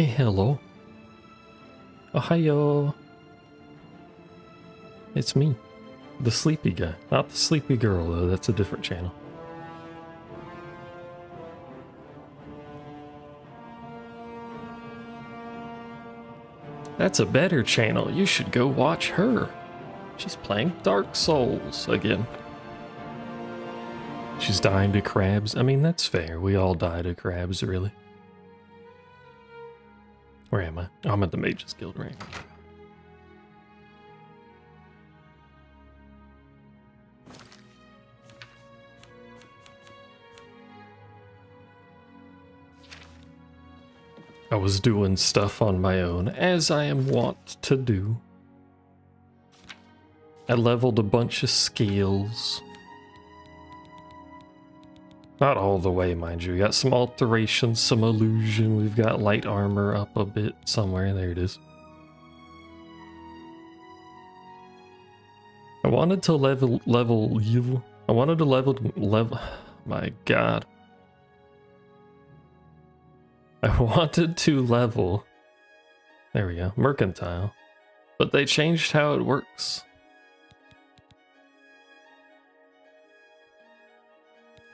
Hello. Ohio. It's me. The sleepy guy. Not the sleepy girl, though. That's a different channel. That's a better channel. You should go watch her. She's playing Dark Souls again. She's dying to crabs. I mean, that's fair. We all die to crabs, really. Where am I? Oh, I'm at the Mages Guild right now. I was doing stuff on my own, as I am wont to do. I leveled a bunch of skills. Not all the way, mind you. We got some alterations, some illusion. We've got light armor up a bit somewhere. There it is. I wanted to level. I wanted to level. My God. I wanted to level. There we go. Mercantile. But they changed how it works.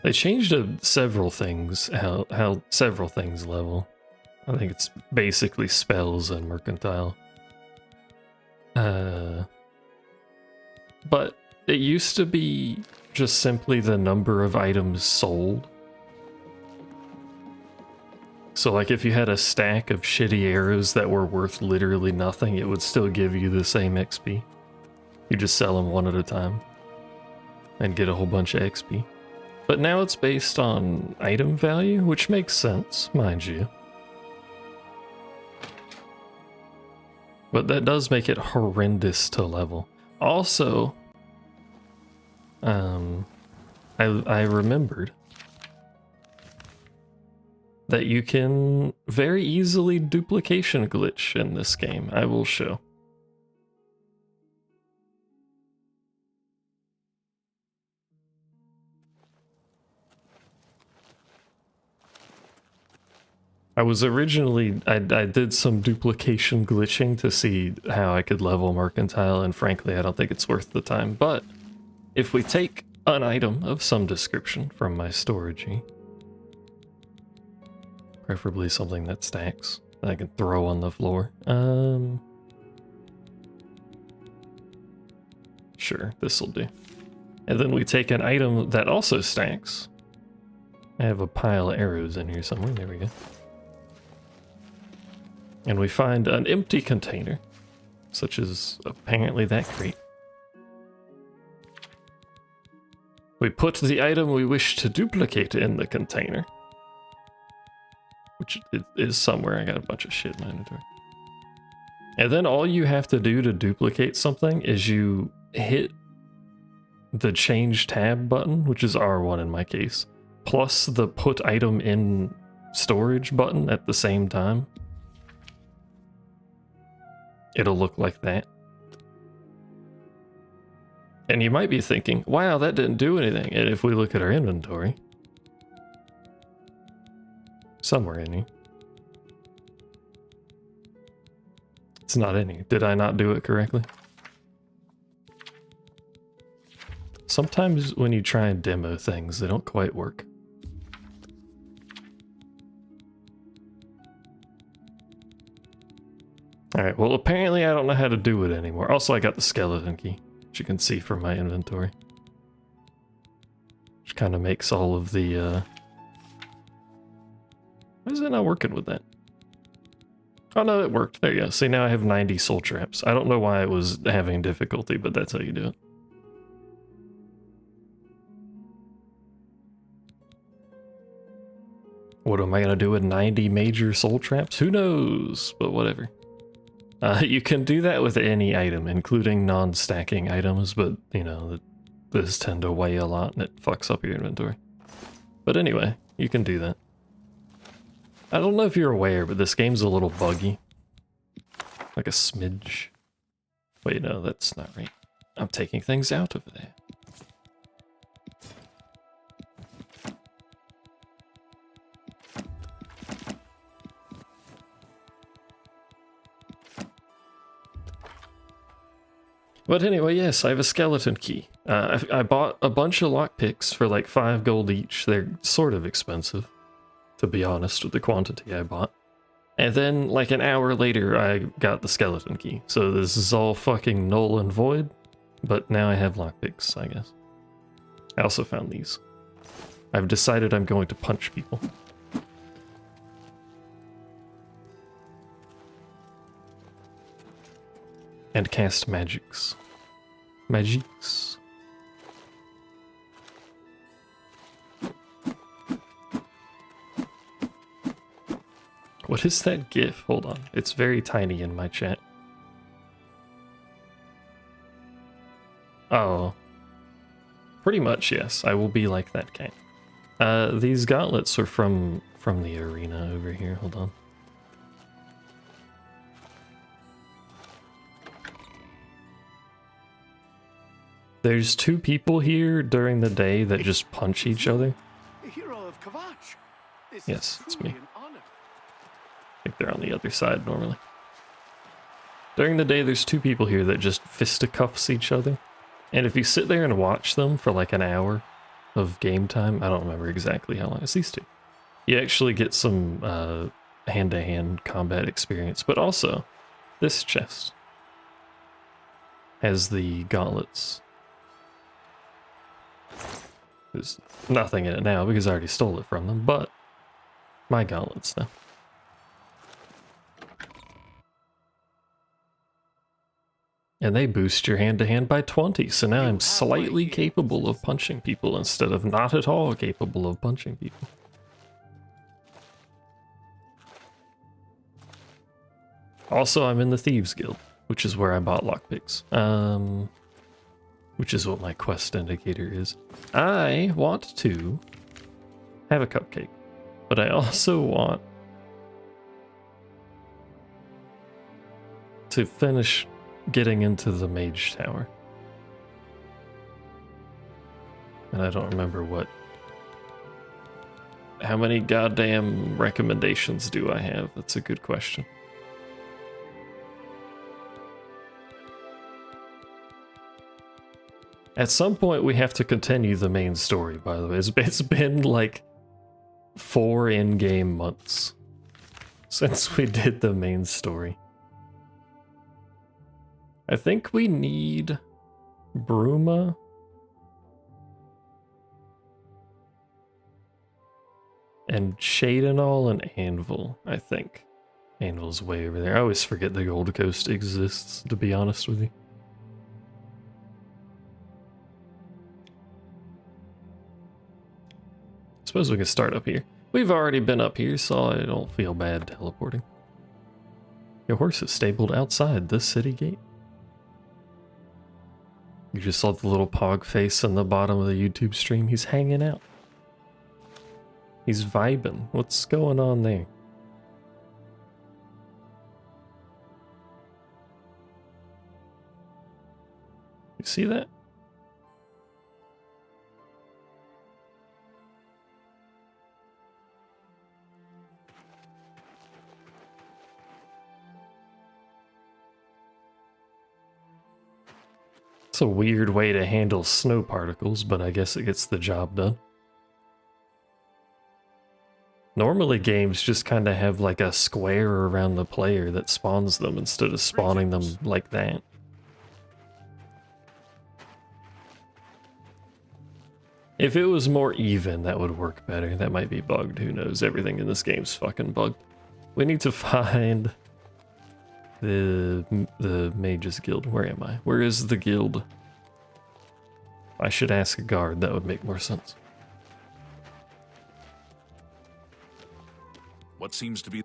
They changed several things, how several things level. I think it's basically spells and mercantile. But it used to be just simply the number of items sold. So like if you had a stack of shitty arrows that were worth literally nothing, it would still give you the same XP. You just sell them one at a time and get a whole bunch of XP. But now it's based on item value, which makes sense, mind you. But that does make it horrendous to level. Also, I remembered that you can very easily duplication glitch in this game. I will show. I was originally, I did some duplication glitching to see how I could level Mercantile, and frankly, I don't think it's worth the time. But if we take an item of some description from my storagey, preferably something that stacks, that I can throw on the floor. Sure, this'll do. And then we take an item that also stacks. I have a pile of arrows in here somewhere, there we go. And we find an empty container, such as apparently that crate. We put the item we wish to duplicate in the container, which is somewhere. I got a bunch of shit in my inventory. And then all you have to do to duplicate something is you hit the change tab button, which is R1 in my case, plus the put item in storage button at the same time. It'll look like that. And you might be thinking, wow, that didn't do anything. And if we look at our inventory, somewhere in here, it's not in here. Did I not do it correctly? Sometimes when you try and demo things, they don't quite work. Alright, well apparently I don't know how to do it anymore. Also, I got the skeleton key, which you can see from my inventory. Which kind of makes all of the, Why is it not working with that? Oh no, it worked. There you go. See, now I have 90 soul traps. I don't know why it was having difficulty, but that's how you do it. What am I gonna do with 90 major soul traps? Who knows, but whatever. You can do that with any item, including non-stacking items, but, you know, those tend to weigh a lot and it fucks up your inventory. But anyway, you can do that. I don't know if you're aware, but this game's a little buggy. Like a smidge. Wait, no, that's not right. I'm taking things out over there. But anyway, yes, I have a skeleton key. I bought a bunch of lockpicks for like 5 gold each. They're sort of expensive, to be honest, with the quantity I bought. And then, like an hour later, I got the skeleton key. So this is all fucking null and void, but now I have lockpicks, I guess. I also found these. I've decided I'm going to punch people. And cast magics. Magics. What is that GIF? Hold on. It's very tiny in my chat. Oh. Pretty much, yes. I will be like that cat. These gauntlets are from the arena over here. Hold on. There's 2 people here during the day that just punch each other. Yes, it's me. I think they're on the other side normally. During the day, there's 2 people here that just fisticuffs each other. And if you sit there and watch them for like an hour of game time, I don't remember exactly how long, it's these 2. You actually get some hand-to-hand combat experience, but also this chest has the gauntlets. There's nothing in it now because I already stole it from them, but my gauntlets now. And they boost your hand-to-hand by 20, so now I'm slightly capable of punching people instead of not at all capable of punching people. Also, I'm in the Thieves Guild, which is where I bought lockpicks. Which is what my quest indicator is. I want to have a cupcake, but I also want to finish getting into the mage tower. And I don't remember how many goddamn recommendations do I have? That's a good question. At some point we have to continue the main story, by the way. It's been like 4 in-game months since we did the main story. I think we need Bruma and Shadenall and Anvil, I think. Anvil's way over there. I always forget the Gold Coast exists, to be honest with you. Suppose we can start up here. We've already been up here, so I don't feel bad teleporting. Your horse is stabled outside the city gate. You just saw the little pog face in the bottom of the YouTube stream. He's hanging out. He's vibing. What's going on there? You see that? It's a weird way to handle snow particles, but I guess it gets the job done. Normally games just kind of have like a square around the player that spawns them instead of spawning them like that. If it was more even, that would work better. That might be bugged, who knows? Everything in this game's fucking bugged. We need to find the Mages Guild. Where am I? Where is the guild? I should ask a guard, that would make more sense. What seems to be...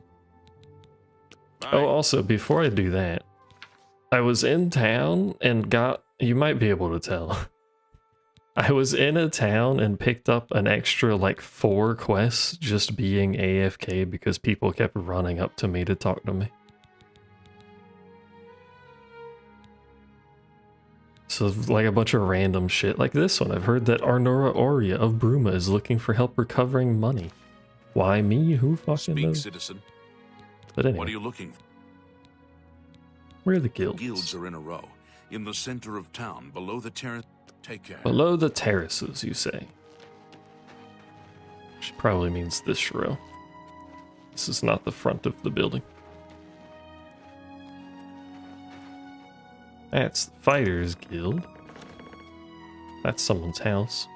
Oh, also, before I do that, I was in town and got... You might be able to tell. I was in a town and picked up an extra, like, 4 quests just being AFK because people kept running up to me to talk to me. So, like, a bunch of random shit. Like this one, I've heard that Arnora Aurea of Bruma is looking for help recovering money. Why me? Who fucking knows? Citizen. But anyway. What are you looking for? Where are the guilds? Guilds are in a row. in the center of town, below the terrace. Take care. Below the terraces, you say? Which probably means this row. This is not the front of the building. That's the Fighters Guild. That's someone's house.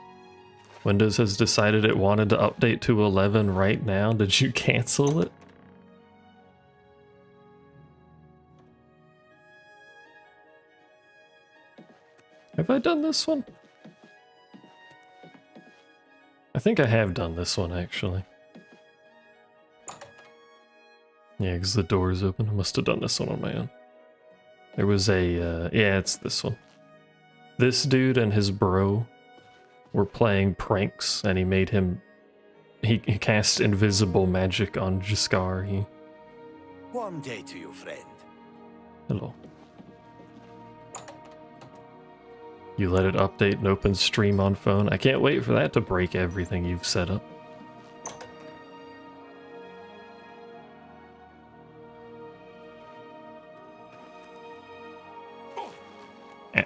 Windows has decided it wanted to update to 11 right now. Did you cancel it? Have I done this one? I think I have done this one, actually. Yeah, because the door is open. I must have done this one on my own. There was a, yeah, it's this one. This dude and his bro were playing pranks, and he made him, he cast invisible magic on Jaskar. Warm day to you, friend. Hello. You let it update and open stream on phone. I can't wait for that to break everything you've set up. Yeah.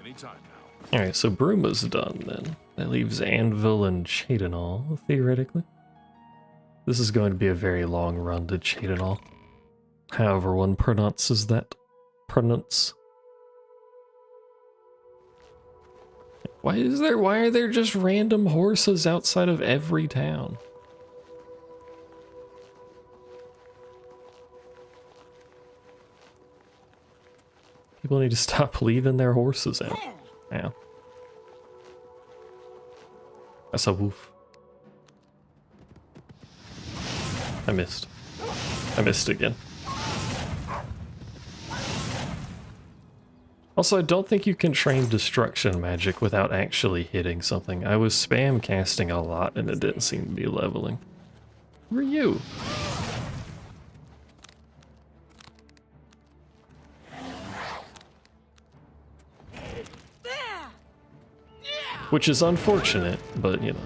Anytime now. Alright, so Bruma's done then. That leaves Anvil and Cheydinal, theoretically. This is going to be a very long run to Cheydinal. However one pronounces that. Why are there just random horses outside of every town? People need to stop leaving their horses out. Ow. That's a wolf. I missed. I missed again. Also, I don't think you can train destruction magic without actually hitting something. I was spam casting a lot and it didn't seem to be leveling. Who are you? Which is unfortunate, but you know.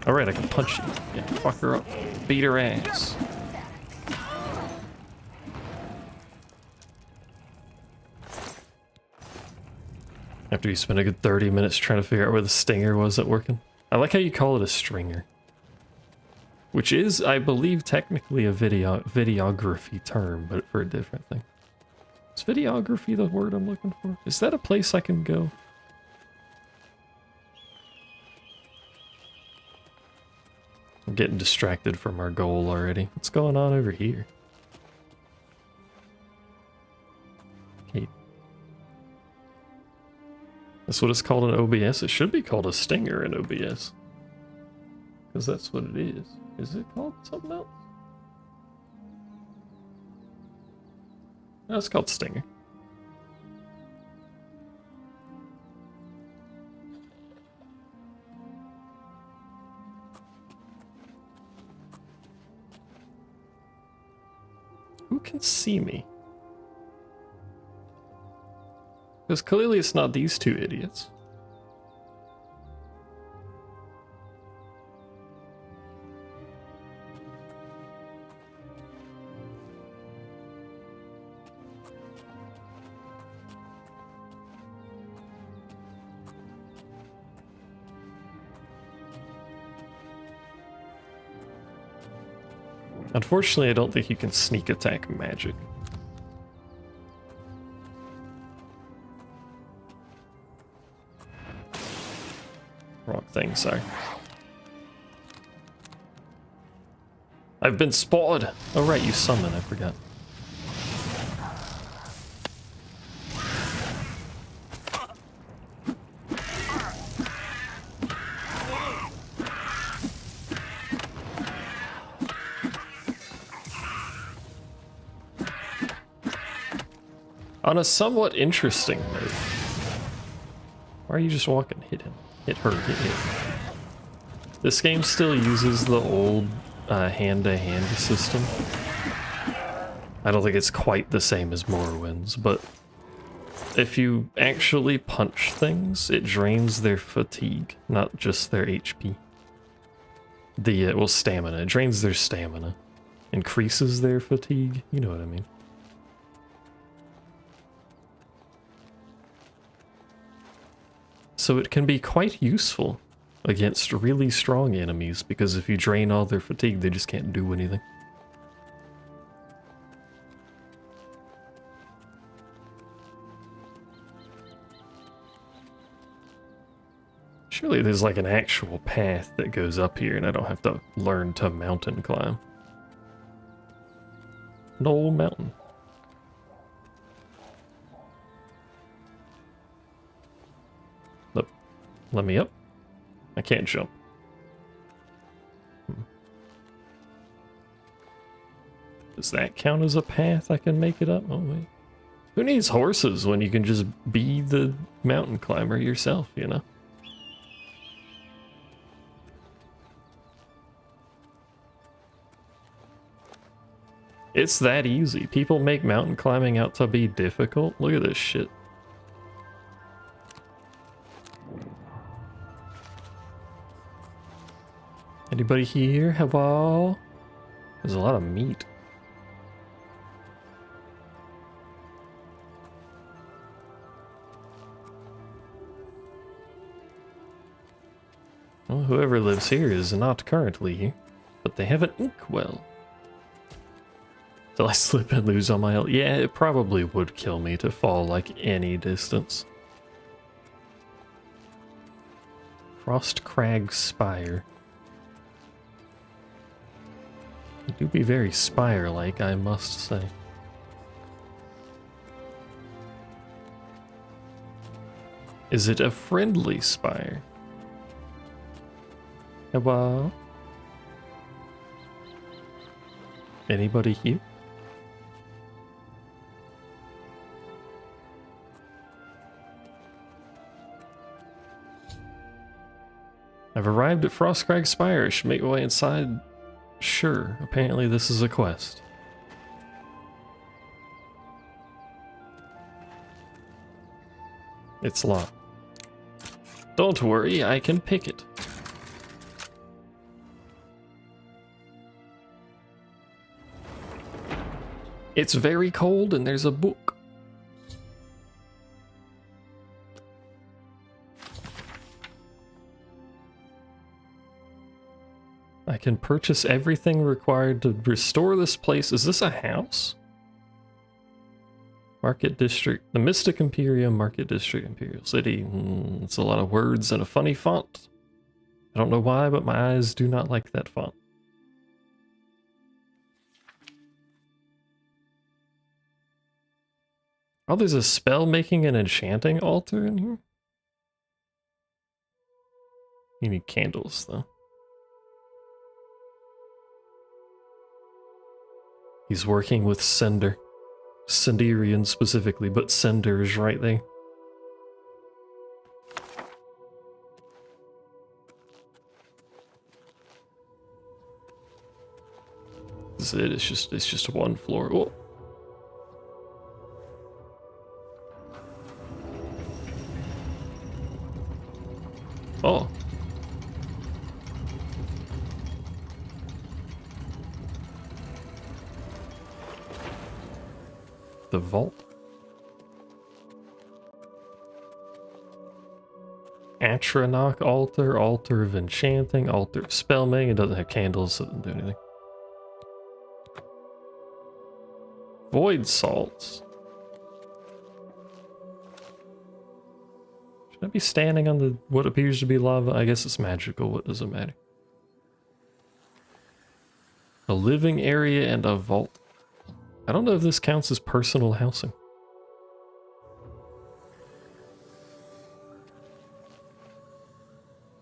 Alright, I can punch you. Yeah, fuck her up. Beat her ass. After you spend a good 30 minutes trying to figure out where the stinger wasn't working. I like how you call it a stringer. Which is, I believe, technically a videography term, but for a different thing. Is videography the word I'm looking for? Is that a place I can go? I'm getting distracted from our goal already. What's going on over here? Okay. That's what it's called in OBS. It should be called a stinger in OBS. Because that's what it is. Is it called something else? No, it's called stinger. Who can see me? Because clearly it's not these two idiots. Unfortunately, I don't think you can sneak attack magic. Wrong thing, sorry. I've been spotted! Oh right, you summon, I forgot. On a somewhat interesting note. Why are you just walking? Hit him. Hit her. Hit him. This game still uses the old hand-to-hand system. I don't think it's quite the same as Morrowind's, but if you actually punch things, it drains their fatigue, not just their HP. Well, stamina. It drains their stamina. Increases their fatigue. You know what I mean. So it can be quite useful against really strong enemies, because if you drain all their fatigue, they just can't do anything. Surely there's like an actual path that goes up here and I don't have to learn to mountain climb. No mountain. Let me up. I can't jump. Does that count as a path I can make it up? Oh wait. Who needs horses when you can just be the mountain climber yourself, you know? It's that easy. People make mountain climbing out to be difficult. Look at this shit. Anybody here? Hello? There's a lot of meat. Well, whoever lives here is not currently here, but they have an inkwell. Till I slip and lose on my health. Yeah, it probably would kill me to fall like any distance. Frost Crag Spire. They do be very spire-like, I must say. Is it a friendly spire? Hello? Anybody here? I've arrived at Frostcrag Spire. I should make my way inside. Sure, apparently this is a quest. It's locked. Don't worry, I can pick it. It's very cold and there's a book. I can purchase everything required to restore this place. Is this a house? Market District, the Mystic Imperium, Market District, Imperial City. It's a lot of words and a funny font. I don't know why, but my eyes do not like that font. Oh, there's a spell making and enchanting altar in here? You need candles, though. He's working with Cinder. Cinderian specifically, but Cinder is right there. This is it, it's just one floor. Whoa. Oh. The vault. Atronach altar, altar of enchanting, altar of spellmaking. It doesn't have candles, so it doesn't do anything. Void salts. Should I be standing on the what appears to be lava? I guess it's magical. What does it matter? A living area and a vault. I don't know if this counts as personal housing.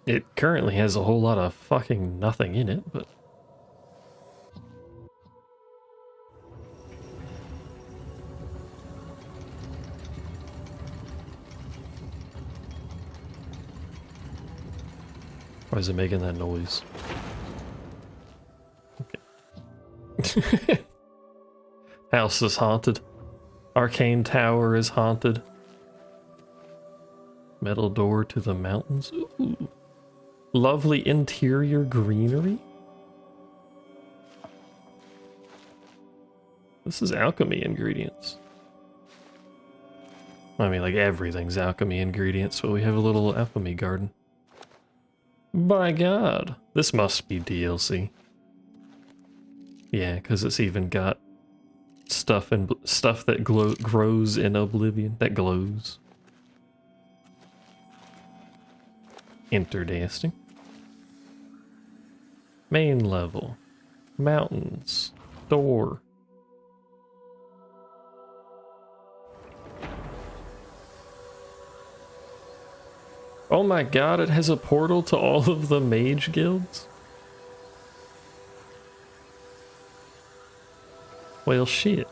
It currently has a whole lot of fucking nothing in it, but... Why is it making that noise? Okay. House is haunted. Arcane Tower is haunted. Metal door to the mountains. Ooh. Lovely interior greenery. This is alchemy ingredients. I mean, like, everything's alchemy ingredients, but we have a little alchemy garden. By God, this must be DLC. Yeah, because it's even got stuff that grows in Oblivion, that glows. Interesting. Main level. Mountains. Door. Oh my God, it has a portal to all of the mage guilds? Well, shit.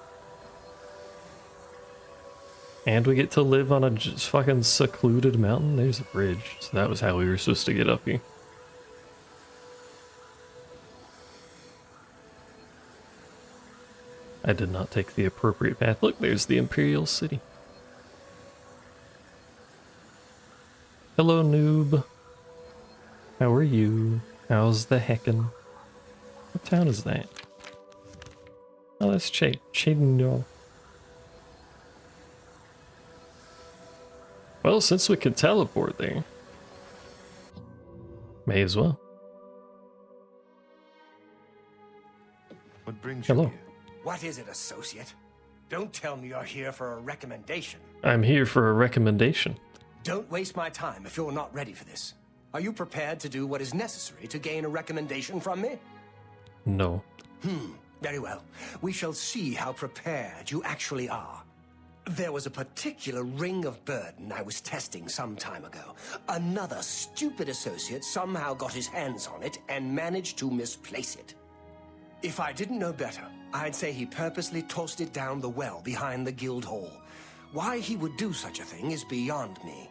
And we get to live on a just fucking secluded mountain? There's a bridge, so that was how we were supposed to get up here. I did not take the appropriate path. Look, there's the Imperial City. Hello, noob. How are you? How's the heckin'? What town is that? Oh, that's Chadinol. Well, since we could teleport there, may as well. What brings Hello. you here? What is it, associate? Don't tell me you're here for a recommendation. I'm here for a recommendation. Don't waste my time if you're not ready for this. Are you prepared to do what is necessary to gain a recommendation from me? No. Very well. We shall see how prepared you actually are. There was a particular ring of burden I was testing some time ago. Another stupid associate somehow got his hands on it and managed to misplace it. If I didn't know better, I'd say he purposely tossed it down the well behind the guild hall. Why he would do such a thing is beyond me.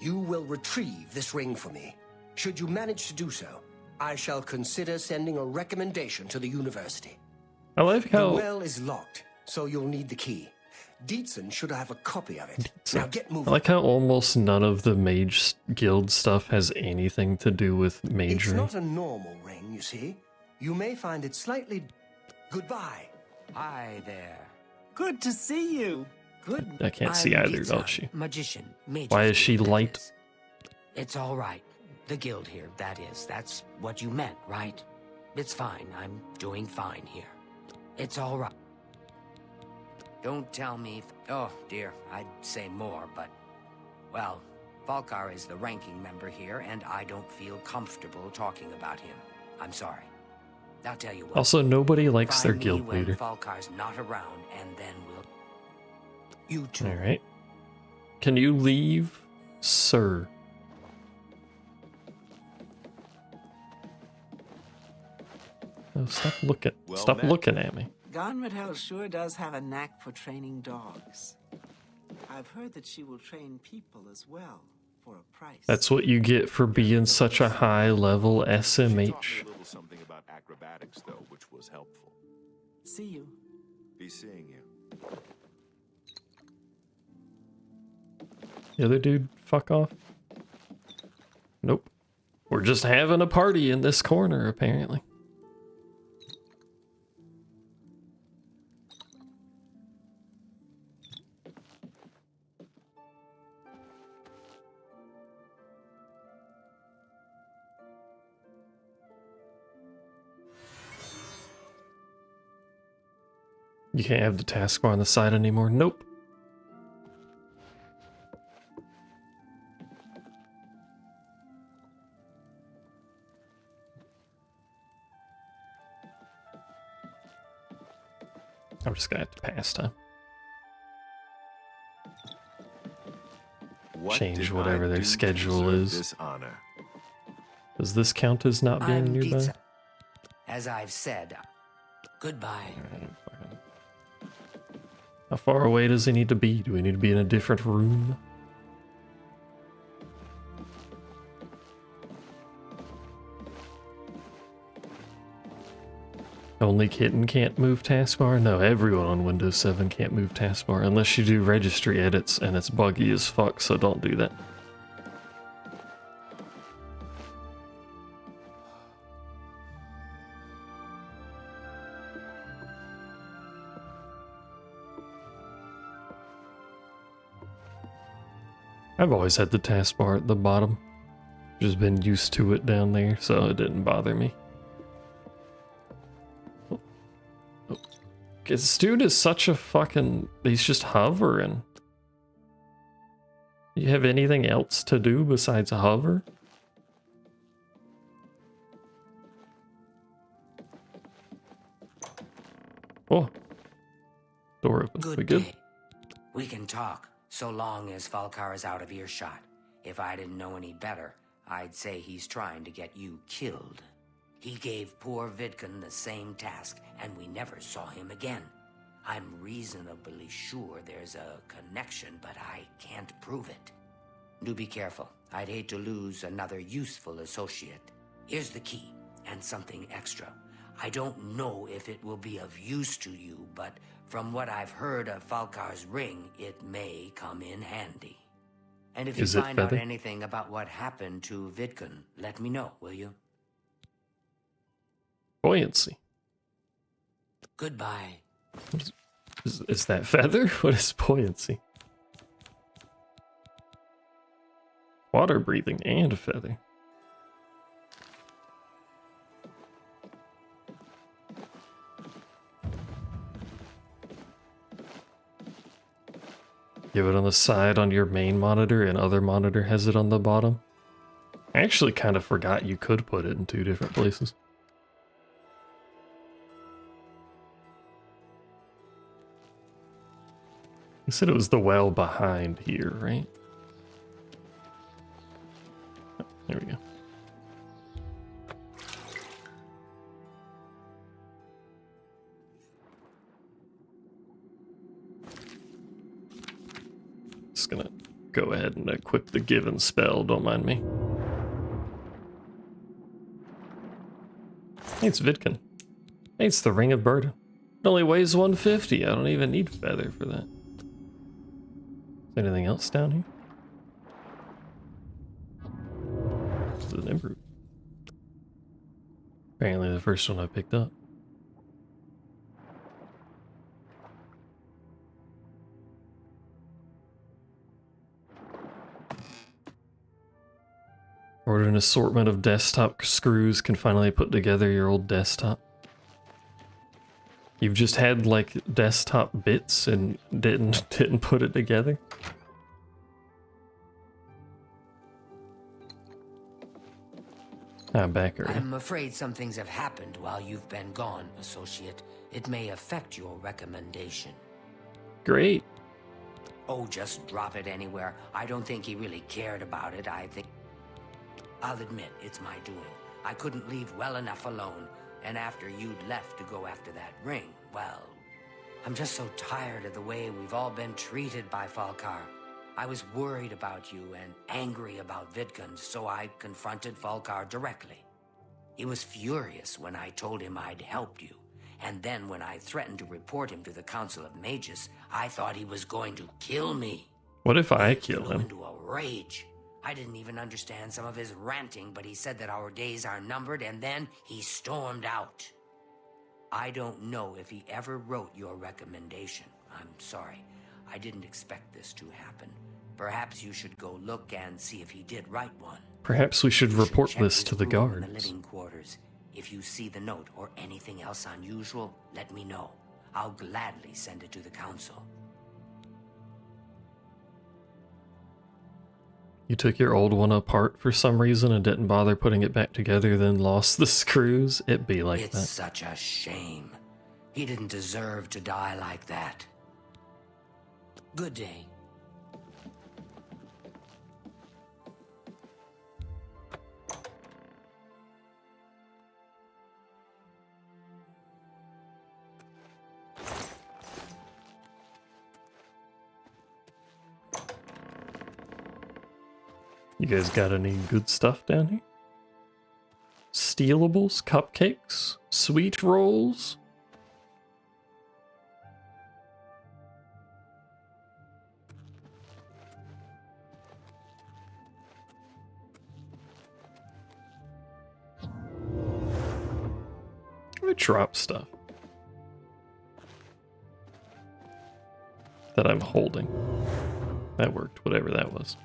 You will retrieve this ring for me. Should you manage to do so, I shall consider sending a recommendation to the university. I like The how well is locked, so you'll need the key. Dietzen should have a copy of it. Now get I moving. like how almost none of the mage guild stuff has anything to do with It's majoring. not a normal ring, you see. You may find it slightly... Goodbye. Hi there. Good to see you. Good. I can't see I'm either, Dietzen, don't she? Magician. Mage's Why is she guild, that light? is. It's all right. The guild here, that is. That's what you meant, right? It's fine. I'm doing fine here. It's all right. Don't tell me oh, dear. I'd say more, but... Well, Valkar is the ranking member here, and I don't feel comfortable talking about him. I'm sorry. I'll tell you what. Also, nobody likes their Find me guild when leader. Valkar's not around, and then we'll... You too. Alright. Can you leave, sir? Oh, stop looking. Well Stop met. looking at me. Gonradhel sure does have a knack for training dogs. I've heard that she will train people as well, for a price. That's what you get for being such a high level She taught me SMH. a little something about acrobatics, though, which was helpful. See you. Be seeing you. The other dude, fuck off. Nope. We're just having a party in this corner, apparently. You can't have the taskbar on the side anymore. Nope. I'm just gonna have to pass time. What Change did whatever I their do to schedule deserve is. This honor? Does this count as not being I'm nearby? Dietzen. As I've said, goodbye. How far away does he need to be? Do we need to be in a different room? Only kitten can't move taskbar? No, everyone on Windows 7 can't move taskbar unless you do registry edits and it's buggy as fuck, so don't do that. I've always had the taskbar at the bottom. Just been used to it down there, so it didn't bother me. Oh. Oh. This dude is such a fucking... He's just hovering. You have anything else to do besides hover? Oh. Door open. We good? Day. We can talk, so long as Falcar is out of earshot. If I didn't know any better, I'd say he's trying to get you killed. He gave poor Vidkun the same task, and we never saw him again. I'm reasonably sure there's a connection, but I can't prove it. Do be careful. I'd hate to lose another useful associate. Here's the key, and something extra. I don't know if it will be of use to you, but from what I've heard of Falcar's ring, it may come in handy. And if you find out anything about what happened to Vidkun, let me know, will you? Buoyancy. Goodbye. Is that feather? What is buoyancy? Water breathing and feather. Give it on the side on your main monitor, and other monitor has it on the bottom. I actually kind of forgot you could put it in 2 different places. You said it was the well behind here, right? Oh, there we go. Just gonna go ahead and equip the given spell, don't mind me. Hey, it's Vidkun. Hey, it's the Ring of Burden. It only weighs 150. I don't even need feather for that. Is there anything else down here? This is an improve. Apparently the first one I picked up. Order an assortment of desktop screws can finally put together your old desktop. You've just had like desktop bits and didn't put it together. I'm back already. I'm afraid some things have happened while you've been gone, associate. It may affect your recommendation. Great. Oh, just drop it anywhere. I don't think he really cared about it. I'll admit, it's my doing. I couldn't leave well enough alone, and after you'd left to go after that ring, well, I'm just so tired of the way we've all been treated by Falcar. I was worried about you and angry about Vidkun, so I confronted Falcar directly. He was furious when I told him I'd helped you, and then when I threatened to report him to the Council of Mages, I thought he was going to kill me. What if I kill him? He flew into a rage. I didn't even understand some of his ranting, but he said that our days are numbered, and then he stormed out. I don't know if he ever wrote your recommendation. I'm sorry. I didn't expect this to happen. Perhaps you should go look and see if he did write one. Perhaps we should report check this his to the room in guards. the living quarters. If you see the note or anything else unusual, let me know. I'll gladly send it to the council. You took your old one apart for some reason and didn't bother putting it back together, then lost the screws? It be like It's that. such a shame. He didn't deserve to die like that. Good day. You guys got any good stuff down here? Stealables, cupcakes, sweet rolls? I drop stuff that I'm holding. That worked, whatever that was.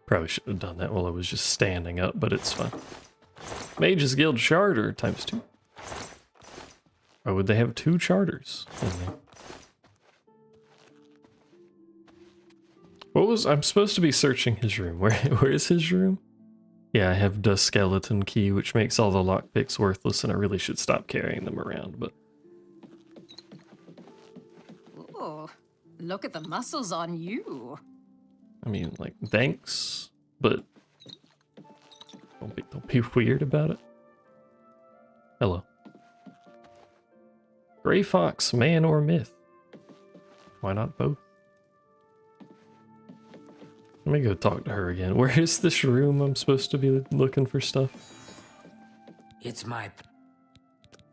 Probably should have done that while I was just standing up, but it's fine. Mages Guild Charter ×2. Why would they have 2 charters in there? I'm supposed to be searching his room. Where is his room? Yeah, I have the skeleton key, which makes all the lockpicks worthless, and I really should stop carrying them around, but... Oh, look at the muscles on you. I mean, like, thanks, but... Don't be weird about it. Hello. Gray Fox, man or myth? Why not both? Let me go talk to her again. Where is this room I'm supposed to be looking for stuff? It's my...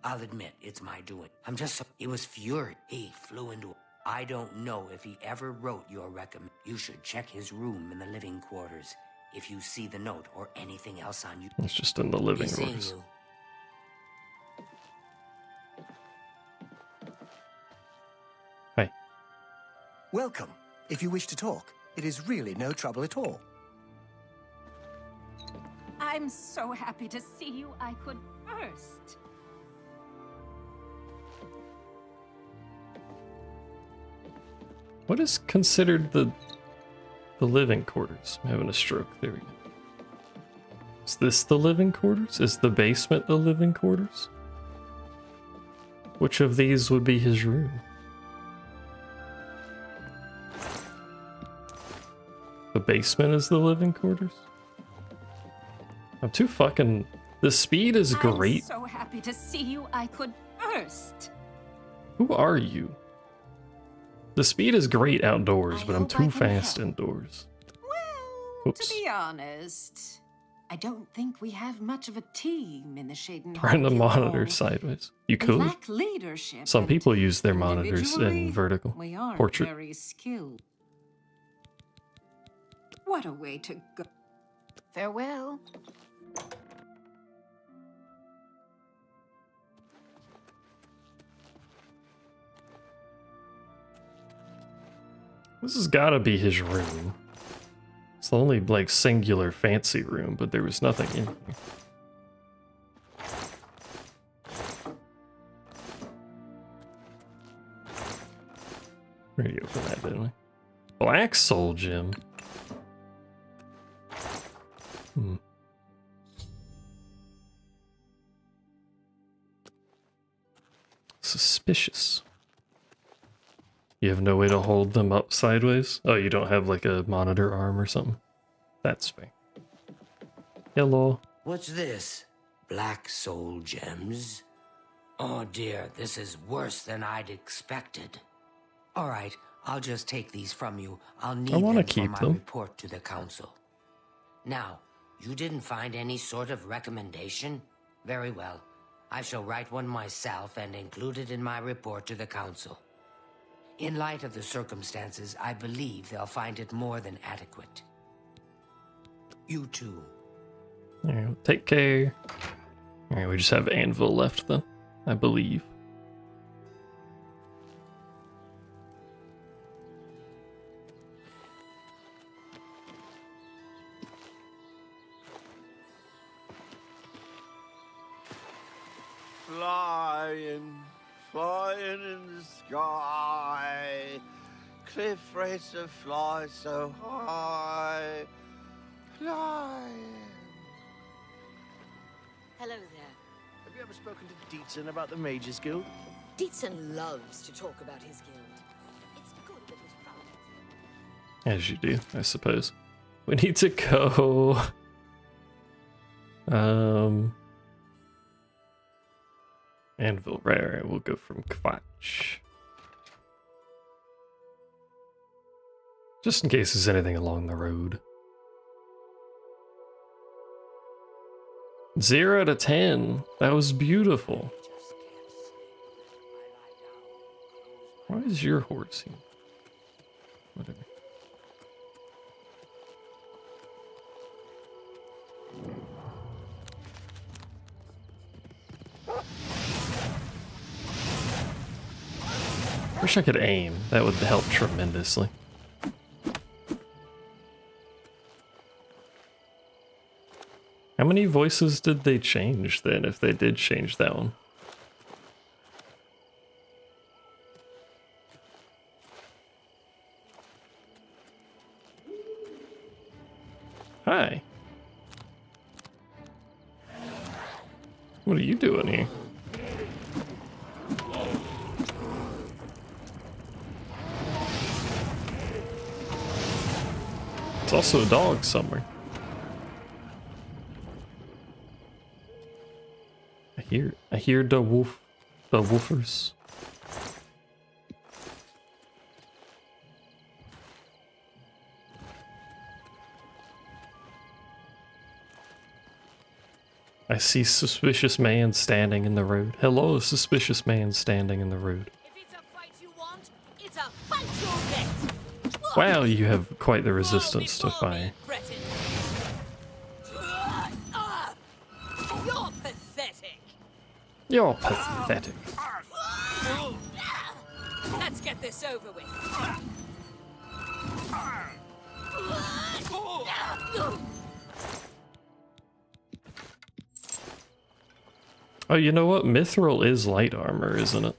I'll admit, it's my doing. I'm just... He was furious. He flew into... I don't know if he ever wrote your recommend. You should check his room in the living quarters. If you see the note or anything else on you... It's just in the living Be seeing quarters. you. Hi. Welcome. If you wish to talk, it is really no trouble at all. I'm so happy to see you. I could burst. What is considered the living quarters? I'm having a stroke. There we go. Is this the living quarters? Is the basement the living quarters? Which of these would be his room? The basement is the living quarters? I'm too fucking... The speed is great. I'm so happy to see you. I could burst. Who are you? The speed is great outdoors, I but I'm hope I too can fast help. indoors. Well, Oops. to be honest, I don't think we have much of a team in the Shaden Turn the Hall monitor Guild. sideways. You We could. lack leadership. Some and people use their monitors individually, in vertical. We aren't Portrait. very skilled. What a way to go. Farewell. This has gotta be his room. It's the only, like, singular fancy room, but there was nothing in here. Already opened that, didn't we? Black Soul Gem. Hmm. Suspicious. You have no way to hold them up sideways? Oh, you don't have like a monitor arm or something? That's fair. Hello. What's this? Black soul gems? Oh dear, this is worse than I'd expected. All right, I'll just take these from you. I'll need wanna them keep for my them. report to the council. Now, you didn't find any sort of recommendation? Very well. I shall write one myself and include it in my report to the council. In light of the circumstances, I believe they'll find it more than adequate. You too. Alright, take care. Alright, we just have Anvil left then, I believe. Flying, flying in the sky. Cliff racer fly so high. Flying. Hello there. Have you ever spoken to Dietzen about the Mages Guild? Dietzen loves to talk about his guild. It's good that he's proud. As you do, I suppose. We need to go... Anvil, right, we'll go from Kvach. Just in case there's anything along the road. 0 to 10. That was beautiful. Why is your horse here? Whatever. Wish I could aim. That would help tremendously. many voices did they change then, if they did change that one? Hi. What are you doing here? It's also a dog somewhere. I hear the woofers. I see suspicious man standing in the road. Hello, suspicious man standing in the road. If it's a fight you want, it's a fight you'll get. Wow, you have quite the resistance to fire. You're pathetic. You're pathetic. Let's get this over with. Oh, you know what? Mithril is light armor, isn't it?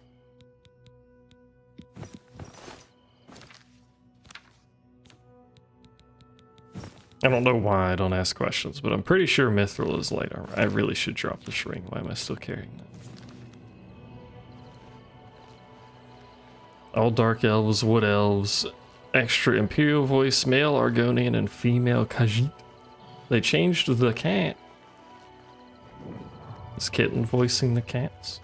I don't know why I don't ask questions, but I'm pretty sure Mithril is light armor. I really should drop this ring. Why am I still carrying that? All dark elves, wood elves, extra imperial voice, male Argonian, and female Khajiit. They changed the cat. Is Kitten voicing the cats?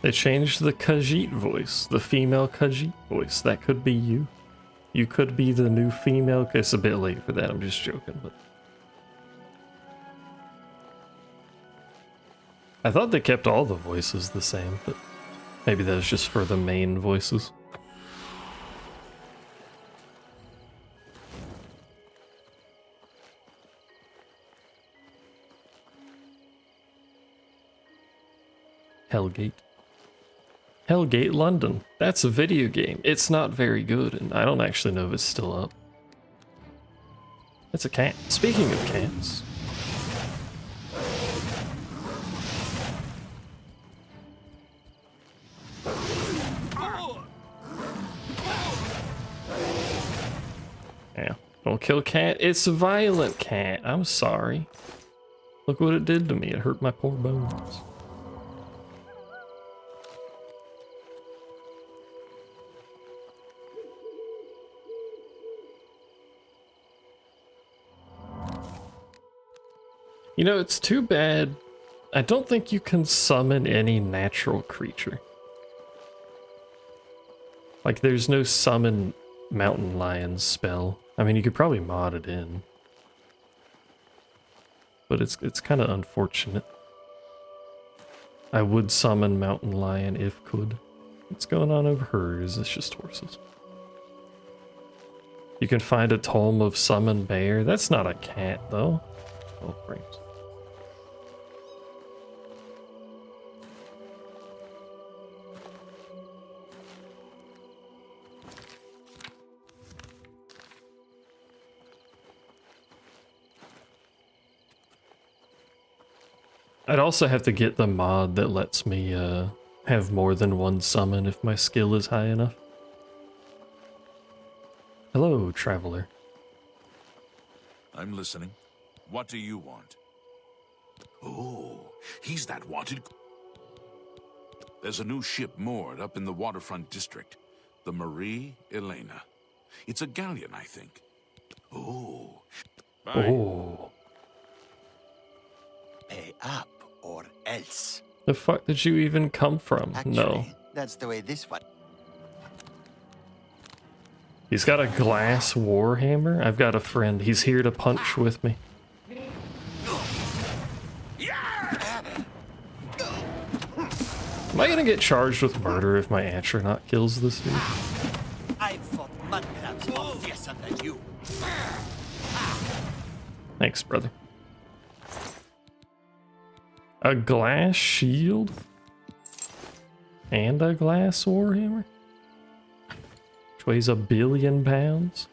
They changed the Khajiit voice, the female Khajiit voice. That could be you. You could be the new female. It's a bit late for that, I'm just joking, but I thought they kept all the voices the same, but maybe that was just for the main voices. Hellgate. Hellgate London. That's a video game. It's not very good, and I don't actually know if it's still up. It's a cat. Speaking of cats. Yeah, don't kill cat. It's a violent cat. I'm sorry. Look what it did to me. It hurt my poor bones. You know, it's too bad. I don't think you can summon any natural creature. Like, there's no summon mountain lion spell. I mean, you could probably mod it in. But it's kind of unfortunate. I would summon mountain lion if could. What's going on over here? Is this just horses? You can find a tome of summon bear. That's not a cat, though. Oh, frames. I'd also have to get the mod that lets me have more than one summon if my skill is high enough. Hello, traveler. I'm listening. What do you want? Oh, he's that wanted. There's a new ship moored up in the waterfront district. The Marie Elena. It's a galleon, I think. Oh. Bye. Oh. Pay up or else. The fuck did you even come from? Actually, No. that's the way this one. He's got a glass warhammer. I've got a friend. He's here to punch with me. Am I gonna get charged with murder if my astronaut kills this dude? I've fought mud crabs more fearsome than you. Thanks, brother. A glass shield? And a glass warhammer? Which weighs 1 billion pounds?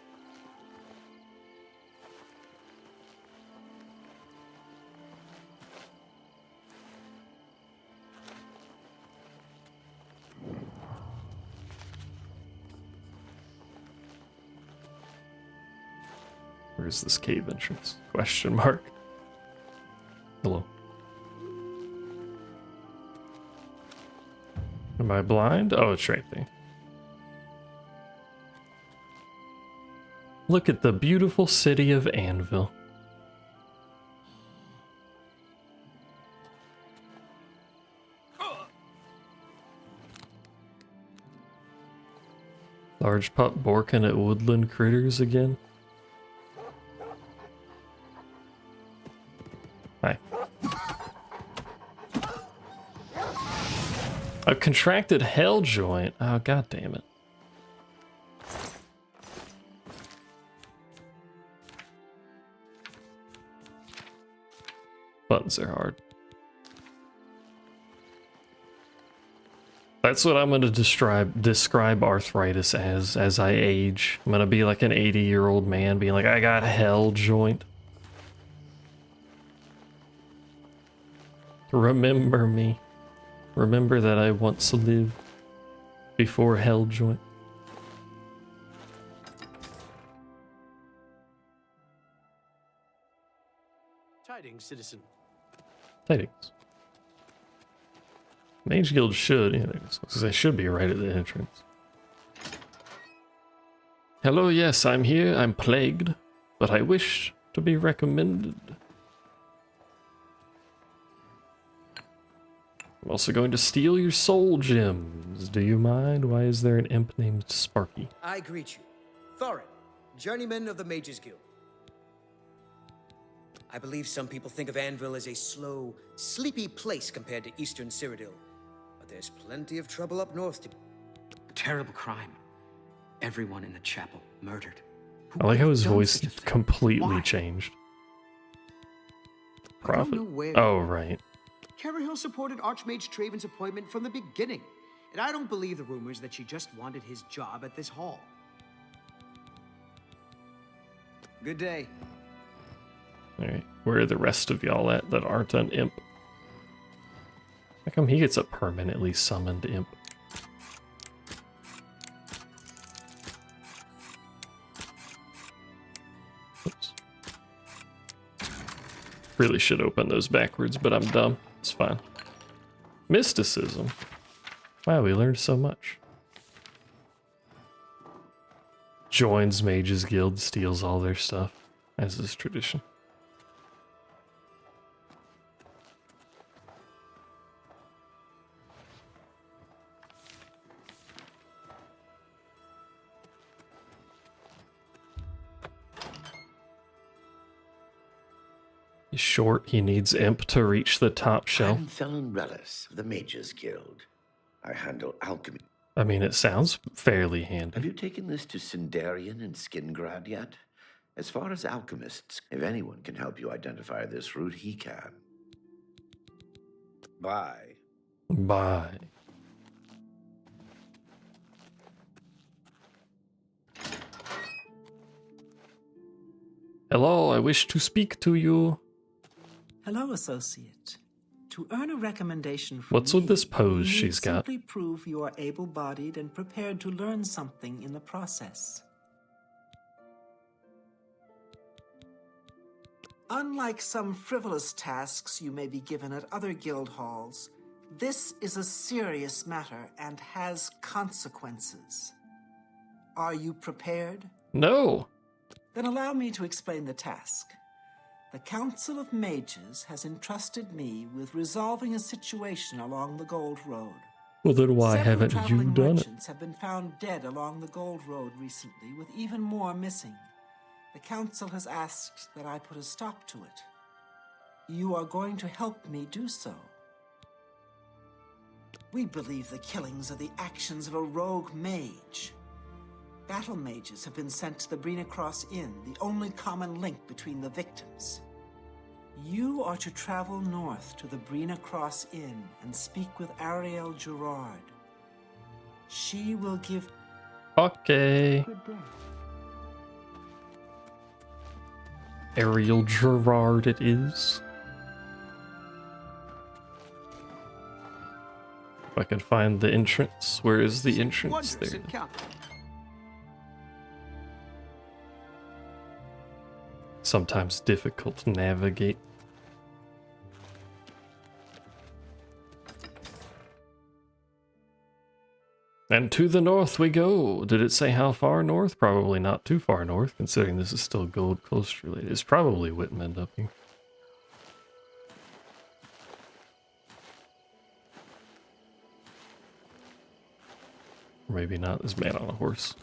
Where's this cave entrance? Question mark. Hello. Am I blind? Oh, it's right there. Look at the beautiful city of Anvil. Large pup borking at woodland critters again. Hi. I've contracted hell joint. Oh, god damn it. Buttons are hard. That's what I'm going to describe arthritis as I age. I'm going to be like an 80-year-old man being like, I got hell joint. Remember me. Remember that I once lived before hell joint. Tidings, citizen. Tidings. Mage Guild should, yeah, they should be right at the entrance. Hello, yes, I'm here. I'm plagued, but I wish to be recommended. I'm also going to steal your soul gems. Do you mind? Why is there an imp named Sparky? I greet you, Thorin, journeyman of the Mages Guild. I believe some people think of Anvil as a slow, sleepy place compared to Eastern Cyrodiil. But there's plenty of trouble up north to... A terrible crime. Everyone in the chapel murdered. I like how his voice completely changed. Prophet. Oh, right. Carahill supported Archmage Traven's appointment from the beginning. And I don't believe the rumors that she just wanted his job at this hall. Good day. Alright, where are the rest of y'all at that aren't an imp? How come he gets a permanently summoned imp? Oops. Really should open those backwards, but I'm dumb. It's fine. Mysticism. Wow, we learned so much. Joins Mages Guild, steals all their stuff, as is tradition. He's short, he needs imp to reach the top shelf. I'm Felon Relis of the Mages Guild. I handle alchemy. I mean, it sounds fairly handy. Have you taken this to Sindarian and Skingrad yet? As far as alchemists, if anyone can help you identify this route, he can. Bye. Bye. Hello, I wish to speak to you. Hello, associate. To earn a recommendation from What's with me, this pose you she's got? simply prove you are able-bodied and prepared to learn something in the process. Unlike some frivolous tasks you may be given at other guild halls, this is a serious matter and has consequences. Are you prepared? No. Then allow me to explain the task. The Council of Mages has entrusted me with resolving a situation along the Gold Road. Well, then why Several haven't you traveling done it? merchants have been found dead along the Gold Road recently, with even more missing. The Council has asked that I put a stop to it. You are going to help me do so. We believe the killings are the actions of a rogue mage. Battle mages have been sent to the Brina Cross Inn, the only common link between the victims. You are to travel north to the Brina Cross Inn and speak with Ariel Gerard, She will give. Okay. Ariel Gerard it is. If I can find the entrance. Where is the entrance? There. Sometimes difficult to navigate. And to the north we go. Did it say how far north? Probably not too far north, considering this is still Gold Coast related. It's probably Whitman up here. Or maybe not. This man on a horse.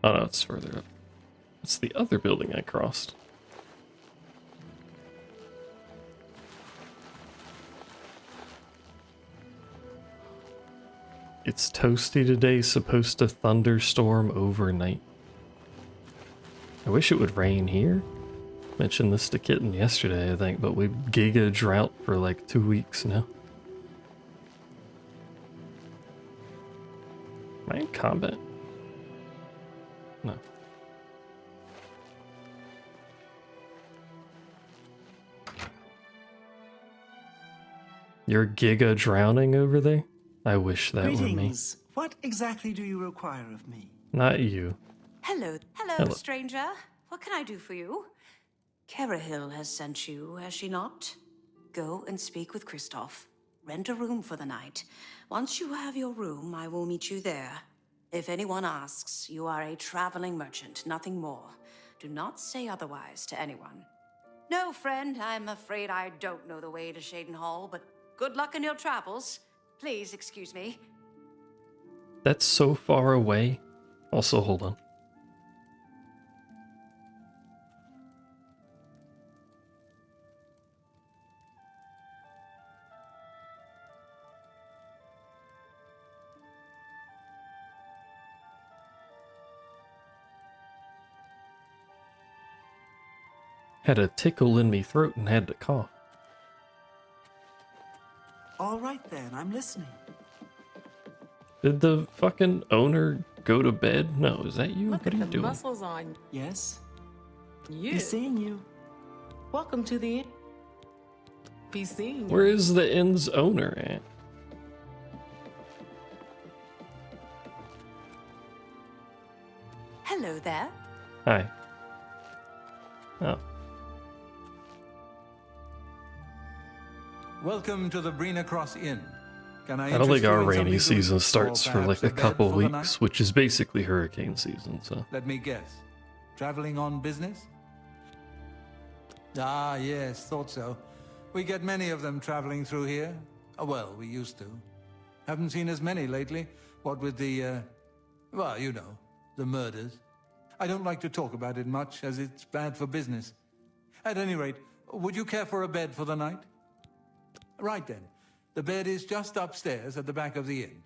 Oh no, it's further up. It's the other building I crossed. It's toasty today, supposed to thunderstorm overnight. I wish it would rain here. Mentioned this to Kitten yesterday, I think, but we giga drought for like 2 weeks now. Am I in combat? No. You're giga drowning over there? I wish that were me. Greetings. What exactly do you require of me? Not you. Hello. Hello. Stranger. What can I do for you? Carahil has sent you, has she not? Go and speak with Kristoff. Rent a room for the night. Once you have your room, I will meet you there. If anyone asks, you are a traveling merchant, nothing more. Do not say otherwise to anyone. No, friend, I'm afraid I don't know the way to Shaden Hall, but good luck in your travels. Please excuse me. That's so far away. Also, hold on. Had a tickle in me throat and had to cough. All right then, I'm listening. Did the fucking owner go to bed? No, is that you? Look What are at you the doing? muscles on Yes? you. Be seeing you. Welcome to the inn. Be seeing you. Where is the inn's owner at? Hello there. Hi. Oh. Welcome to the Brina Cross Inn. Can I I don't think interest you our in rainy something season good, starts or for like perhaps a bed couple for the weeks, which is basically hurricane season, so. Let me guess. Traveling on business? Ah, yes, thought so. We get many of them traveling through here. Oh, well, we used to. Haven't seen as many lately. What with the, well, you know, the murders. I don't like to talk about it much, as it's bad for business. At any rate, would you care for a bed for the night? Right then. The bed is just upstairs at the back of the inn.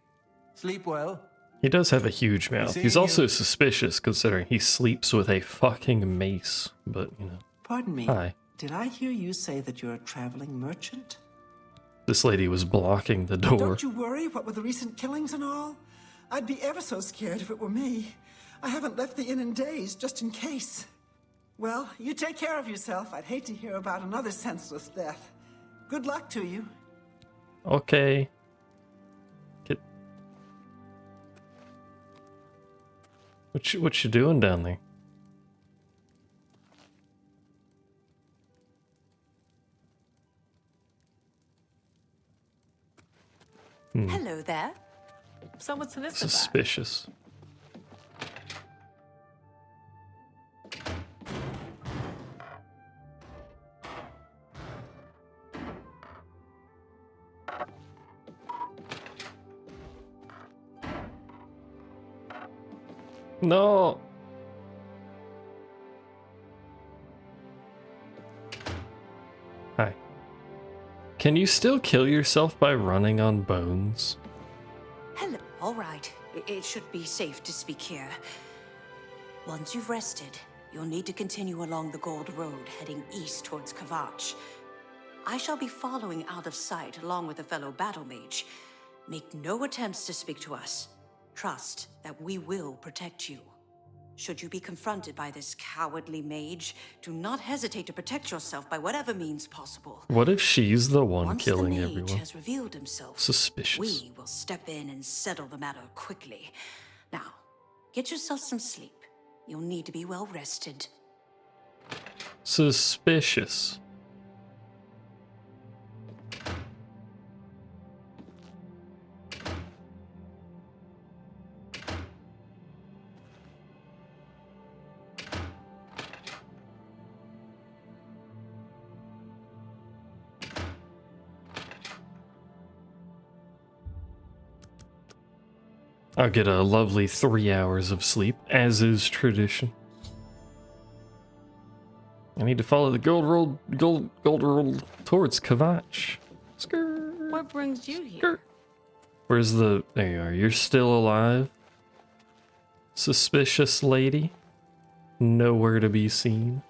Sleep well. He does have a huge mouth. He's also suspicious considering he sleeps with a fucking mace, but you know. Pardon me. Hi. Did I hear you say that you're a traveling merchant? This lady was blocking the door. Don't you worry, what with the recent killings and all? I'd be ever so scared if it were me. I haven't left the inn in days, just in case. Well, you take care of yourself. I'd hate to hear about another senseless death. Good luck to you. Okay. What you doing down there? Hello there. So what's this Suspicious. No. Hi. Can you still kill yourself by running on bones? Hello. All right. It should be safe to speak here. Once you've rested, you'll need to continue along the Gold Road, heading east towards Kavach. I shall be following out of sight along with a fellow battle mage. Make no attempts to speak to us. Trust that we will protect you. Should you be confronted by this cowardly mage, do not hesitate to protect yourself by whatever means possible. What if she's the one Once killing the mage everyone? has revealed himself, Suspicious. we will step in and settle the matter quickly. Now, get yourself some sleep. You'll need to be well rested. Suspicious. I'll get a lovely 3 hours of sleep, as is tradition. I need to follow the gold road towards Kavach. Skirt. What brings you here? Skirt. Where's the... There you are. You're still alive. Suspicious lady. Nowhere to be seen.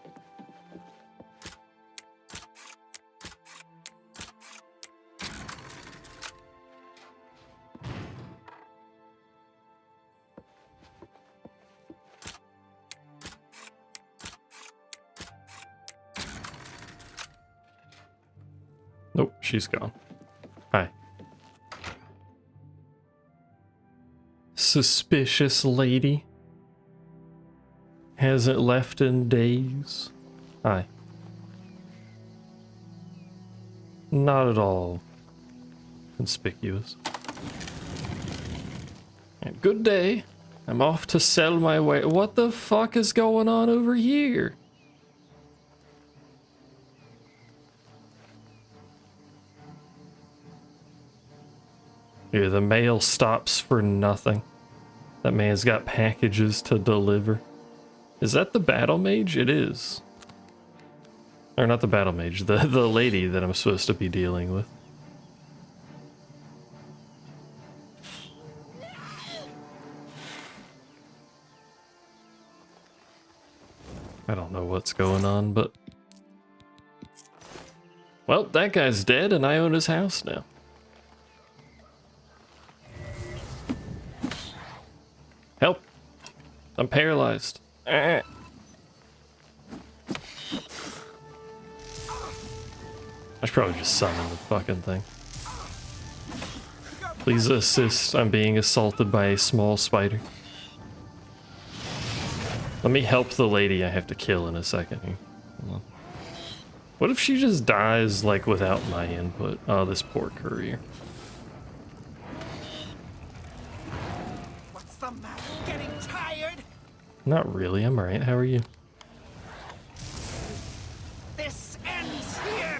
Nope, she's gone. Hi. Suspicious lady. Hasn't left in days. Hi. Not at all conspicuous. And good day. I'm off to sell my way. What the fuck is going on over here? Yeah, the mail stops for nothing. That man's got packages to deliver. Is that the battle mage? It is. Or not the battle mage, the lady that I'm supposed to be dealing with. I don't know what's going on, but... Well, that guy's dead and I own his house now. Help! I'm paralyzed. I should probably just summon the fucking thing. Please assist. I'm being assaulted by a small spider. Let me help the lady I have to kill in a second here. Hold on. What if she just dies, like, without my input? Oh, this poor courier. What's the matter? Getting tired? Not really, I'm alright. How are you? This ends here.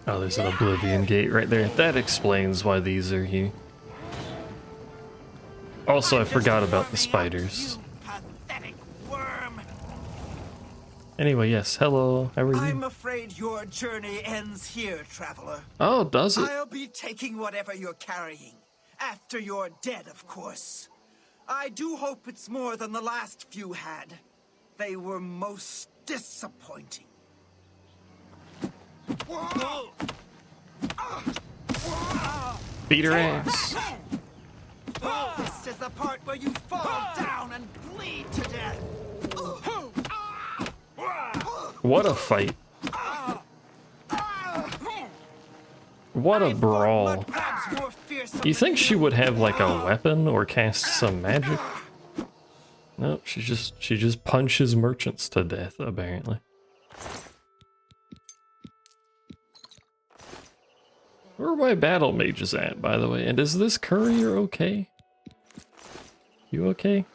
Oh, there's an Oblivion gate right there. That explains why these are here. Also, I forgot about the spiders. Pathetic worm. Anyway, yes, hello, how are you? I'm afraid your journey ends here, traveler. Oh, does it? I'll be taking whatever you're carrying. After you're dead, of course. I do hope it's more than the last few had. They were most disappointing. Beat her ass. This is the part where you fall down and bleed to death. What a fight. What a brawl. You think she would have like a weapon or cast some magic? No, she just punches merchants to death, apparently. Where are my battle mages at, by the way? And is this courier okay? You okay?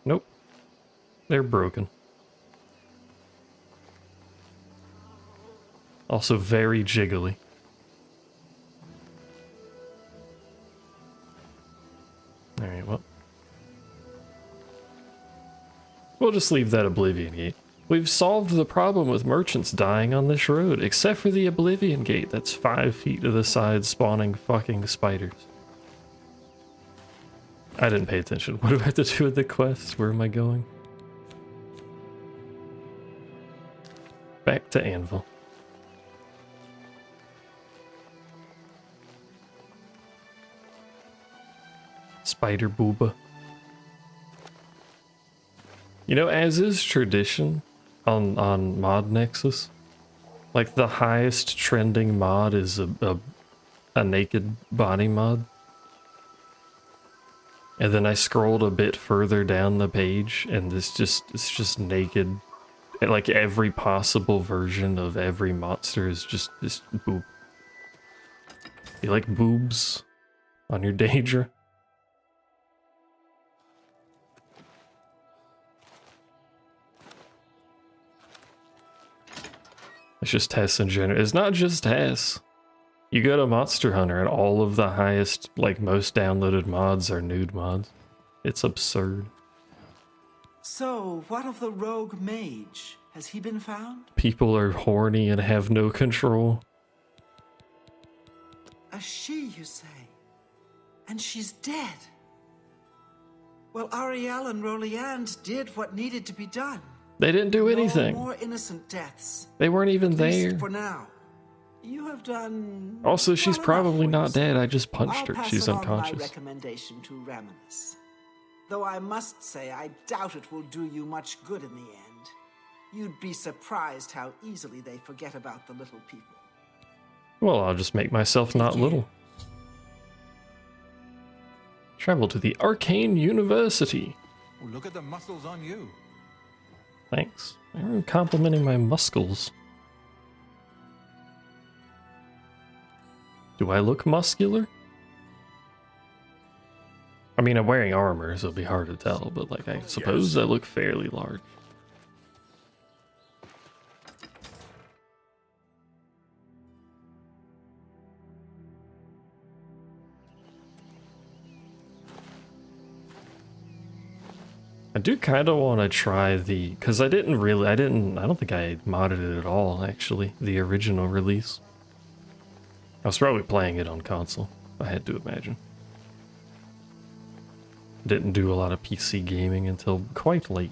Nope. They're broken. Also very jiggly. Alright, well. We'll just leave that Oblivion gate. We've solved the problem with merchants dying on this road, except for the Oblivion gate that's 5 feet to the side spawning fucking spiders. I didn't pay attention. What do I have to do with the quest? Where am I going? Back to Anvil. Spider Booba. You know, as is tradition on Mod Nexus, like the highest trending mod is a naked body mod. And then I scrolled a bit further down the page and it's just naked. And like every possible version of every monster is just boob. You like boobs on your Daedra? It's just Tess in general. It's not just Tess. You go to Monster Hunter and all of the highest, like most downloaded mods are nude mods. It's absurd. So, what of the rogue mage? Has he been found? People are horny and have no control. A she, you say? And she's dead. Well, Ariel and Roliand did what needed to be done. They didn't do anything. No more innocent deaths. They weren't even At least there. for now. You have done. Also, she's well probably enough not for dead. I just punched I'll her. pass She's along unconscious. My recommendation to Raminus. Though I must say, I doubt it will do you much good in the end. You'd be surprised how easily they forget about the little people. Well, I'll just make myself not little. Travel to the Arcane University. Oh, look at the muscles on you. Thanks. I'm complimenting my muscles. Do I look muscular? I mean, I'm wearing armor, so it'll be hard to tell, but like, I suppose I look fairly large. I do kind of want to try the, because I don't think I modded it at all, actually, the original release. I was probably playing it on console, I had to imagine. Didn't do a lot of PC gaming until quite late.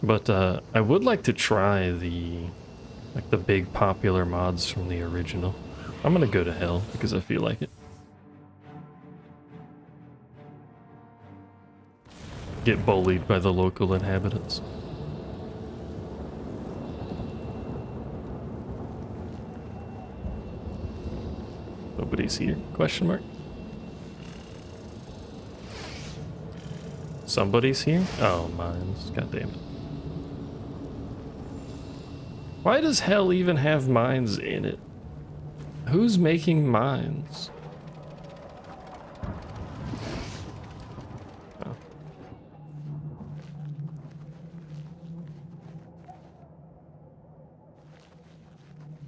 But I would like to try the big popular mods from the original. I'm gonna go to hell because I feel like it. Get bullied by the local inhabitants. Nobody's here? Question mark. Somebody's here? Oh, mines. God damn it. Why does hell even have mines in it? Who's making mines? Oh.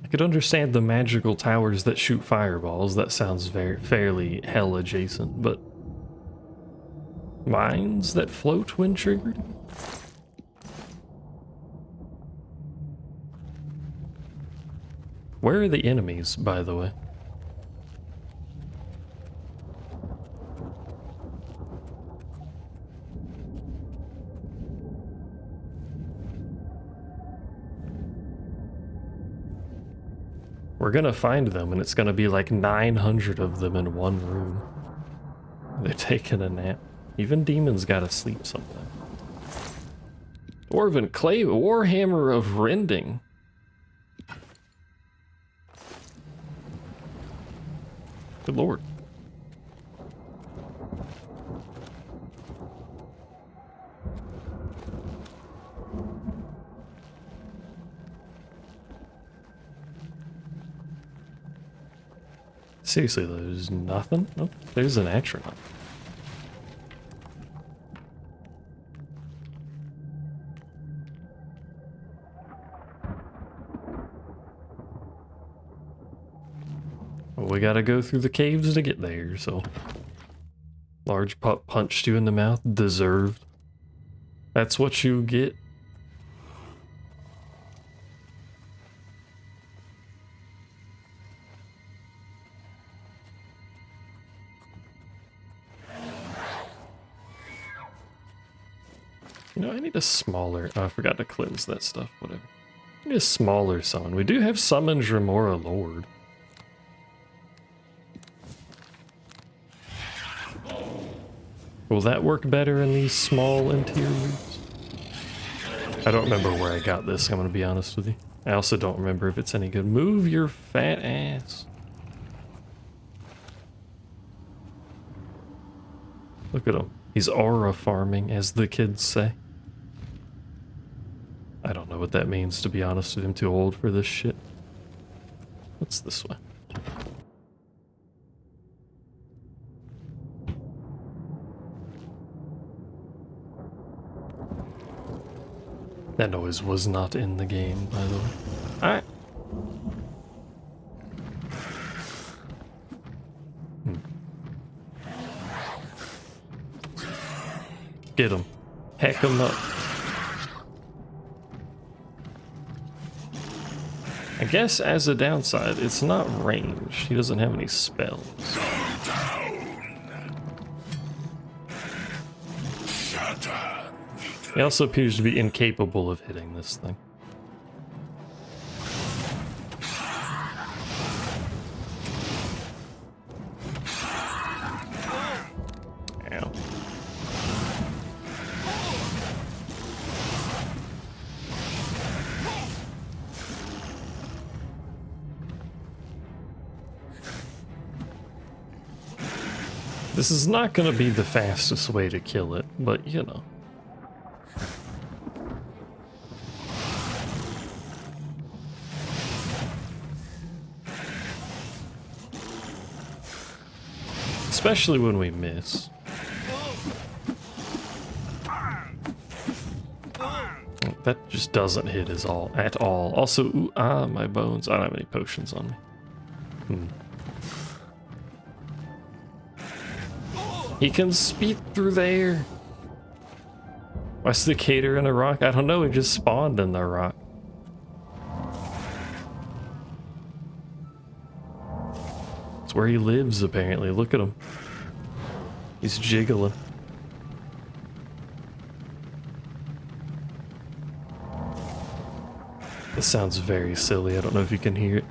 I could understand the magical towers that shoot fireballs. That sounds fairly hell adjacent, but mines that float when triggered? Where are the enemies, by the way? We're gonna find them, and it's gonna be like 900 of them in one room. They're taking a nap. Even demons gotta sleep sometime. Dwarven Clay Warhammer of Rending. Good lord. Seriously, there's nothing? Oh, there's an astronaut. Well, we gotta go through the caves to get there, so... Large pup punched you in the mouth. Deserved. That's what you get. You know, I need a smaller... Oh, I forgot to cleanse that stuff, whatever. I need a smaller summon. We do have summoned Remora Lord. Will that work better in these small interiors? I don't remember where I got this, I'm gonna be honest with you. I also don't remember if it's any good. Move your fat ass. Look at him. He's aura farming, as the kids say. I don't know what that means, to be honest with you. I'm too old for this shit. What's this way? That noise was not in the game, by the way. Alright. Get him. Heck him up. I guess as a downside, it's not ranged. He doesn't have any spells. He also appears to be incapable of hitting this thing. Ow. This is not going to be the fastest way to kill it, but you know. Especially when we miss. That just doesn't hit at all. Also, ooh, my bones. I don't have any potions on me. He can speed through there. Why's the cater in a rock? I don't know, he just spawned in the rock. It's where he lives, apparently. Look at him. He's jiggling. This sounds very silly. I don't know if you can hear it.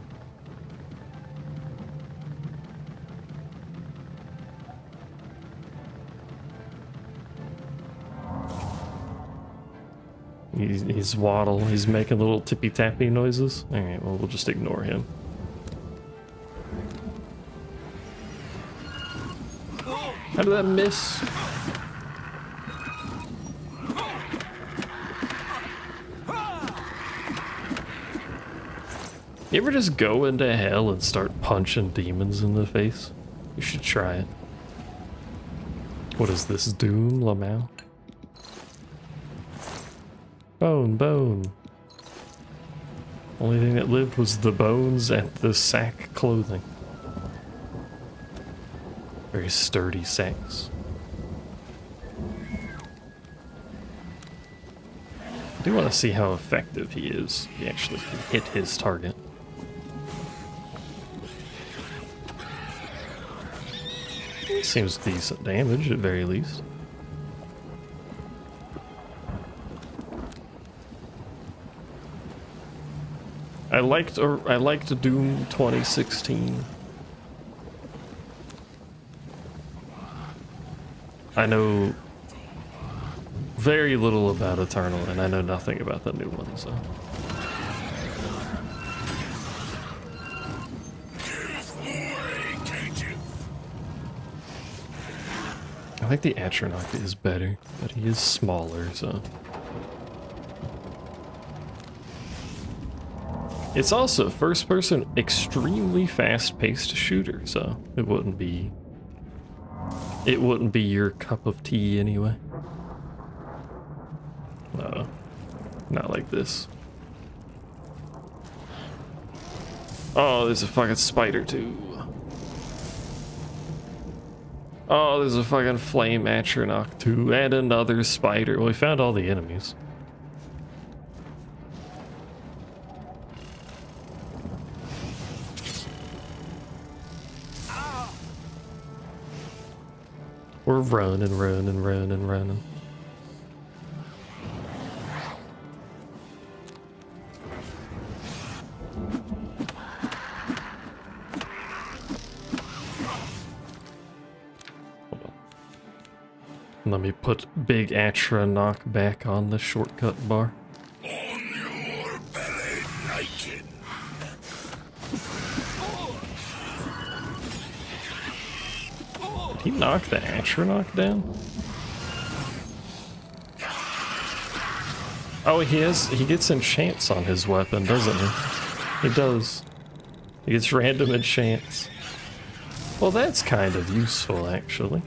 He's waddle. He's making little tippy-tappy noises. Alright, well, we'll just ignore him. How did that miss? You ever just go into hell and start punching demons in the face? You should try it. What is this? Doom Lamau? Bone. Only thing that lived was the bones and the sack clothing. Very sturdy sacks. I do want to see how effective he is. He actually can hit his target. Seems decent damage at very least. I liked Doom 2016. I know very little about Eternal, and I know nothing about the new one, so. I think the Atronach is better, but he is smaller, so. It's also first person, extremely fast paced shooter, so it wouldn't be your cup of tea anyway. No, not like this. Oh, there's a fucking spider too. Oh, there's a fucking flame Atronach too, and another spider. Well, we found all the enemies. We're running. Let me put Big Atra knock back on the shortcut bar. On your belly naked. Did he knock the Atra down? Oh, he gets enchants on his weapon, doesn't he? He does. He gets random enchants. Well, that's kind of useful, actually.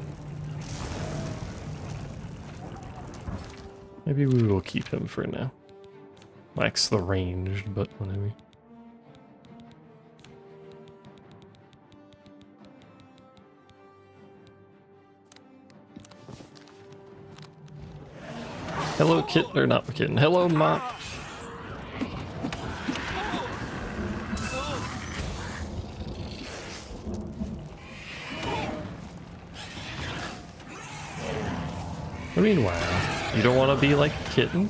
Maybe we will keep him for now. Lacks the ranged, but whatever. Hello, kitten, or not kitten. Hello, Mop. Meanwhile, you don't want to be like a kitten?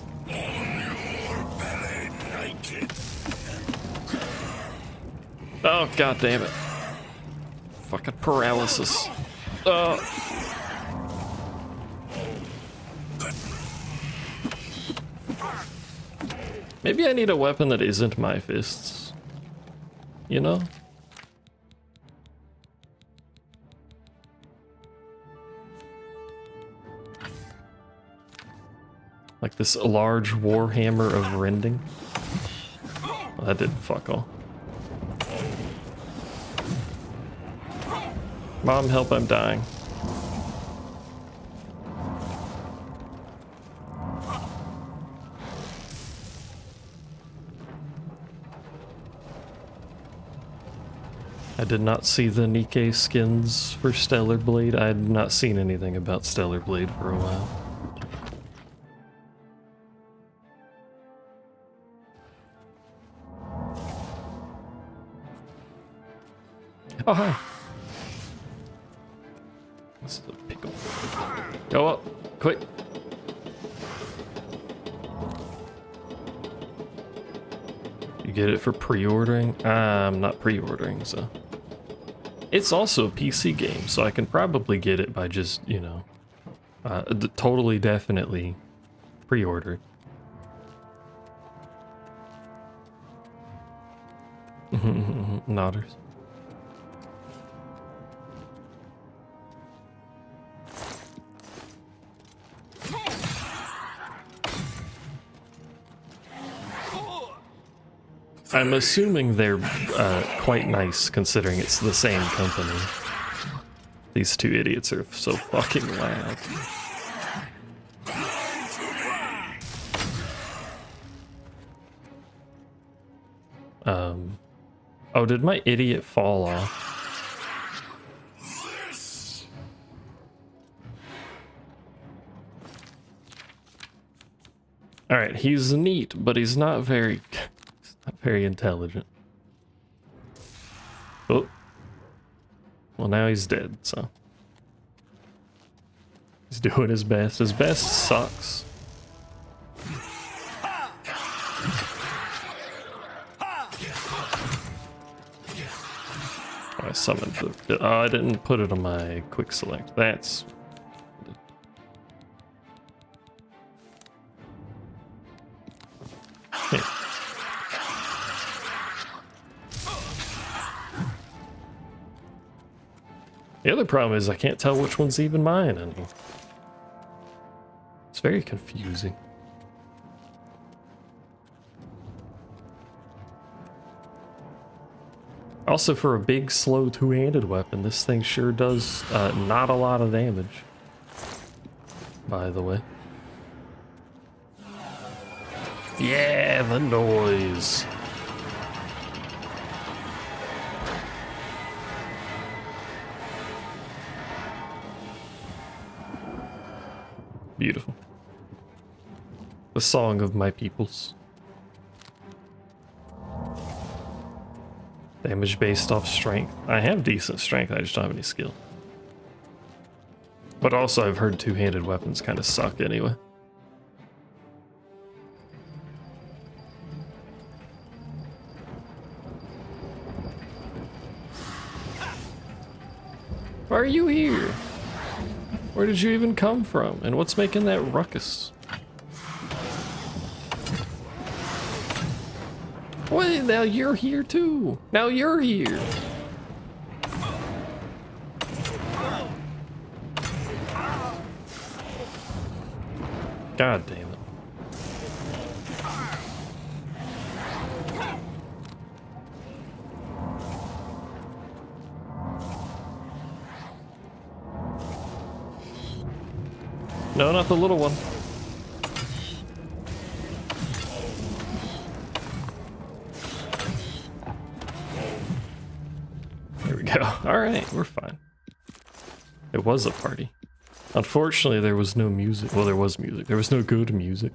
Oh, god damn it. Fucking paralysis. Maybe I need a weapon that isn't my fists. You know? Like this large warhammer of rending. Well, that didn't fuck all. Mom, help, I'm dying. I did not see the Nikkei skins for Stellar Blade. I had not seen anything about Stellar Blade for a while. Oh, hi. This is a pickle. Go up, quick. You get it for pre-ordering? I'm not pre-ordering, so. It's also a PC game, so I can probably get it by just, you know, totally, definitely pre-order. Nodders. I'm assuming they're quite nice, considering it's the same company. These two idiots are so fucking loud. Oh, did my idiot fall off? Alright, he's neat, but he's not very... very intelligent. Oh. Well, now he's dead, so. He's doing his best. His best sucks. Oh, I summoned the... Oh, I didn't put it on my quick select. That's... Hey. The other problem is I can't tell which one's even mine, and it's very confusing. Also, for a big, slow two-handed weapon, this thing sure does not a lot of damage. By the way. Yeah, the noise. Beautiful. The song of my peoples. Damage based off strength. I have decent strength, I just don't have any skill. But also I've heard two-handed weapons kind of suck anyway. Why are you here? Where did you even come from? And what's making that ruckus? Wait, now you're here too. Now you're here. God damn it. No, not the little one. There we go. Alright, we're fine. It was a party. Unfortunately, there was no music. Well, there was music. There was no good music.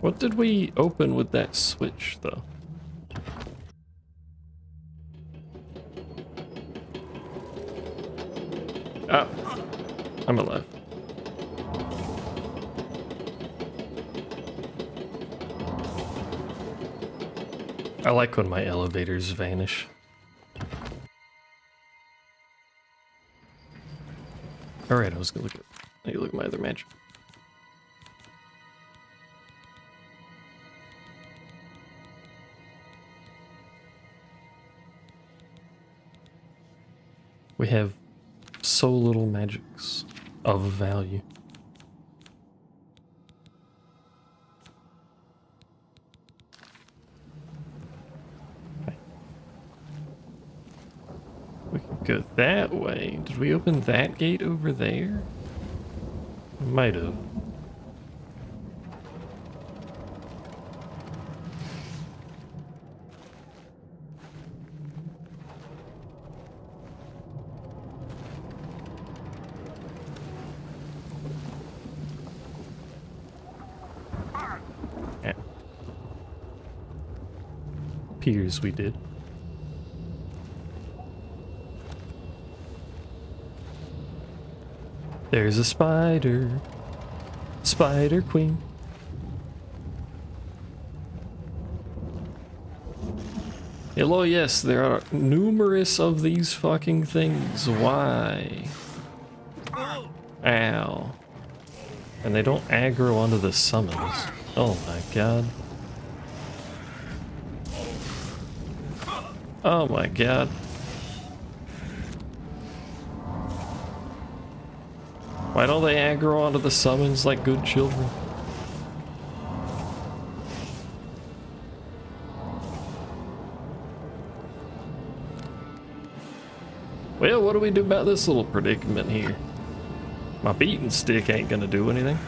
What did we open with that switch, though? Ah, I'm alive. I like when my elevators vanish. Alright, I was gonna look at my other mansion. We have so little magics of value. Okay. We can go that way. Did we open that gate over there? Might have. Appears we did. There's a spider. Spider Queen. Hello, yes, there are numerous of these fucking things. Why? Ow. And they don't aggro onto the summons. Oh my god. Oh my god. Why don't they aggro onto the summons like good children? Well, what do we do about this little predicament here? My beating stick ain't gonna do anything.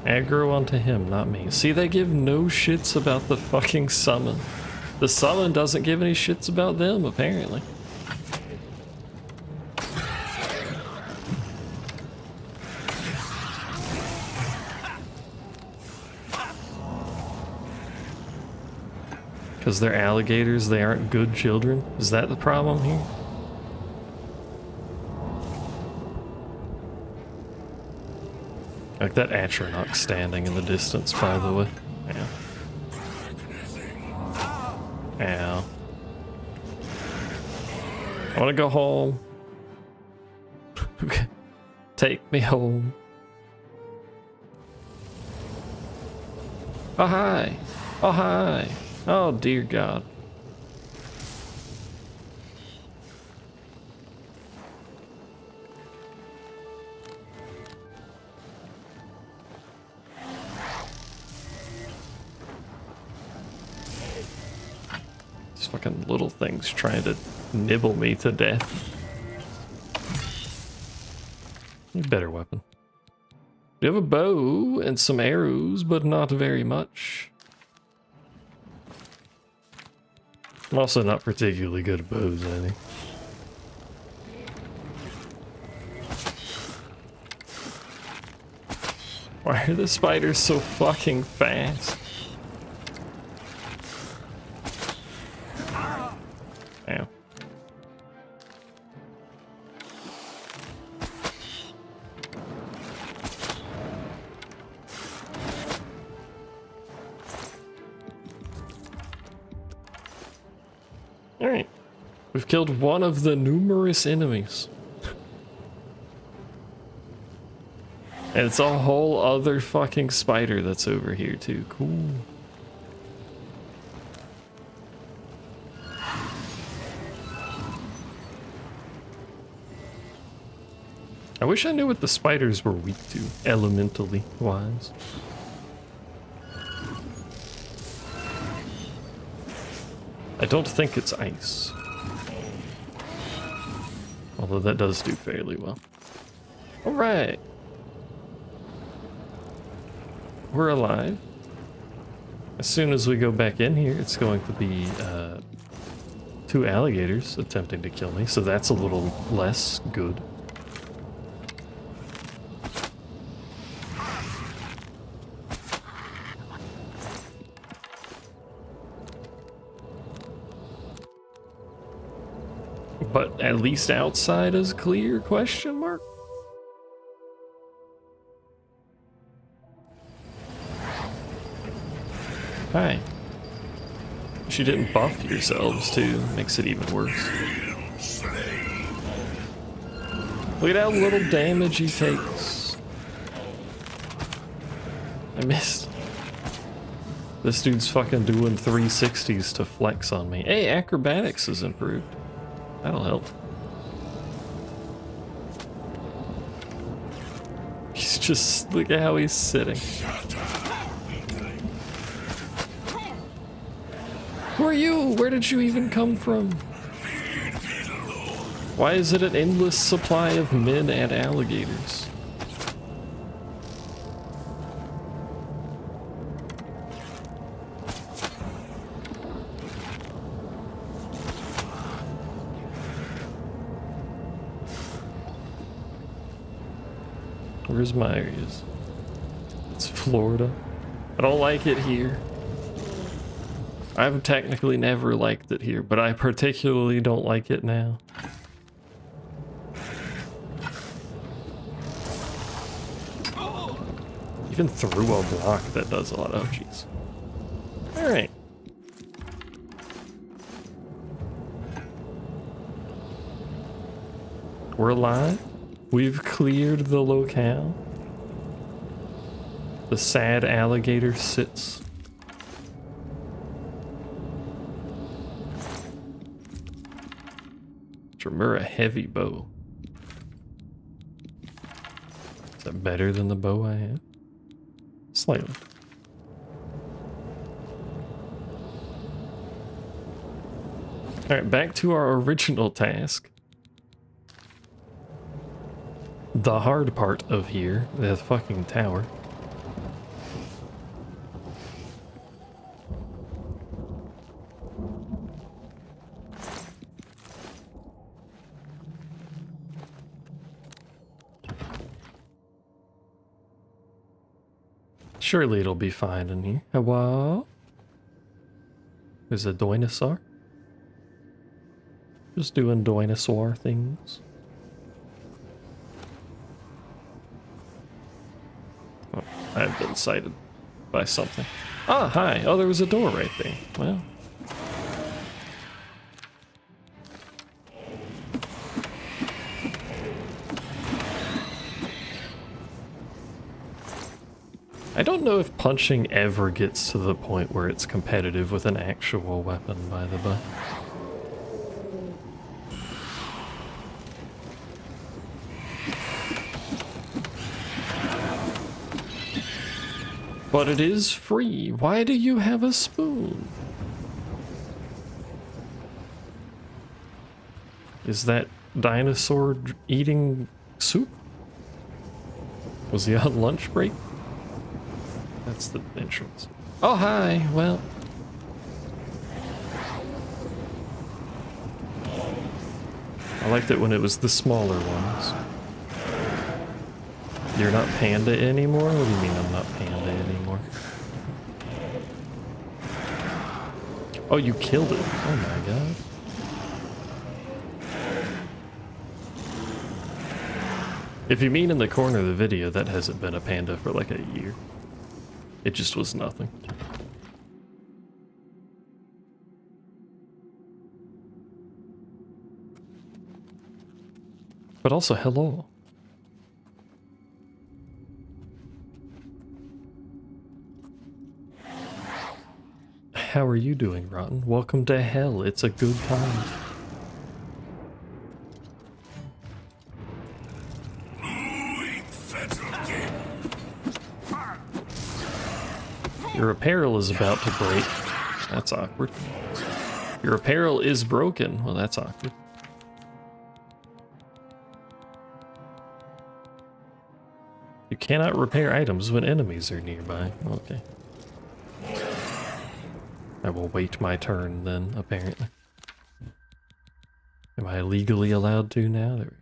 Aggro onto him, not me. See, they give no shits about the fucking summon. The summon doesn't give any shits about them, apparently. Because they're alligators, they aren't good children? Is that the problem here? Like that Atronach standing in the distance, by the way. Yeah. Ow. I wanna go home. Take me home. Oh hi. Oh hi. Oh dear God. These fucking little things trying to nibble me to death. Need a better weapon. We have a bow and some arrows, but not very much. I'm also not particularly good at bows, I think. Why are the spiders so fucking fast? Ow. We've killed one of the numerous enemies. And it's a whole other fucking spider that's over here too. Cool. I wish I knew what the spiders were weak to, elementally wise. I don't think it's ice. Although that does do fairly well. Alright. We're alive. As soon as we go back in here, it's going to be 2 alligators attempting to kill me, so that's a little less good. But at least outside is clear, question mark? Hi. She didn't buff yourselves too, makes it even worse. Look at how little damage he takes. I missed. This dude's fucking doing 360s to flex on me. Hey, acrobatics is improved. That'll help. He's just, look at how he's sitting. Who are you? Where did you even come from? Why is it an endless supply of men and alligators? Where's my areas? It's Florida. I don't like it here. I've technically never liked it here, but I particularly don't like it now. Even through a block, that does a lot. Oh, jeez. Alright. We're alive. We've cleared the locale. The sad alligator sits. Tremura heavy bow. Is that better than the bow I have? Slightly. Alright, back to our original task. The hard part of here, the fucking tower. Surely it'll be fine in here. Hello? There's a dinosaur. Just doing dinosaur things. Oh, I've been sighted by something. Ah, hi. Oh, there was a door right there. Well. I don't know if punching ever gets to the point where it's competitive with an actual weapon, by the by. But it is free. Why do you have a spoon? Is that dinosaur eating soup? Was he on lunch break? That's the entrance. Oh, hi. Well. I liked it when it was the smaller ones. You're not Panda anymore? What do you mean I'm not Panda anymore? Oh, you killed it. Oh my god. If you mean in the corner of the video, that hasn't been a panda for like a year. It just was nothing. But also, hello. How are you doing, Rotten? Welcome to hell. It's a good time. Your apparel is about to break. That's awkward. Your apparel is broken. Well, that's awkward. You cannot repair items when enemies are nearby. Okay. I will wait my turn then, apparently. Am I legally allowed to now? There we go.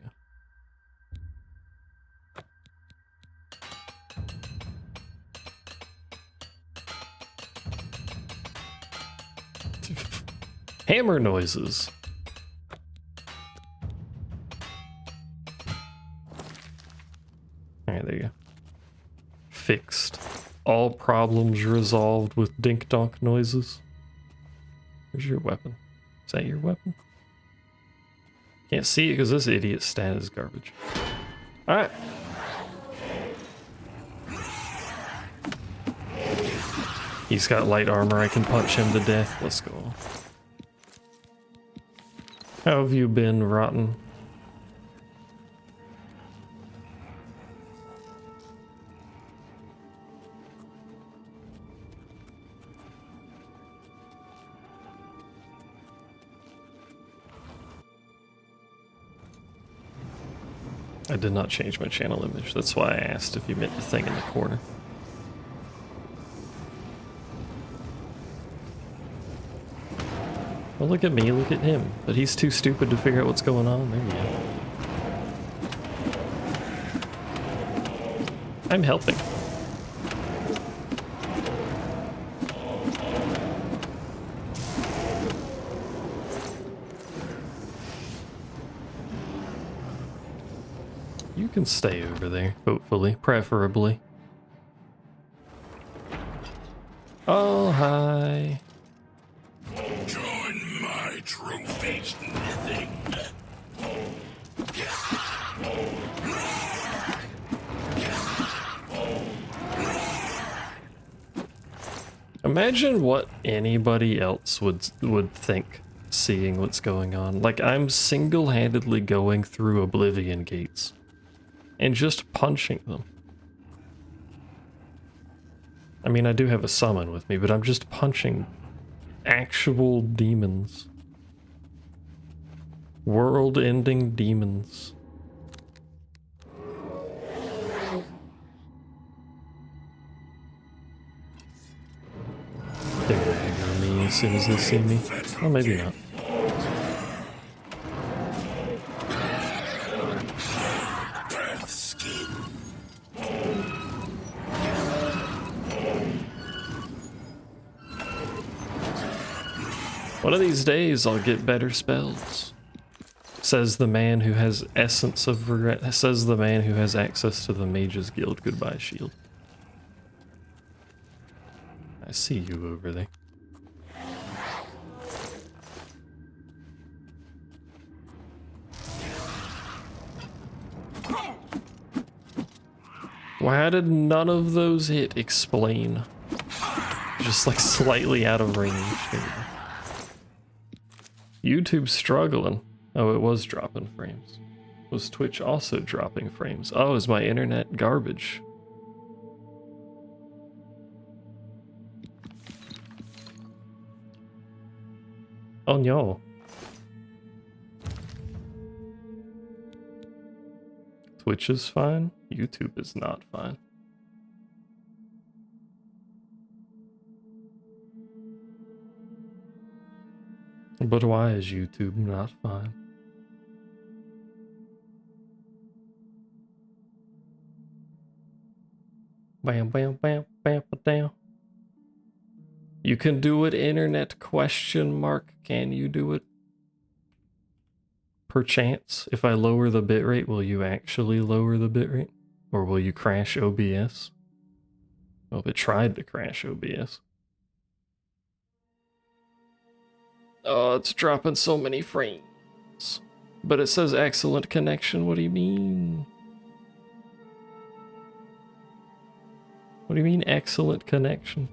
Hammer noises. Alright, there you go. Fixed. All problems resolved with dink-donk noises. Where's your weapon? Is that your weapon? Can't see it because this idiot's stat is garbage. Alright. He's got light armor, I can punch him to death. Let's go. How have you been, Rotten? I did not change my channel image. That's why I asked if you meant the thing in the corner. Well, look at me, look at him. But he's too stupid to figure out what's going on. There you go. I'm helping. You can stay over there, hopefully, preferably. Oh, hi. Join my trophies, nothing. Imagine what anybody else would think seeing what's going on. Like, I'm single-handedly going through Oblivion gates and just punching them. I mean, I do have a summon with me, but I'm just punching actual demons. World-ending demons. They're gonna aggro me as soon as they see me. Well, maybe not. One of these days, I'll get better spells. Says the man who has essence of regret. Says the man who has access to the Mages Guild. Goodbye, shield. I see you over there. Why did none of those hit? Explain. Just like slightly out of range. YouTube's struggling. Oh, it was dropping frames. Was Twitch also dropping frames? Oh, is my internet garbage? Oh no. Twitch is fine. YouTube is not fine. But why is YouTube not fine? Bam, bam, bam, bam, bam. You can do it, internet question mark. Can you do it? Perchance, if I lower the bitrate, will you actually lower the bitrate? Or will you crash OBS? Well, it tried to crash OBS. Oh, it's dropping so many frames. But it says excellent connection. What do you mean? What do you mean excellent connection?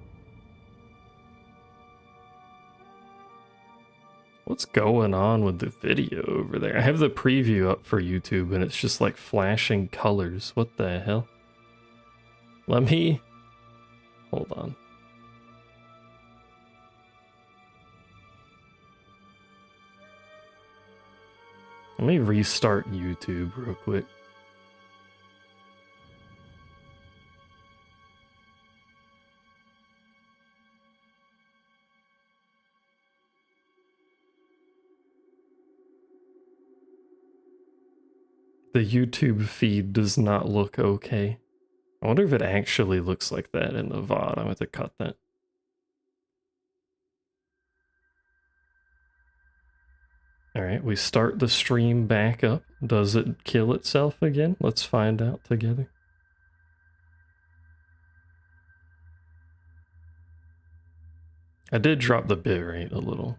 What's going on with the video over there? I have the preview up for YouTube and it's just like flashing colors. What the hell? Let me... Hold on. Let me restart YouTube real quick. The YouTube feed does not look okay. I wonder if it actually looks like that in the VOD. I'm going to have to cut that. Alright, we start the stream back up. Does it kill itself again? Let's find out together. I did drop the bitrate a little.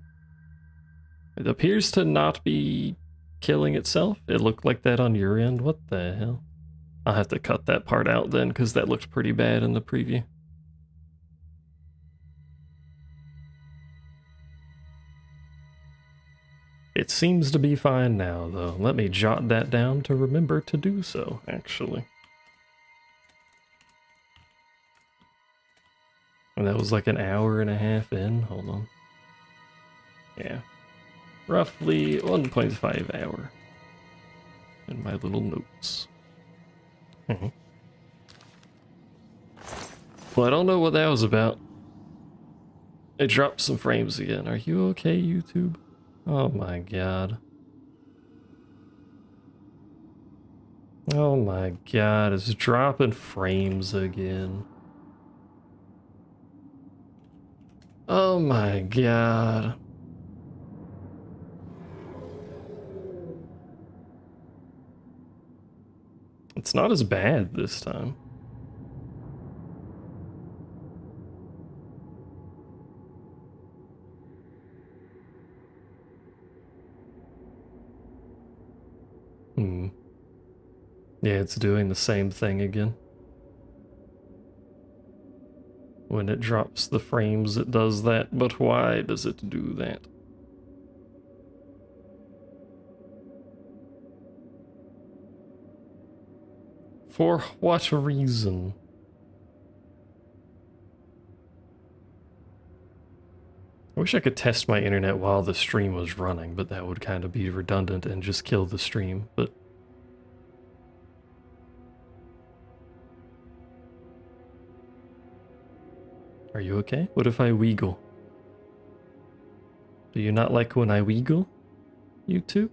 It appears to not be killing itself. It looked like that on your end. What the hell? I'll have to cut that part out then, because that looked pretty bad in the preview. It seems to be fine now, though. Let me jot that down to remember to do so, actually. And that was like an hour and a half in. Hold on. Yeah. Roughly 1.5 hour. In my little notes. Well, I don't know what that was about. It dropped some frames again. Are you okay, YouTube? Oh my god. Oh my god, it's dropping frames again. Oh my god. It's not as bad this time. Yeah, it's doing the same thing again. When it drops the frames, it does that, but why does it do that? For what reason? I wish I could test my internet while the stream was running, but that would kind of be redundant and just kill the stream, but... Are you okay? What if I wiggle? Do you not like when I wiggle? You two?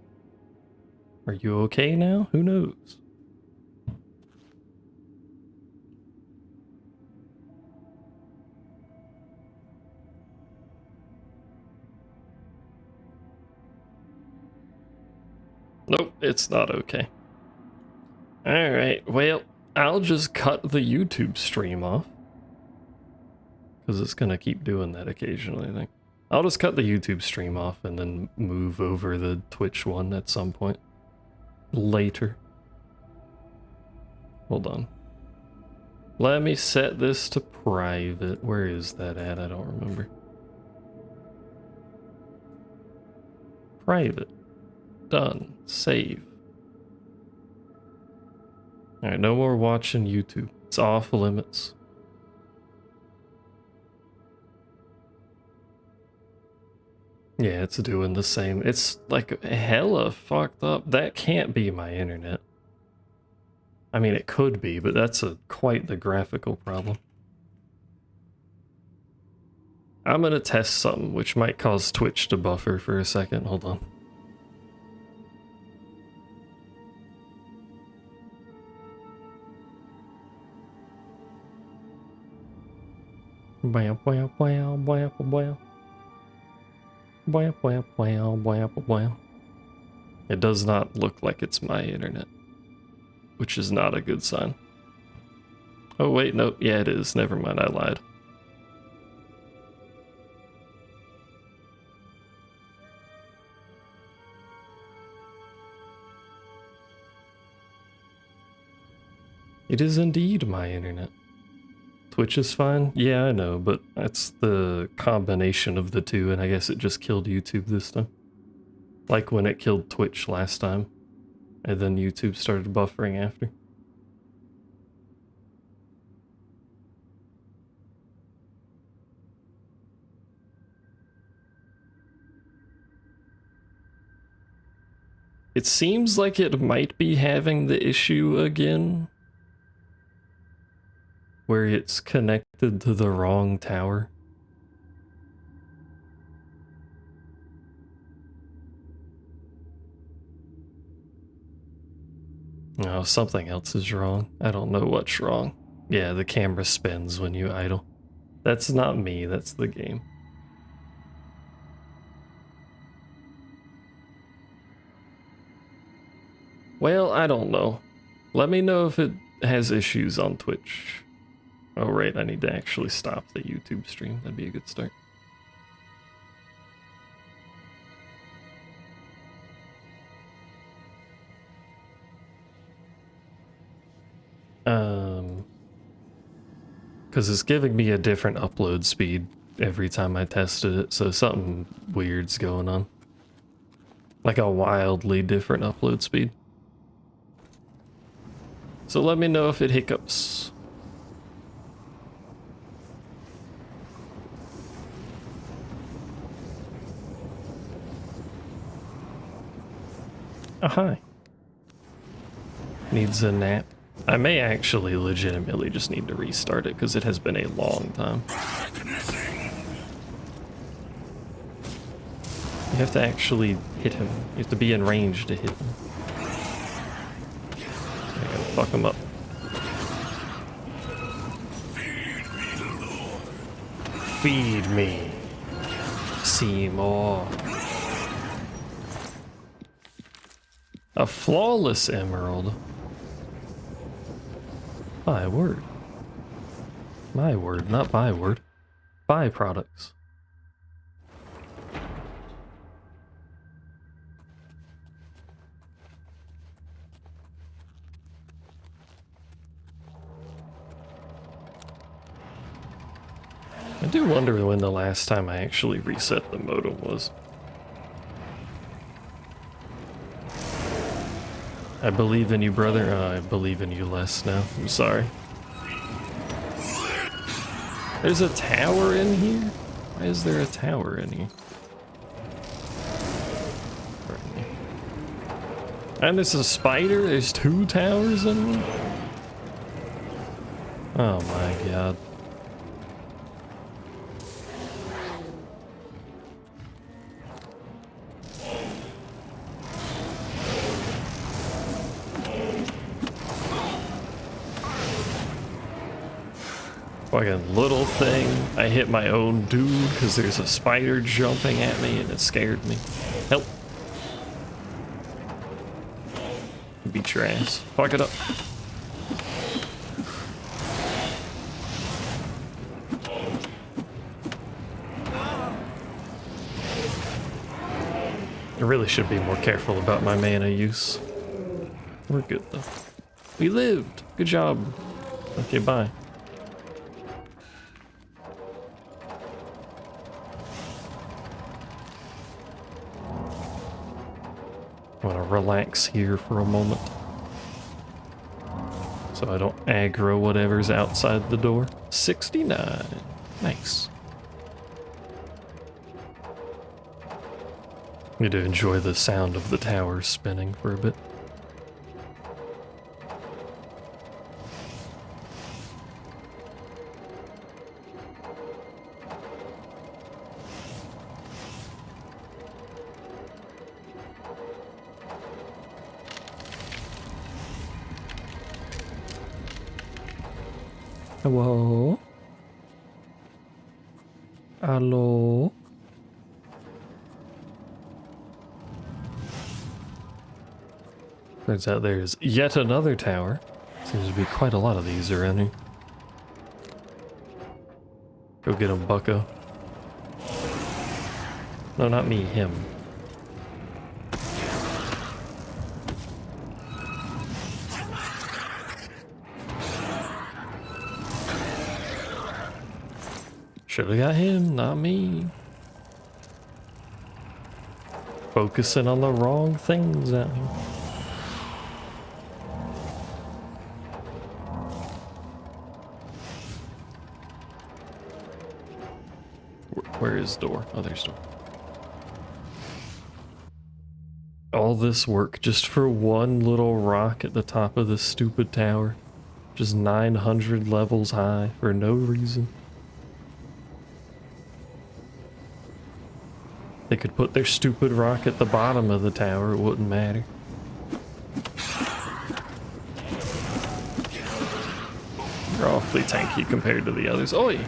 Are you okay now? Who knows? Nope, it's not okay. Alright, well, I'll just cut the YouTube stream off. Because it's going to keep doing that occasionally, I think. I'll just cut the YouTube stream off and then move over the Twitch one at some point. Later. Hold on. Let me set this to private. Where is that at? I don't remember. Private. Done. Save. Alright, no more watching YouTube. It's off limits. Yeah, it's doing the same. It's like hella fucked up. That can't be my internet. I mean, it could be, but that's quite the graphical problem. I'm gonna test something, which might cause Twitch to buffer for a second. Hold on. Wow, wow, wow, wow, wow. Wow, wow, wow, wow, wow. It does not look like it's my internet, which is not a good sign. Oh wait, no, yeah it is. Never mind, I lied. It is indeed my internet. Twitch is fine? Yeah, I know, but that's the combination of the two, and I guess it just killed YouTube this time. Like when it killed Twitch last time, and then YouTube started buffering after. It seems like it might be having the issue again, where it's connected to the wrong tower. No, something else is wrong. I don't know what's wrong. Yeah, the camera spins when you idle. That's not me, that's the game. Well, I don't know. Let me know if it has issues on Twitch. Oh right, I need to actually stop the YouTube stream. That'd be a good start. Because it's giving me a different upload speed every time I tested it, so something weird's going on. Like a wildly different upload speed. So let me know if it hiccups. Oh, hi. Needs a nap. I may actually legitimately just need to restart it because it has been a long time. You have to actually hit him. You have to be in range to hit him. I gotta fuck him up. Feed me. See more. A flawless emerald. My word. My word, not byword. Byproducts. I do wonder when the last time I actually reset the modem was. I believe in you, brother. I believe in you less now. I'm sorry. There's a tower in here? Why is there a tower in here? And there's a spider? There's 2 towers in here? Oh my god. Fucking little thing. I hit my own dude because there's a spider jumping at me and it scared me. Help. Beat your ass. Fuck it up. I really should be more careful about my mana use. We're good though. We lived. Good job. Okay, bye. I want to relax here for a moment so I don't aggro whatever's outside the door. 69. Nice. Need to enjoy the sound of the tower spinning for a bit. Hello? Hello? Turns out there's yet another tower. Seems to be quite a lot of these around here. Go get him, bucko. No, not me, him. Should've got him, not me. Focusing on the wrong things out here. Where is door? Oh, there's door. All this work just for one little rock at the top of this stupid tower. Just 900 levels high for no reason. They could put their stupid rock at the bottom of the tower, it wouldn't matter. You're awfully tanky compared to the others. Oi!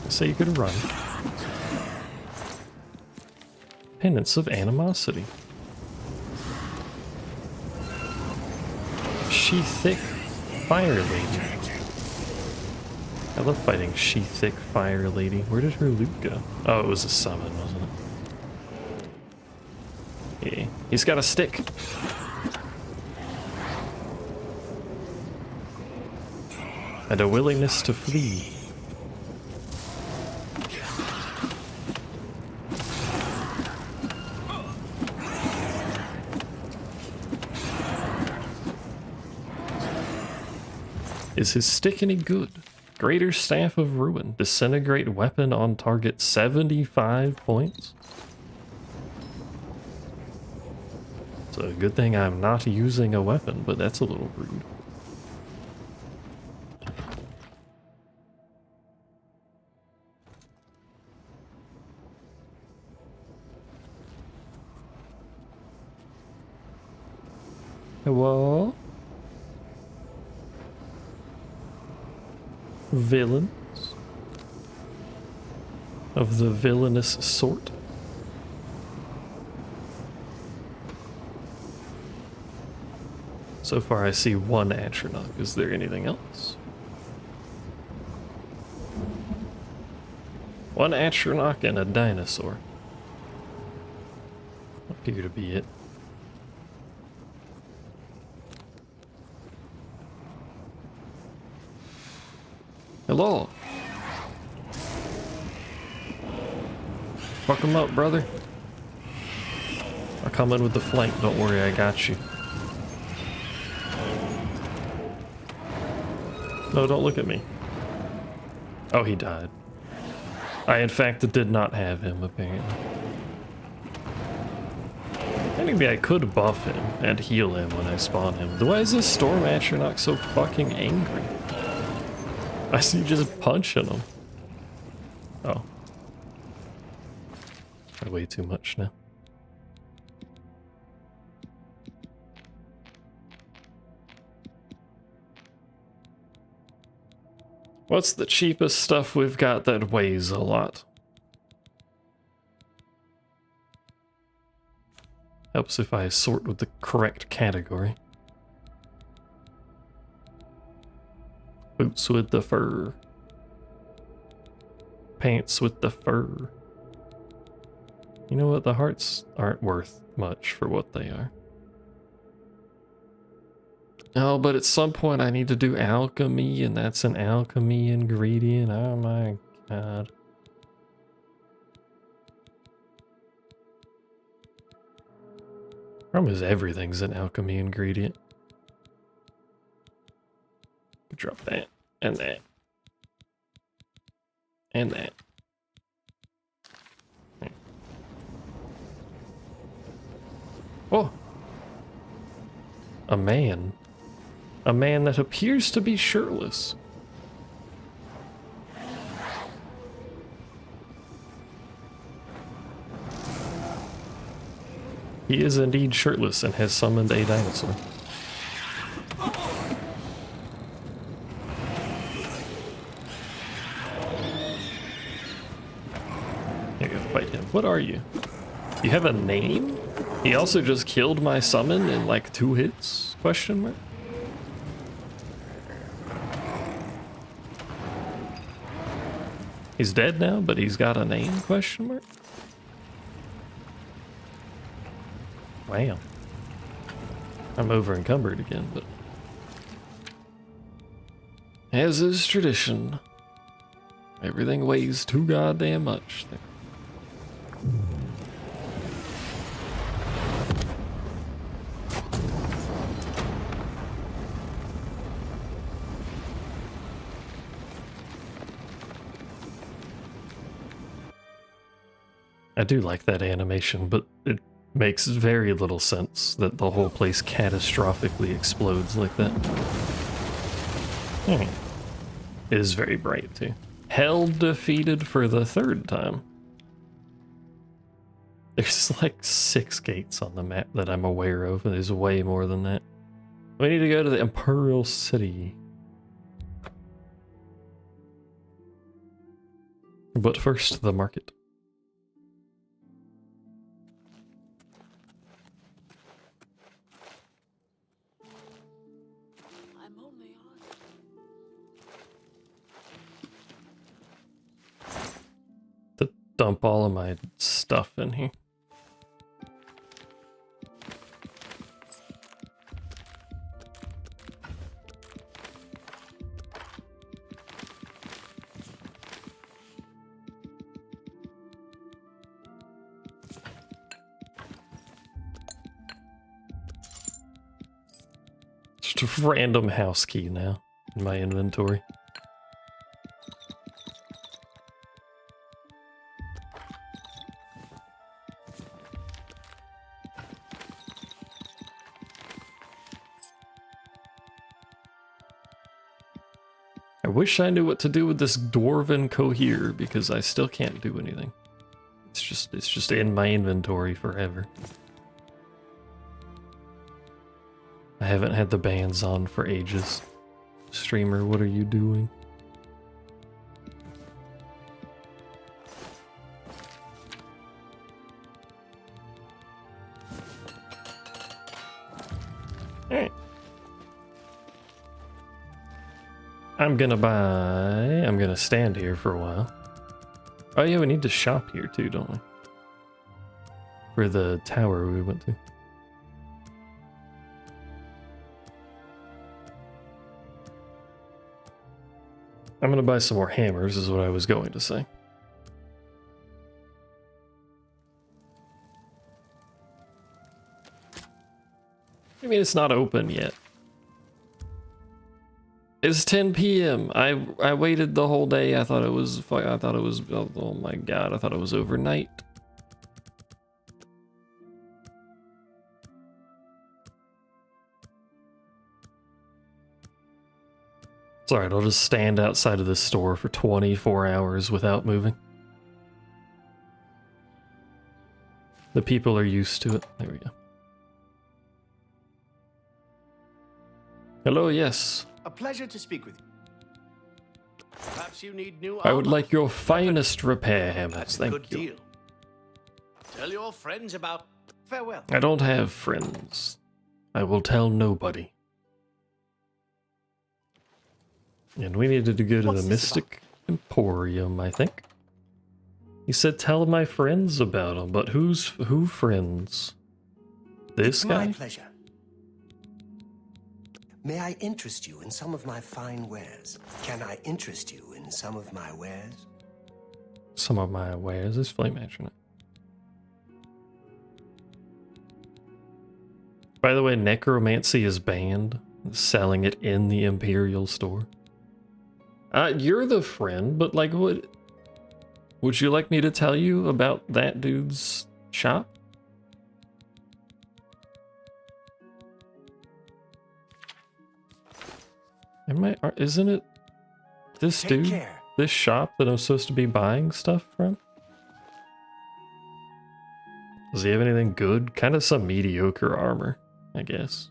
So you could run. Penance of Animosity. She Thick Fire Lady. I love fighting She Thick Fire Lady. Where did her loot go? Oh, it was a summon, wasn't it? Yeah, he's got a stick. And a willingness to flee. Is his stick any good? Greater Staff of Ruin. Disintegrate weapon on target 75 points. It's a good thing I'm not using a weapon, but that's a little rude. Hello? Villains of the villainous sort. So far I see one Atronach. Is there anything else? One Atronach and a dinosaur appear to be it. Hello. Fuck him up, brother. I'll come in with the flank, don't worry, I got you. No, don't look at me. Oh, he died. I, in fact, did not have him, apparently. Maybe I could buff him and heal him when I spawn him. Why is this Storm Atronach so fucking angry? I see just punching him. Oh. I weigh too much now. What's the cheapest stuff we've got that weighs a lot? Helps if I sort with the correct category. Boots with the fur. Pants with the fur. You know what? The hearts aren't worth much for what they are. Oh, but at some point I need to do alchemy, and that's an alchemy ingredient. Oh my god. Problem is everything's an alchemy ingredient. Drop that, and that, and that. Oh! A man. A man that appears to be shirtless. He is indeed shirtless and has summoned a dinosaur. Here, go fight him. What are you? You have a name? He also just killed my summon in like 2 hits? Question mark? He's dead now, but he's got a name? Question mark? Wow. I'm over encumbered again, but as is tradition. Everything weighs too goddamn much. I do like that animation, but it makes very little sense that the whole place catastrophically explodes like that. It is very bright too. Hell defeated for the 3rd time. There's like 6 gates on the map that I'm aware of. There's way more than that. We need to go to the Imperial City. But first, the market. To dump all of my stuff in here. Just a random house key now in my inventory. I wish I knew what to do with this dwarven cohere because I still can't do anything. It's just in my inventory forever. I haven't had the bands on for ages. Streamer, what are you doing? Alright. I'm gonna stand here for a while. Oh yeah, we need to shop here too, don't we? For the tower we went to. I'm gonna buy some more hammers, is what I was going to say. I mean, it's not open yet. It's 10 p.m. I waited the whole day. I thought it was oh my god, I thought it was overnight. It's alright, I'll just stand outside of this store for 24 hours without moving. The people are used to it. There we go. Hello, yes. A pleasure to speak with you. Perhaps you need new I would armor. like your finest repair hammers, That's a thank good you. deal. Tell your friends about farewell. I don't have friends. I will tell nobody. And we needed to go to the Mystic Emporium, I think. He said tell my friends about him, but who friends? This guy? My pleasure. May I interest you in some of my fine wares? Can I interest you in some of my wares? Some of my wares is flame action. By the way, necromancy is banned. Selling it in the Imperial store. You're the friend, but like what? Would you like me to tell you about that dude's shop? Isn't it this dude, this shop that I'm supposed to be buying stuff from? Does he have anything good? Kind of some mediocre armor, I guess.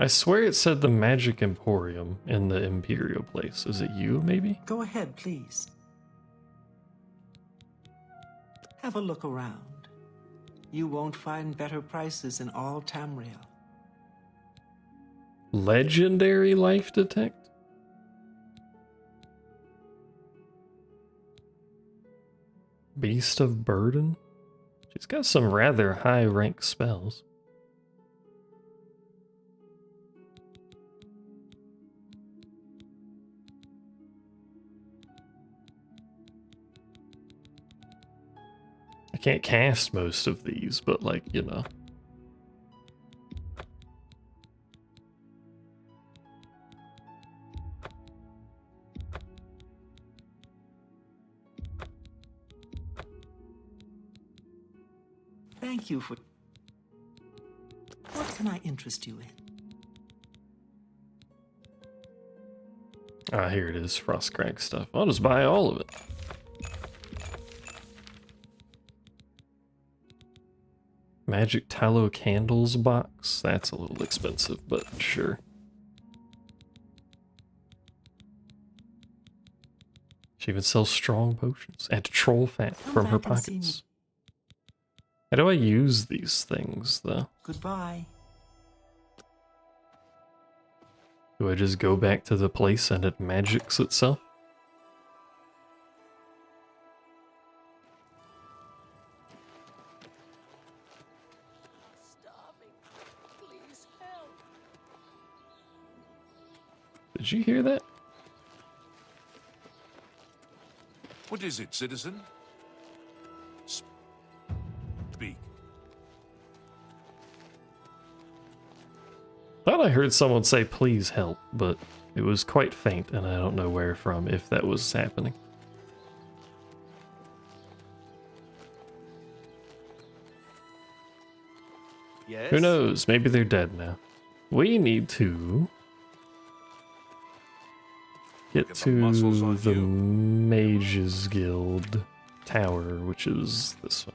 I swear it said the Magic Emporium in the Imperial place. Is it you, maybe? Go ahead, please. Have a look around. You won't find better prices in all Tamriel. Legendary life detect? Beast of Burden? She's got some rather high rank spells. I can't cast most of these, but like, you know. Thank you for... What can I interest you in? Ah, here it is, Frostcrack stuff. I'll just buy all of it. Magic tallow candles box. That's a little expensive, but sure. She even sells strong potions and troll fat from her pockets. How do I use these things, though? Goodbye. Do I just go back to the place and it magics itself? Please help. Did you hear that? What is it, citizen? Speak. Thought I heard someone say please help, but it was quite faint and I don't know where from if that was happening. Yes? Who knows? Maybe they're dead now. We need to get to the Mages Guild Tower, which is this way.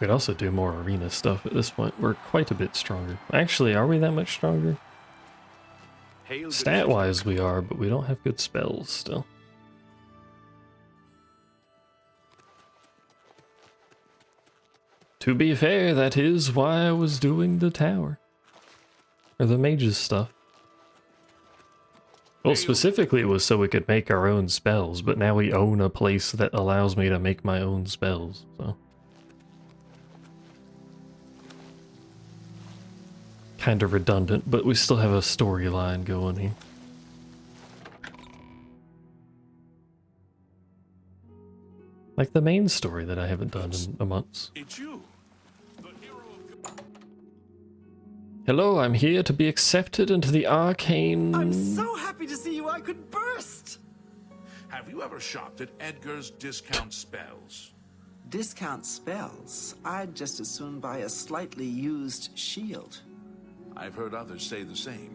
We could also do more arena stuff at this point. We're quite a bit stronger. Actually, are we that much stronger? Stat-wise we are, but we don't have good spells still. To be fair, that is why I was doing the tower. Or the mages stuff. Well, specifically it was so we could make our own spells, but now we own a place that allows me to make my own spells, so... Kind of redundant, but we still have a storyline going here. Like the main story that I haven't done in a month. It's you. Hello, I'm here to be accepted into the arcane... I'm so happy to see you I could burst! Have you ever shopped at Edgar's Discount Spells? Discount spells? I'd just as soon buy a slightly used shield. I've heard others say the same.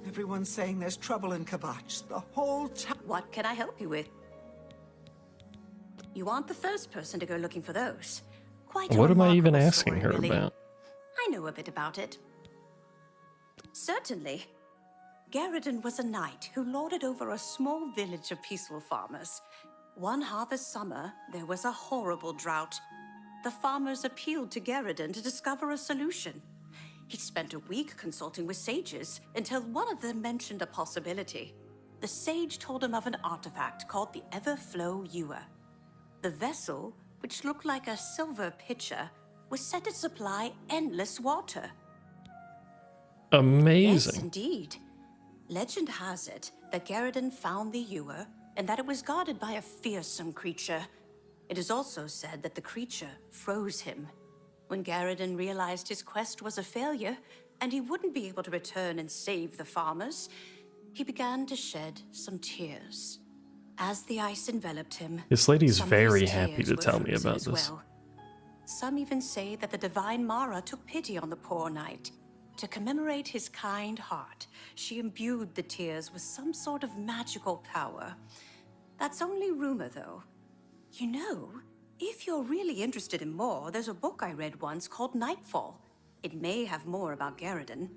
Everyone's saying there's trouble in Kavach. The whole town. What can I help you with? You aren't the first person to go looking for those. Quite a What am I even remarkable asking story, her really. about? I know a bit about it. Certainly. Garridan was a knight who lorded over a small village of peaceful farmers. One harvest summer, there was a horrible drought. The farmers appealed to Garridan to discover a solution. He spent a week consulting with sages until one of them mentioned a possibility. The sage told him of an artifact called the Everflow Ewer. The vessel, which looked like a silver pitcher, was said to supply endless water. Amazing. Yes, indeed. Legend has it that Garridan found the ewer and that it was guarded by a fearsome creature. It is also said that the creature froze him. When Garridan realized his quest was a failure and he wouldn't be able to return and save the farmers, he began to shed some tears. As the ice enveloped him, This lady's some of very his happy tears to were tell me frozen about as this. well. Some even say that the divine Mara took pity on the poor knight. To commemorate his kind heart, she imbued the tears with some sort of magical power. That's only rumor, though. You know, if you're really interested in more, there's a book I read once called Nightfall. It may have more about Garridan.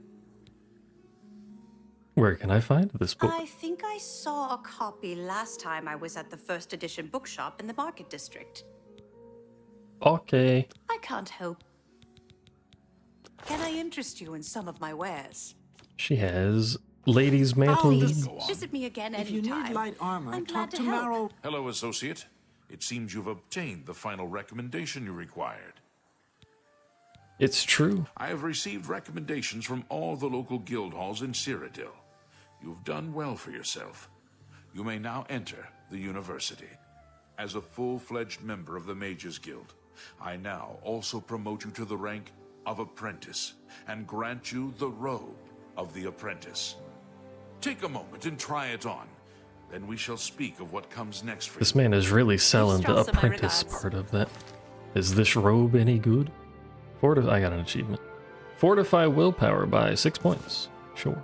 Where can I find this book? I think I saw a copy last time I was at the first edition bookshop in the Market District. Okay. I can't help. Can I interest you in some of my wares? She has Ladies Mantle. Please, visit me again If anytime. you need light armor, I'm talk glad to help. Marrow. Hello, associate. It seems you've obtained the final recommendation you required. It's true. I have received recommendations from all the local guild halls in Cyrodiil. You've done well for yourself. You may now enter the university. As a full-fledged member of the Mages Guild, I now also promote you to the rank of apprentice and grant you the robe of the apprentice. Take a moment and try it on. Then we shall speak of what comes next for you. This man is really selling the Strauss, my apprentice regards. part of that. Is this robe any good? I got an achievement. Fortify willpower by 6 points. Sure.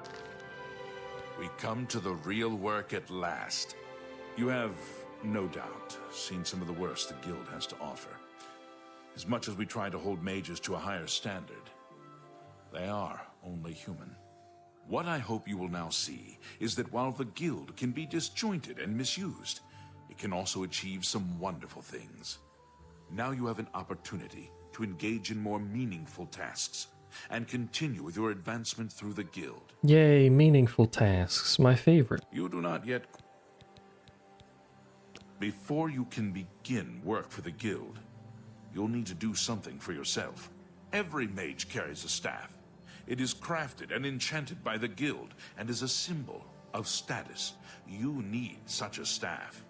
We come to the real work at last. You have, no doubt, seen some of the worst the guild has to offer. As much as we try to hold mages to a higher standard, they are only human. What I hope you will now see is that while the guild can be disjointed and misused, it can also achieve some wonderful things. Now you have an opportunity to engage in more meaningful tasks and continue with your advancement through the guild. Yay, meaningful tasks. My favorite. You do not yet... Before you can begin work for the guild, you'll need to do something for yourself. Every mage carries a staff. It is crafted and enchanted by the guild and is a symbol of status. You need such a staff.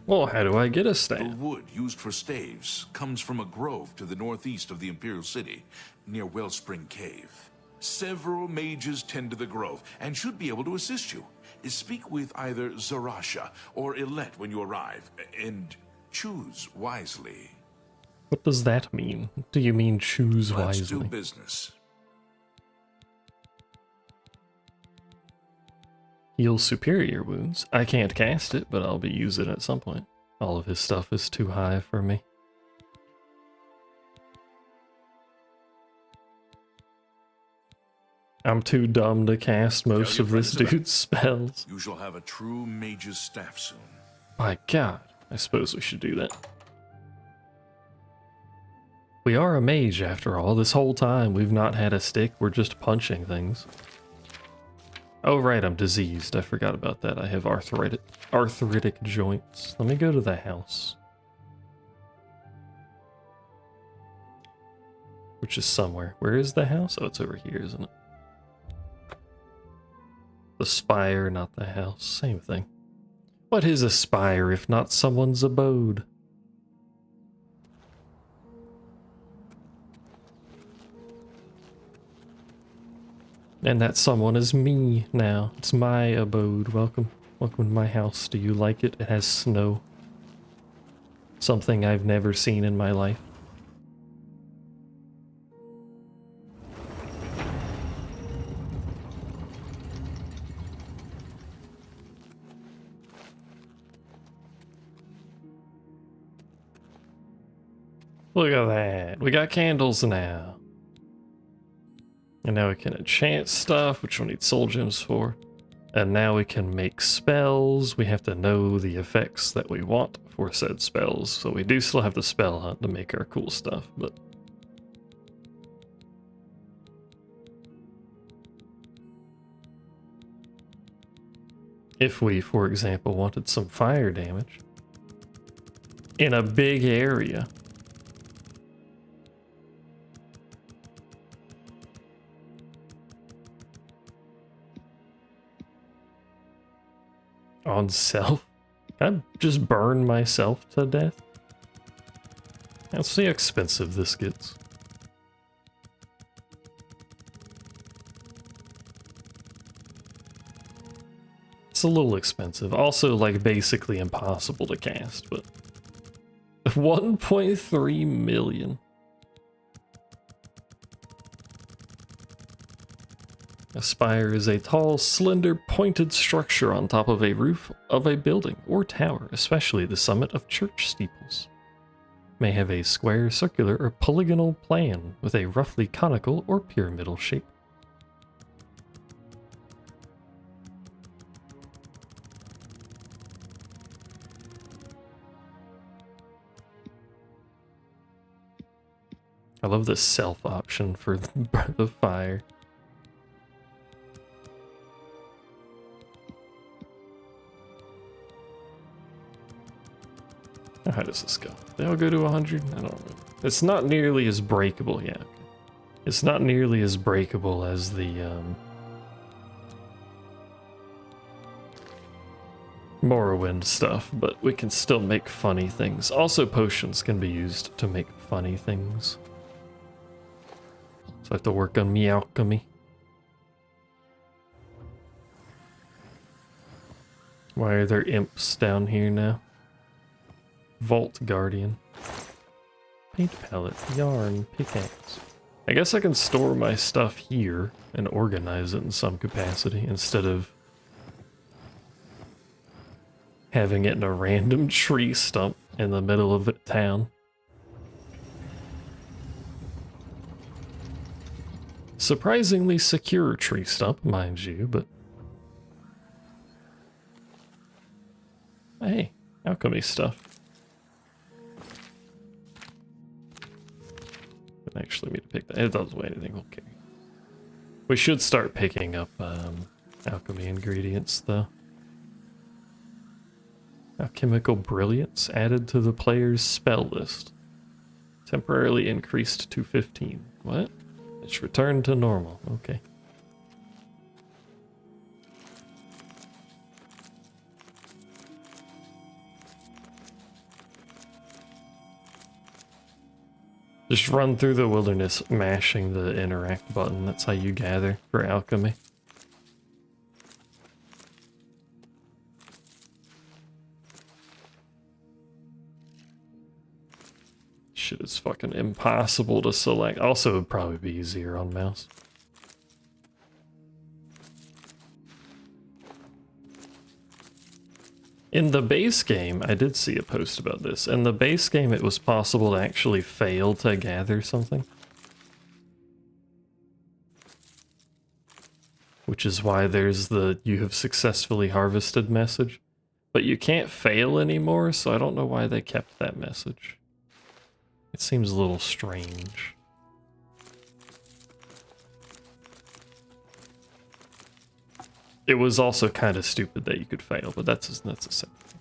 Well, how do I get a staff? The wood used for staves comes from a grove to the northeast of the Imperial City, near Wellspring Cave. Several mages tend to the grove and should be able to assist you. Speak with either Zarasha or Ilette when you arrive, and choose wisely. What does that mean? Do you mean choose Let's wisely? do business. Heal superior wounds. I can't cast it, but I'll be using it at some point. All of his stuff is too high for me. I'm too dumb to cast most of this dude's spells. You shall have a true mage's staff soon. My god, I suppose we should do that. We are a mage after all. This whole time we've not had a stick, we're just punching things. Oh right, I'm diseased. I forgot about that. I have arthritic joints. Let me go to the house. Which is somewhere. Where is the house? Oh, it's over here, isn't it? The spire, not the house. Same thing. What is a spire if not someone's abode? And that someone is me now. It's my abode. Welcome. Welcome to my house. Do you like it? It has snow. Something I've never seen in my life. Look at that. We got candles now. And now we can enchant stuff, which we'll need soul gems for. And now we can make spells. We have to know the effects that we want for said spells. So we do still have the spell hunt to make our cool stuff, but... if we, for example, wanted some fire damage in a big area... on self? Can I just burn myself to death? Let's see how expensive this gets. It's a little expensive. Also, like, basically impossible to cast, but... 1.3 million. A spire is a tall, slender, pointed structure on top of a roof of a building or tower, especially the summit of church steeples. May have a square, circular, or polygonal plan with a roughly conical or pyramidal shape. I love the self option for the fire. How does this go? They all go to 100? I don't remember. It's not nearly as breakable, yeah. Okay. It's not nearly as breakable as the Morrowind stuff, but we can still make funny things. Also, potions can be used to make funny things. So I have to work on me alchemy. Why are there imps down here now? Vault Guardian. Paint palette, yarn, pickaxe. I guess I can store my stuff here and organize it in some capacity instead of having it in a random tree stump in the middle of a town. Surprisingly secure tree stump, mind you, but hey, alchemy stuff. Didn't actually need to pick that. It doesn't weigh anything, okay. We should start picking up alchemy ingredients though. Alchemical brilliance added to the player's spell list. Temporarily increased to 15. What? It's returned to normal. Okay. Just run through the wilderness mashing the interact button. That's how you gather for alchemy. Shit is fucking impossible to select. Also, it would probably be easier on mouse. In the base game, I did see a post about this. In the base game, it was possible to actually fail to gather something. Which is why there's the "you have successfully harvested" message. But you can't fail anymore, so I don't know why they kept that message. It seems a little strange. It was also kind of stupid that you could fail, but that's a separate thing.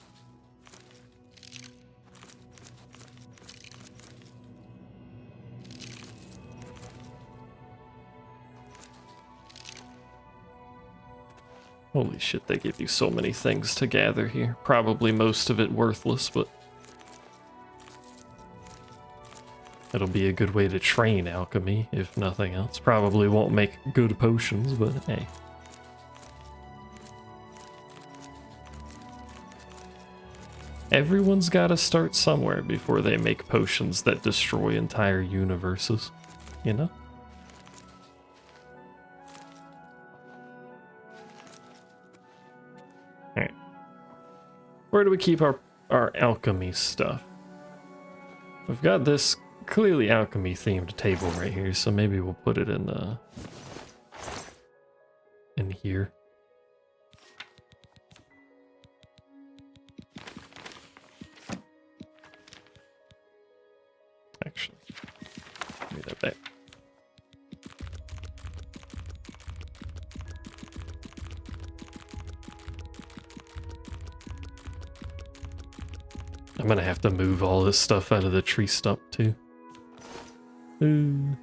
Holy shit, they give you so many things to gather here. Probably most of it worthless, but it'll be a good way to train alchemy, if nothing else. Probably won't make good potions, but hey. Everyone's gotta start somewhere before they make potions that destroy entire universes, you know? Alright. Where do we keep our alchemy stuff? We've got this clearly alchemy themed table right here, so maybe we'll put it in here. Actually, give me that back. I'm gonna have to move all this stuff out of the tree stump too. Ooh.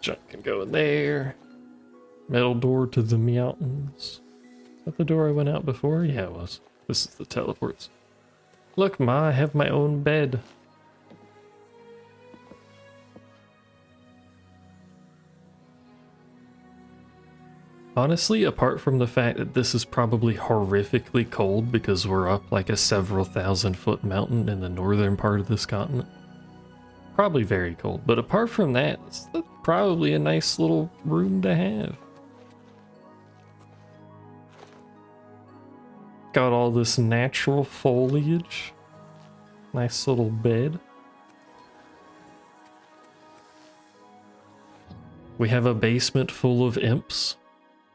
Junk can go in there. Metal door to the mountains. Is that the door I went out before? Yeah, it was. This is the teleports. Look, Ma, I have my own bed. Honestly, apart from the fact that this is probably horrifically cold because we're up like a several thousand-foot mountain in the northern part of this continent. Probably very cold, but apart from that, it's probably a nice little room to have. Got all this natural foliage. Nice little bed. We have a basement full of imps.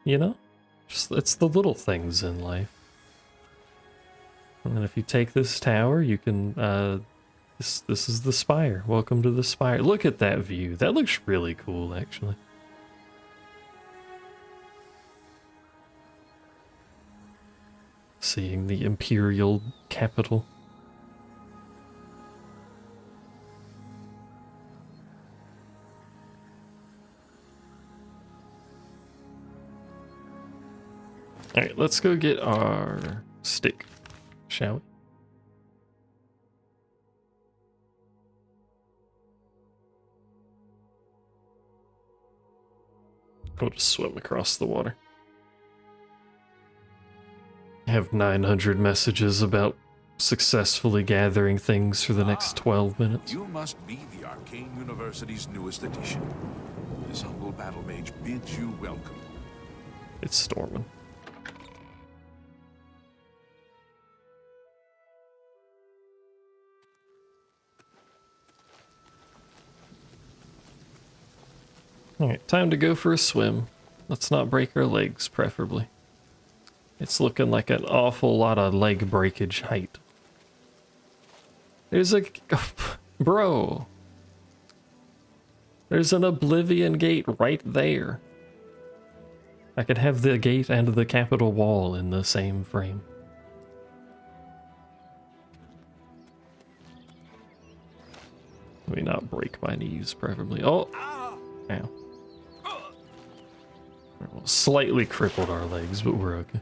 You know? Just, it's the little things in life. And then if you take this tower, you can This is the spire. Welcome to the spire. Look at that view. That looks really cool, actually. Seeing the Imperial capital. Alright, let's go get our stick, shall we? We'll just swim across the water. I have 900 messages about successfully gathering things for the next 12 minutes. You must be the Arcane University's newest addition. This humble battle mage bids you welcome. It's storming. Alright, time to go for a swim. Let's not break our legs, preferably. It's looking like an awful lot of leg breakage height. There's a... Bro! There's an Oblivion gate right there. I could have the gate and the capital wall in the same frame. Let me not break my knees, preferably. Oh! Ow. Well, slightly crippled our legs, but we're okay.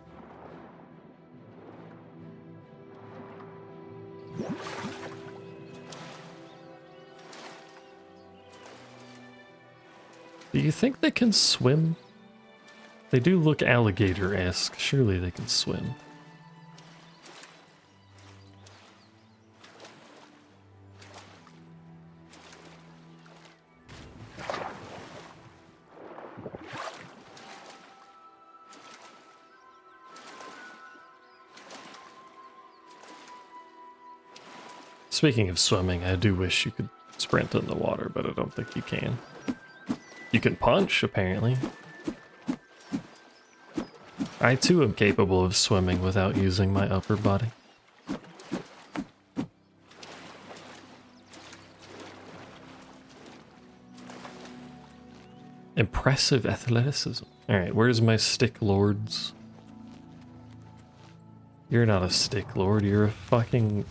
Do you think they can swim? They do look alligator-esque. Surely they can swim. Speaking of swimming, I do wish you could sprint in the water, but I don't think you can. You can punch, apparently. I too am capable of swimming without using my upper body. Impressive athleticism. Alright, where's my stick lords? You're not a stick lord, you're a fucking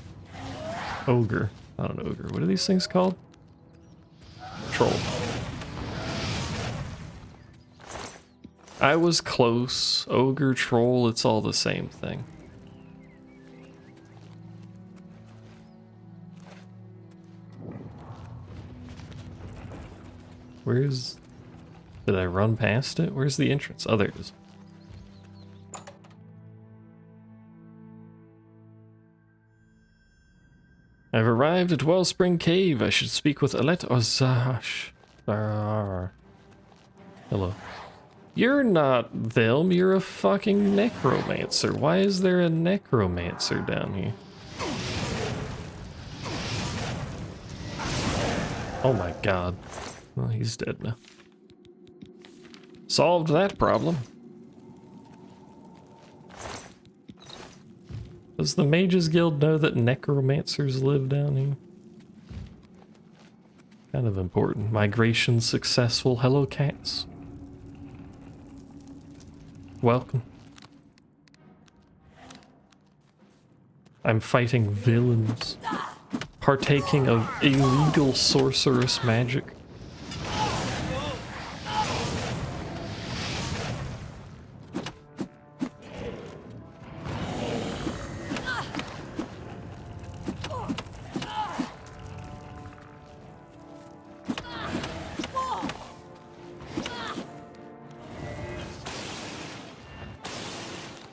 ogre. Not an ogre. What are these things called? Troll. I was close. Ogre, troll, it's all the same thing. Where's... Did I run past it? Where's the entrance? Oh, there it is. I've arrived at Wellspring Cave. I should speak with Alet or Zahash. Hello. You're not them, you're a fucking necromancer. Why is there a necromancer down here? Oh my god. Well, he's dead now. Solved that problem. Does the Mages Guild know that necromancers live down here? Kind of important. Migration successful. Hello, cats. Welcome. I'm fighting villains. Partaking of illegal sorceress magic.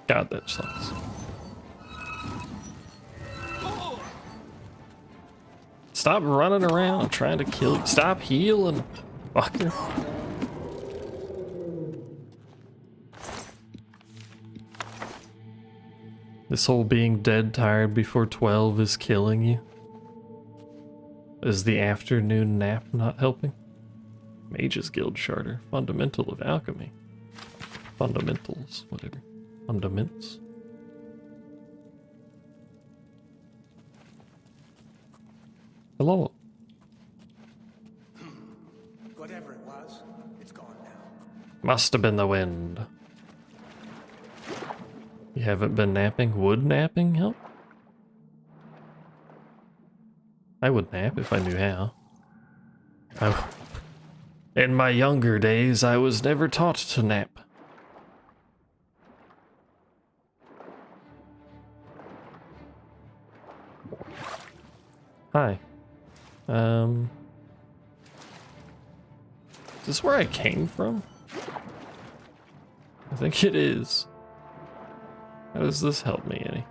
God, that sucks. Stop running around. I'm trying to kill you. Stop healing, fucker. This whole being dead tired before 12 is killing you. Is the afternoon nap not helping? Mages Guild Charter. Fundamental of Alchemy. Fundamentals, whatever. Fundaments. Hello. Whatever it was, it's gone now. Must have been the wind. You haven't been napping? Would napping help? I would nap if I knew how. In my younger days, I was never taught to nap. Hi. Is this where I came from? I think it is. How does this help me any?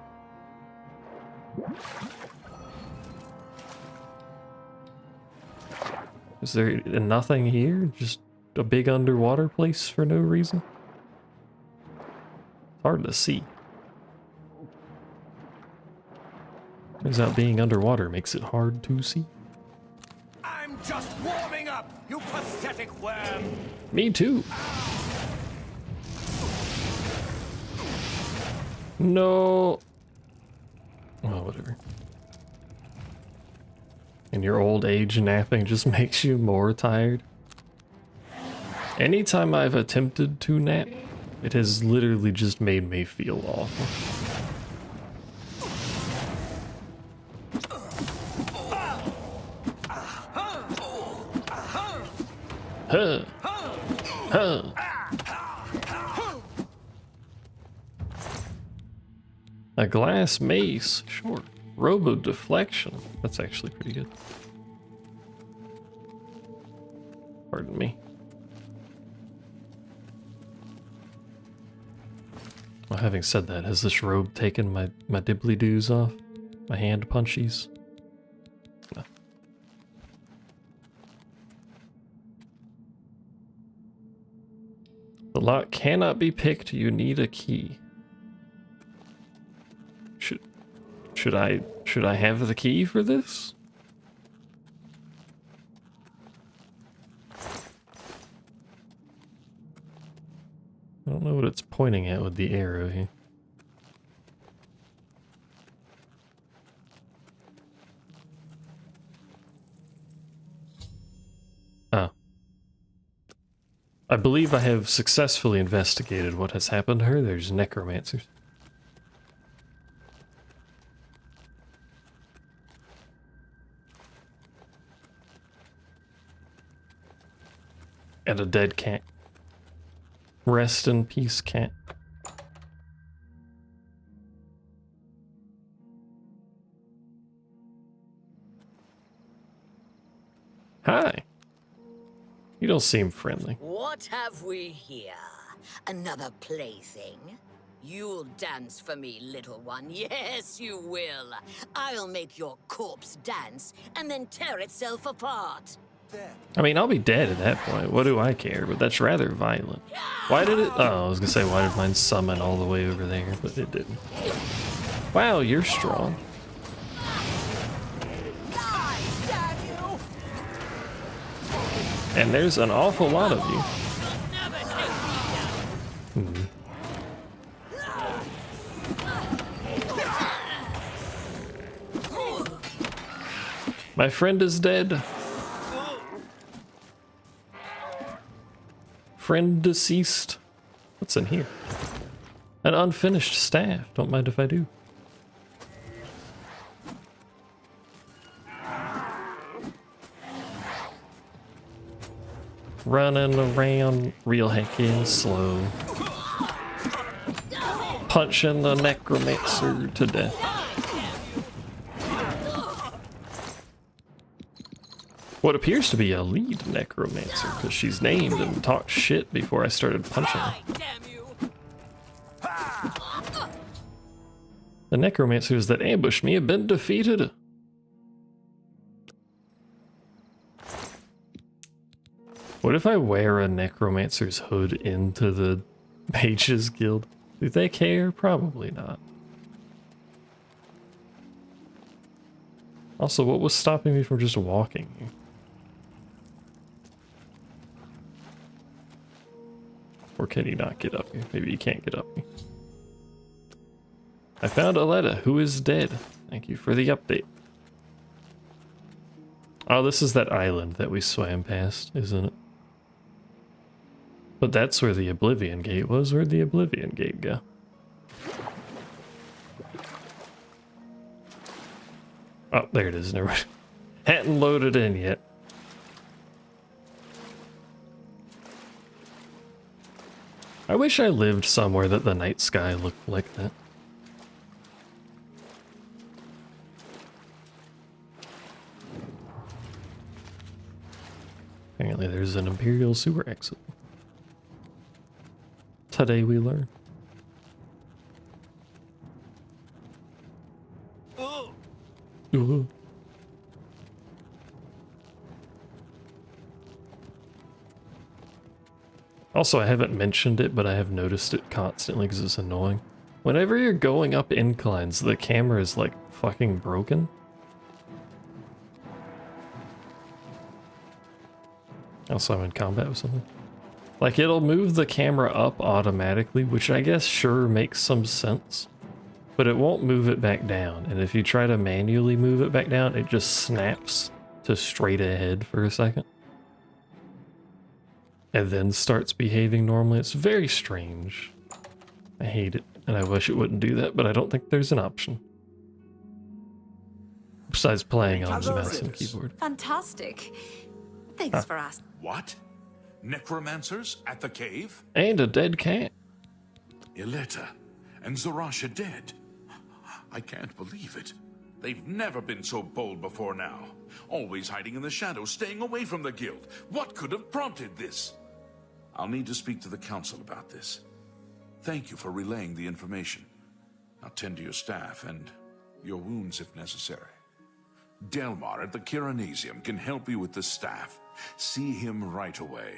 Is there nothing here? Just a big underwater place for no reason? It's hard to see. Turns out being underwater makes it hard to see. I'm just warming up, you pathetic worm! Me too. No. Oh, whatever. And your old age napping just makes you more tired. Anytime I've attempted to nap, it has literally just made me feel awful. Huh. Huh. A glass mace, sure. Robo deflection. That's actually pretty good. Pardon me. Well, having said that, has this robe taken my dibbly-doos off? My hand punchies? No. The lock cannot be picked, you need a key. Should I have the key for this? I don't know what it's pointing at with the arrow here. Oh. I believe I have successfully investigated what has happened to her. There's necromancers. And a dead cat. Rest in peace, cat. Hi. You don't seem friendly. What have we here? Another plaything? You'll dance for me, little one. Yes, you will. I'll make your corpse dance and then tear itself apart. I mean, I'll be dead at that point. What do I care? But that's rather violent. Why did it? Oh, I was gonna say, why did mine summon all the way over there? But it didn't. Wow, you're strong. And there's an awful lot of you. My friend is dead. Friend deceased. What's in here? An unfinished staff. Don't mind if I do. Running around real heckin' slow. Punching the necromancer to death. What appears to be a lead necromancer, because she's named and talked shit before I started punching her. The necromancers that ambushed me have been defeated. What if I wear a necromancer's hood into the Mages Guild? Do they care? Probably not. Also, what was stopping me from just walking here? Or can you not get up here? Maybe you can't get up here. I found Aletta, who is dead. Thank you for the update. Oh, this is that island that we swam past, isn't it? But that's where the Oblivion Gate was. Where'd the Oblivion Gate go? Oh, there it is. Never mind. Hadn't loaded in yet. I wish I lived somewhere that the night sky looked like that. Apparently there's an Imperial sewer exit. Today we learn. Ooh. Also, I haven't mentioned it, but I have noticed it constantly because it's annoying. Whenever you're going up inclines, the camera is like fucking broken. Also, I'm in combat with something. Like, it'll move the camera up automatically, which I guess sure makes some sense. But it won't move it back down, and if you try to manually move it back down, it just snaps to straight ahead for a second. And then starts behaving normally. It's very strange. I hate it, and I wish it wouldn't do that, but I don't think there's an option. Besides playing on the mouse and keyboard. Fantastic. Thanks for asking. What? Necromancers at the cave? And a dead cat. Ileta and Zarasha dead. I can't believe it. They've never been so bold before now. Always hiding in the shadows, staying away from the guild. What could have prompted this? I'll need to speak to the council about this. Thank you for relaying the information. Now tend to your staff and your wounds if necessary. Delmar at the Kiranesium can help you with the staff. See him right away.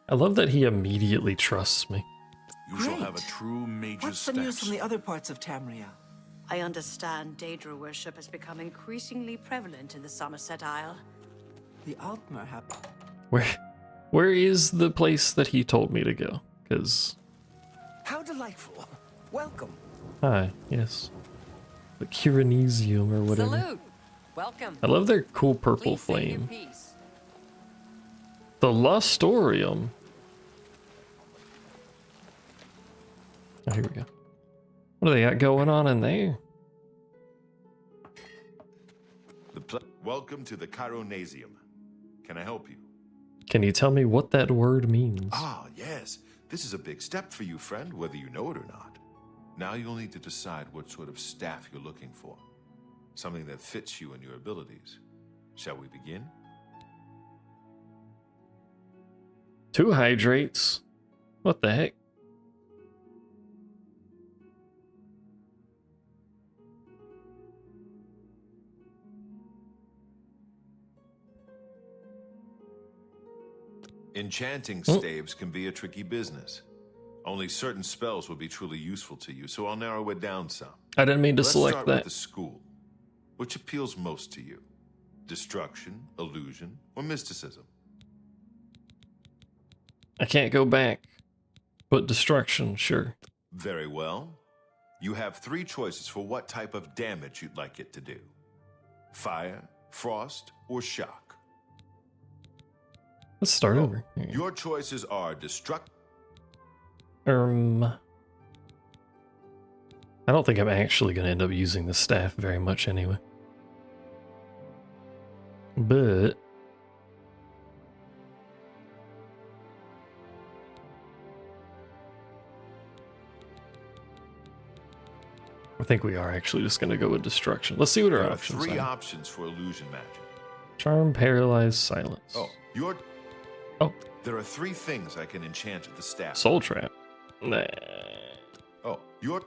I love that he immediately trusts me. You shall have a true mage's What's the news from the other parts of Tamria? I understand Daedra worship has become increasingly prevalent in the Somerset Isle. The Altmer have... Where is the place that he told me to go? Because... How delightful. Welcome. Hi, yes. The Kiranesium or whatever. Salute. Welcome. I love their cool purple flame. The Lustorium. Oh, here we go. What do they got going on in there? Welcome to the Chironasium. Can I help you? Can you tell me what that word means? Ah, yes. This is a big step for you, friend, whether you know it or not. Now you'll need to decide what sort of staff you're looking for. Something that fits you and your abilities. Shall we begin? 2 hydrates. What the heck? Enchanting staves can be a tricky business. Only certain spells will be truly useful to you, so I'll narrow it down some. I didn't mean to select Let's start that. with the school. Which appeals most to you? Destruction, illusion, or mysticism? I can't go back. But destruction, sure. Very well. You have 3 choices for what type of damage you'd like it to do. Fire, frost, or shock. Let's start over. Your choices are destruct. I don't think I'm actually going to end up using the staff very much anyway. But... I think we are actually just going to go with destruction. Let's see what our There are options 3 are. options for illusion magic. Charm, paralyze, silence. Oh, there are 3 things I can enchant with the staff. Soul trap. Nah. Oh, your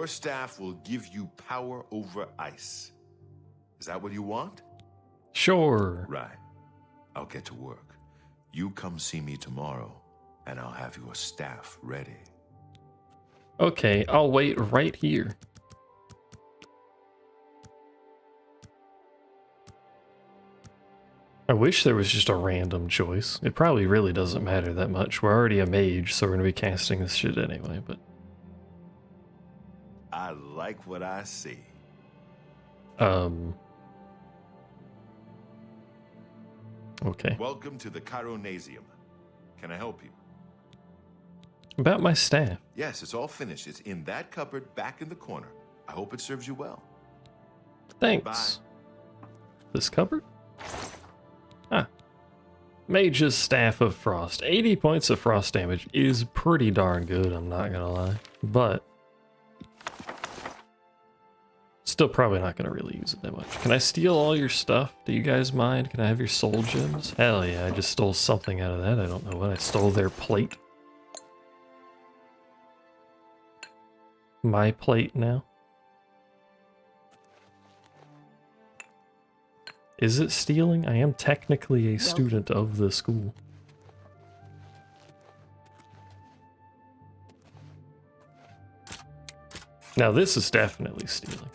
staff will give you power over ice. Is that what you want? Sure. Right. I'll get to work. You come see me tomorrow, and I'll have your staff ready. Okay, I'll wait right here. I wish there was just a random choice. It probably really doesn't matter that much. We're already a mage, so we're going to be casting this shit anyway, but... I like what I see. Okay. Welcome to the Chironasium. Can I help you? About my staff. Yes, it's all finished. It's in that cupboard back in the corner. I hope it serves you well. Thanks. This cupboard? Ah. Mage's Staff of Frost. 80 points of frost damage is pretty darn good, I'm not gonna lie. But still probably not gonna really use it that much. Can I steal all your stuff? Do you guys mind? Can I have your soul gems? Hell yeah, I just stole something out of that. I don't know what. I stole their plate. My plate now. Is it stealing? I am technically a student of the school. Now this is definitely stealing.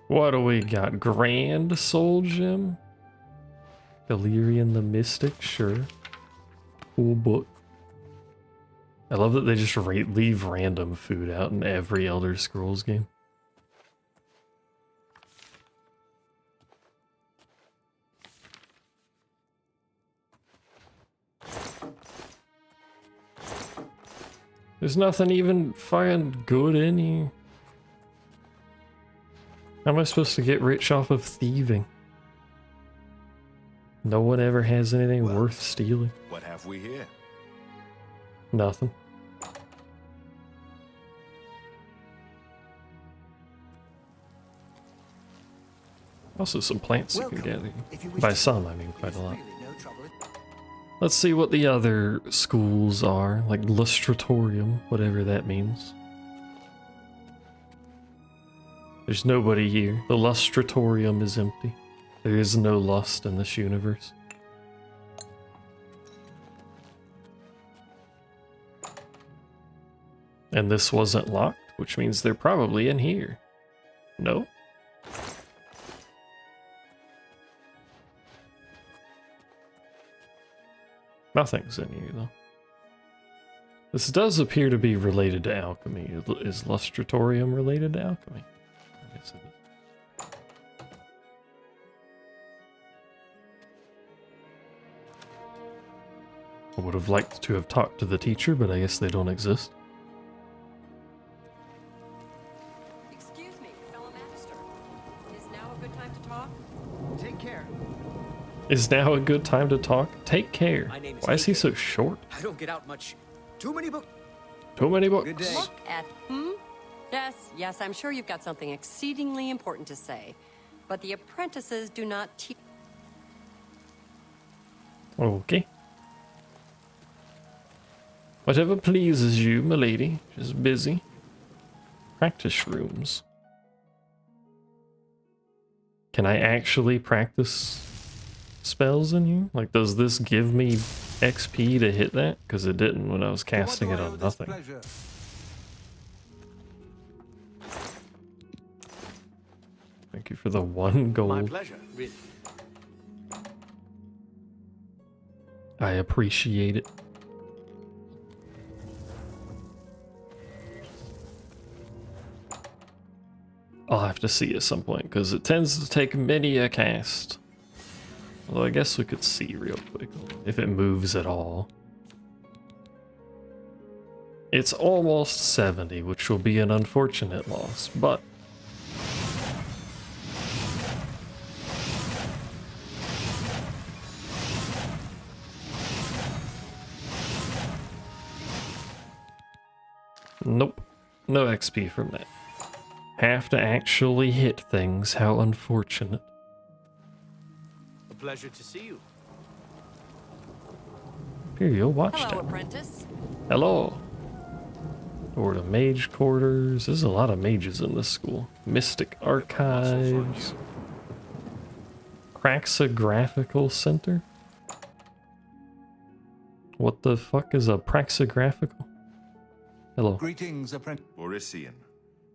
What do we got? Grand Soul Gem? Galerian the Mystic? Sure. Cool book. I love that they just leave random food out in every Elder Scrolls game. There's nothing even fucking good in here. How am I supposed to get rich off of thieving? No one ever has anything worth stealing. What have we here? Nothing. Also some plants you can gather. By some, I mean quite a lot. Let's see what the other schools are, like Lustratorium, whatever that means. There's nobody here. The Lustratorium is empty. There is no lust in this universe. And this wasn't locked, which means they're probably in here. No? Nothing's in here, though. This does appear to be related to alchemy. Is Lustratorium related to alchemy? I guess it is. I would have liked to have talked to the teacher, but I guess they don't exist. Excuse me, fellow master. Is now a good time to talk? Take care. Is now a good time to talk? Take care. Why is he so short? I don't get out much. Too many books. Too many books. Good day. Look at Yes, I'm sure you've got something exceedingly important to say. But the apprentices do not teach. Okay. Whatever pleases you, milady. Just busy. Practice rooms. Can I actually practice spells in here? Like, does this give me XP to hit that? Because it didn't when I was casting it on nothing. Thank you for the 1 gold. My pleasure, really. I appreciate it. I'll have to see at some point, because it tends to take many a cast. Although I guess we could see real quick, if it moves at all. It's almost 70, which will be an unfortunate loss, but... Nope. No XP from that. Have to actually hit things. How unfortunate. A pleasure to see you. Imperial Watchtower. Hello, apprentice. Hello. Door to mage quarters. There's a lot of mages in this school. Mystic Archives. Praxographical Center. What the fuck is a praxographical? Hello. Greetings, apprentice. Borisian,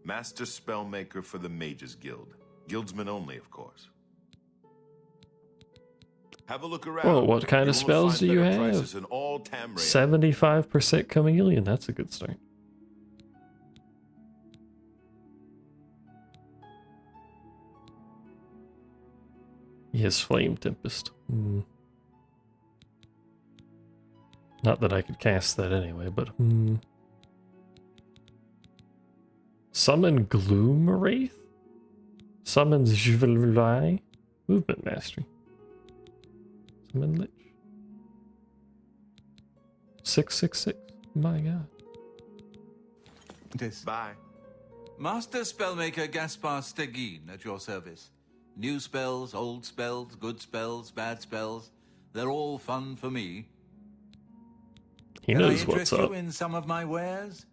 master spellmaker for the Mages Guild. Guildsmen only, of course. Have a look around. Whoa, what kind of You will spells find do you better have? prices in all Tamriel. 75% chameleon, that's a good start. He has Flame Tempest. Not that I could cast that anyway, but Summon Gloom Wraith? Summons Jvelai? Movement Mastery. Summon Lich. 666. My god. Bye. Master Spellmaker Gaspar Stegin at your service. New spells, old spells, good spells, bad spells. They're all fun for me. He Can knows I what's interest up. you in some of my wares?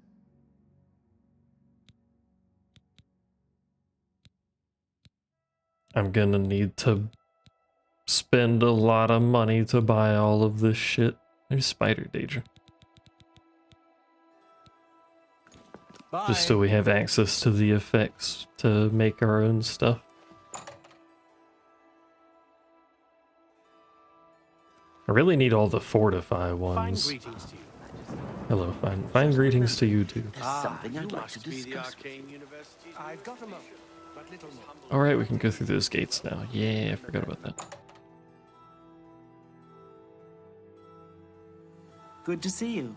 I'm gonna need to spend a lot of money to buy all of this shit. There's Spider Danger. Bye. Just so we have access to the effects to make our own stuff. I really need all the fortify ones. greetings to you. Hello, fine greetings to you too. Something I'd like to discuss. I've got a moment, but little more. Alright, we can go through those gates now. Yeah, I forgot about that. Good to see you.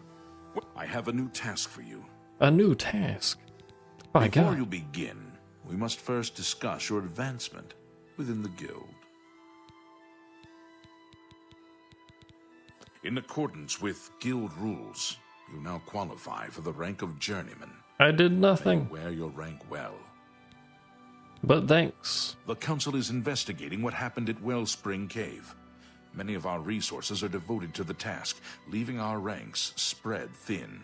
I have a new task for you. A new task? By Before God. you begin, we must first discuss your advancement within the guild. In accordance with guild rules, you now qualify for the rank of journeyman. I did nothing. May you wear your rank well. But thanks. The council is investigating what happened at Wellspring Cave. Many of our resources are devoted to the task, leaving our ranks spread thin.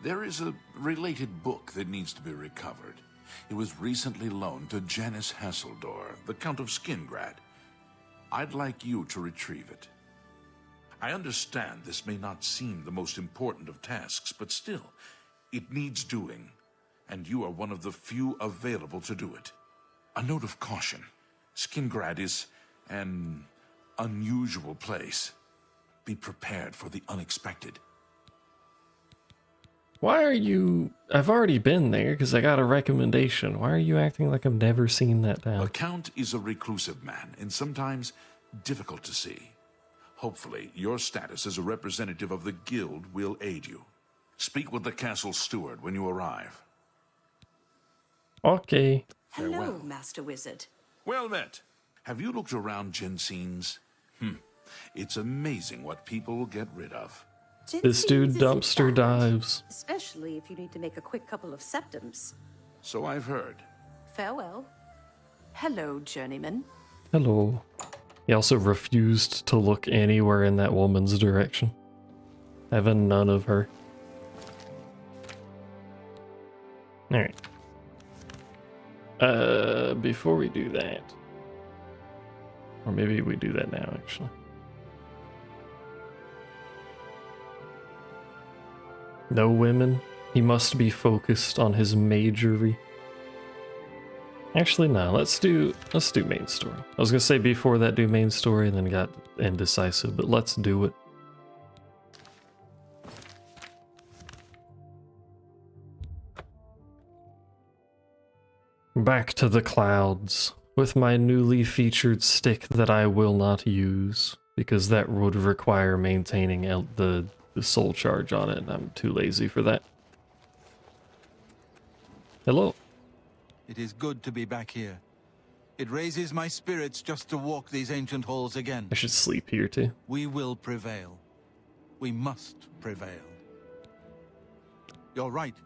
There is a related book that needs to be recovered. It was recently loaned to Janice Hasseldor, the Count of Skingrad. I'd like you to retrieve it. I understand this may not seem the most important of tasks, but still, it needs doing, and you are one of the few available to do it. A note of caution. Skingrad is an unusual place. Be prepared for the unexpected. Why are you... I've already been there because I got a recommendation. Why are you acting like I've never seen that town? The Count is a reclusive man, and sometimes difficult to see. Hopefully, your status as a representative of the guild will aid you. Speak with the castle steward when you arrive. Okay. Hello, Farewell. Master Wizard. Well met. Have you looked around Jensen's? It's amazing what people will get rid of. This dude dumpster dives. Especially if you need to make a quick couple of septums. So I've heard. Farewell. Hello, journeyman. Hello. He also refused to look anywhere in that woman's direction. Having none of her. Alright. Before we do that. Or maybe we do that now, actually. No women. He must be focused on his majory. Actually, no. Let's do main story. I was gonna say before that do main story, and then got indecisive, but let's do it. Back to the clouds with my newly featured stick that I will not use because that would require maintaining the soul charge on it, and I'm too lazy for that. Hello. It is good to be back here. It raises my spirits just to walk these ancient halls again. I should sleep here too. We will prevail. We must prevail. You're right.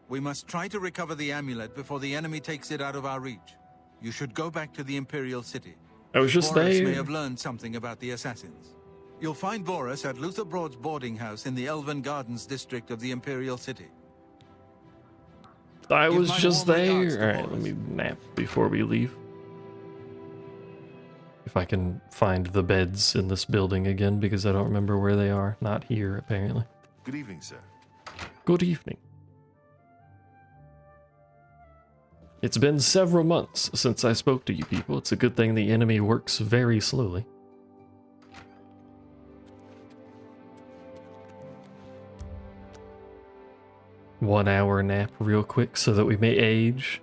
We must try to recover the amulet before the enemy takes it out of our reach. You should go back to the Imperial City. I was just Boris there. may have learned something about the assassins. You'll find Boris at Luther Broad's boarding house in the Elven Gardens district of the Imperial City. I Give was my just warm regards to there. Alright, Boris. let me nap before we leave. If I can find the beds in this building again, because I don't remember where they are. Not here, apparently. Good evening, sir. Good evening. It's been several months since I spoke to you people. It's a good thing the enemy works very slowly. 1 hour nap real quick so that we may age.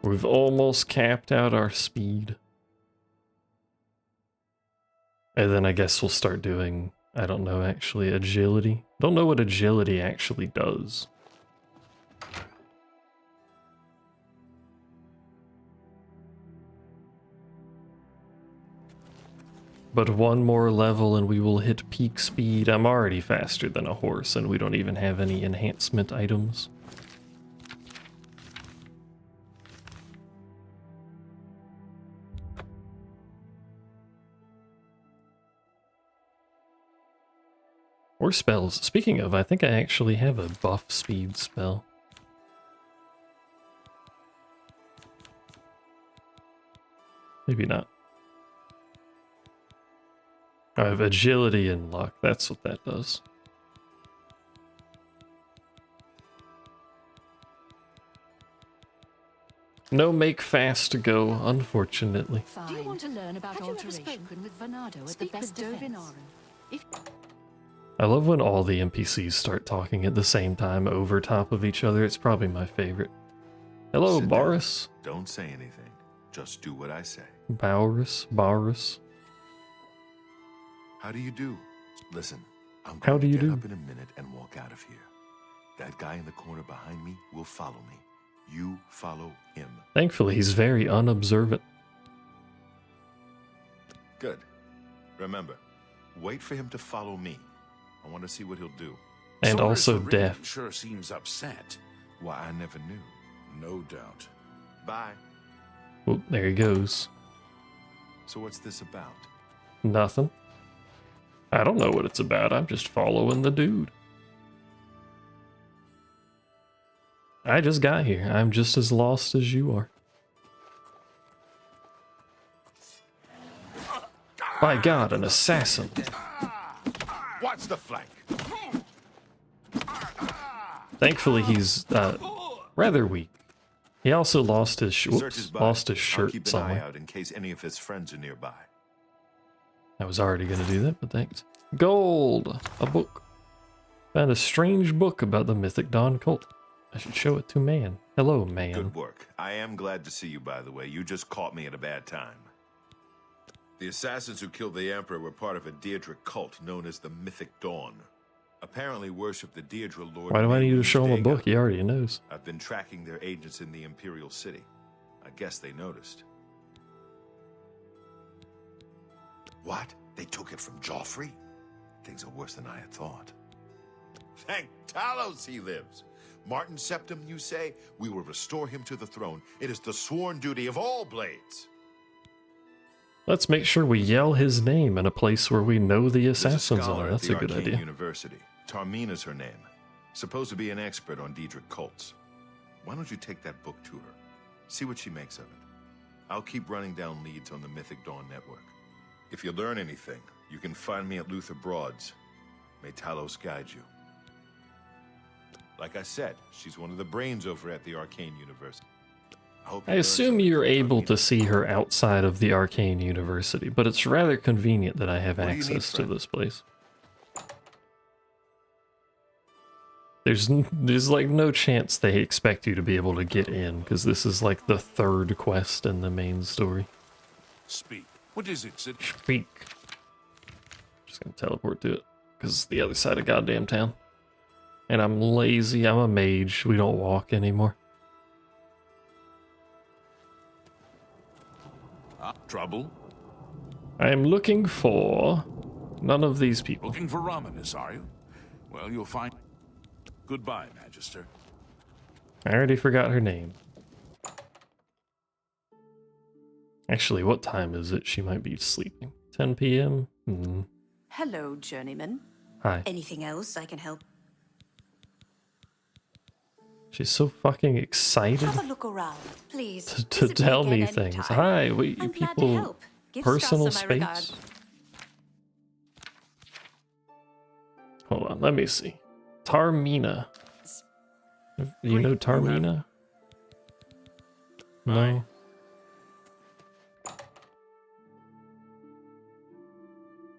We've almost capped out our speed. And then I guess we'll start doing, I don't know, actually, agility. Don't know what agility actually does. But one more level and we will hit peak speed. I'm already faster than a horse and we don't even have any enhancement items. Or spells. Speaking of, I think I actually have a buff speed spell. Maybe not. I have agility and luck. That's what that does. No make fast to go, unfortunately. Do you want to learn about alteration with Venado at the best defense? I love when all the NPCs start talking at the same time over top of each other. It's probably my favorite. Hello, Sit Boris. down. Don't say anything. Just do what I say. Boris. How do you do? Listen, I'm How going do to you get do? up in a minute and walk out of here. That guy in the corner behind me will follow me. You follow him. Thankfully, he's very unobservant. Good. Remember, wait for him to follow me. I want to see what he'll do. And Sorry, also Serene deaf. Sure seems upset. Why, I never knew. No doubt. Bye. Oh, there he goes. So what's this about? Nothing. I don't know what it's about. I'm just following the dude. I just got here. I'm just as lost as you are. By God, an assassin. Watch the flank. Thankfully, he's rather weak. He also lost his Search his body. lost his I'll shirt keep an eye somewhere. out in case any of his friends are nearby. I was already going to do that, but thanks. Gold! A book. Found a strange book about the Mythic Dawn cult. I should show it to man. Hello, man. Good work. I am glad to see you, by the way. You just caught me at a bad time. The assassins who killed the Emperor were part of a Daedric cult known as the Mythic Dawn. Apparently worship the Daedra Lord. Why do I need to Mael's show him a Dagon. book? He already knows. I've been tracking their agents in the Imperial City. I guess they noticed. What? They took it from Joffrey? Things are worse than I had thought. Thank Talos he lives. Martin Septim, you say? We will restore him to the throne. It is the sworn duty of all blades. Let's make sure we yell his name in a place where we know the There's a assassins scholar are. at That's the a good Arcane idea. University. Tarmina's her name. Supposed to be an expert on Daedric cults. Why don't you take that book to her? See what she makes of it. I'll keep running down leads on the Mythic Dawn network. If you learn anything, you can find me at Luther Broad's. May Talos guide you. Like I said, she's one of the brains over at the Arcane University. I assume you're able to see her outside of the Arcane University, but it's rather convenient that I have What do you need, access to friend? this place. There's like no chance they expect you to be able to get in, because this is like the third quest in the main story. Speak. What is it, Sid? Speak. Just gonna teleport to it, because it's the other side of goddamn town. And I'm lazy, I'm a mage, we don't walk anymore. Trouble? I am looking for none of these people. Looking for Romanus, are you? Well, you'll find... Goodbye, Magister. I already forgot her name. Actually, what time is it? She might be sleeping. 10 p.m.? Hello, journeyman. Hi. Anything else I can help? She's so fucking excited Have a look around, please. to Visit tell again me anytime. things. Hi, wait, you I'm glad to people... help. Give Personal Strasser my regard. space? Hold on, let me see. Tarmina. You know Tarmina? No?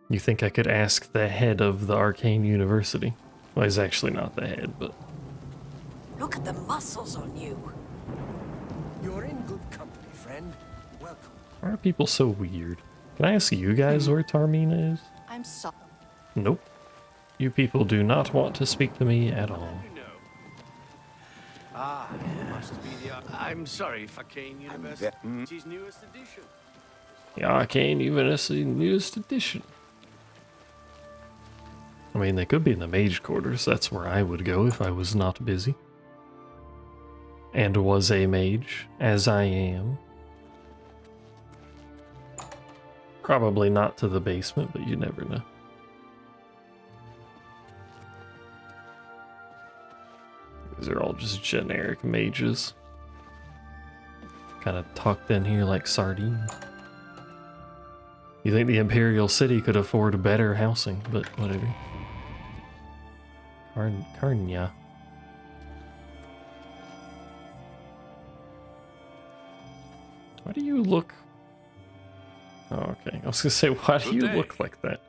You think I could ask the head of the Arcane University? Well, he's actually not the head, but... Look at the muscles on you. You're in good company, friend. Welcome. Why are people so weird? Can I ask you guys where Tarmina is? I'm sorry. Nope. You people do not want to speak to me at all. Ah, it must be the... I'm sorry, Arcane University's newest edition. The Arcane University newest edition. I mean, they could be in the mage quarters. That's where I would go if I was not busy. And was a mage, as I am. Probably not to the basement, but you never know. These are all just generic mages. Kind of tucked in here like sardines. You think the Imperial City could afford better housing, but whatever. Karnya. Why do you look... Oh, okay. I was gonna say, why do you look like that?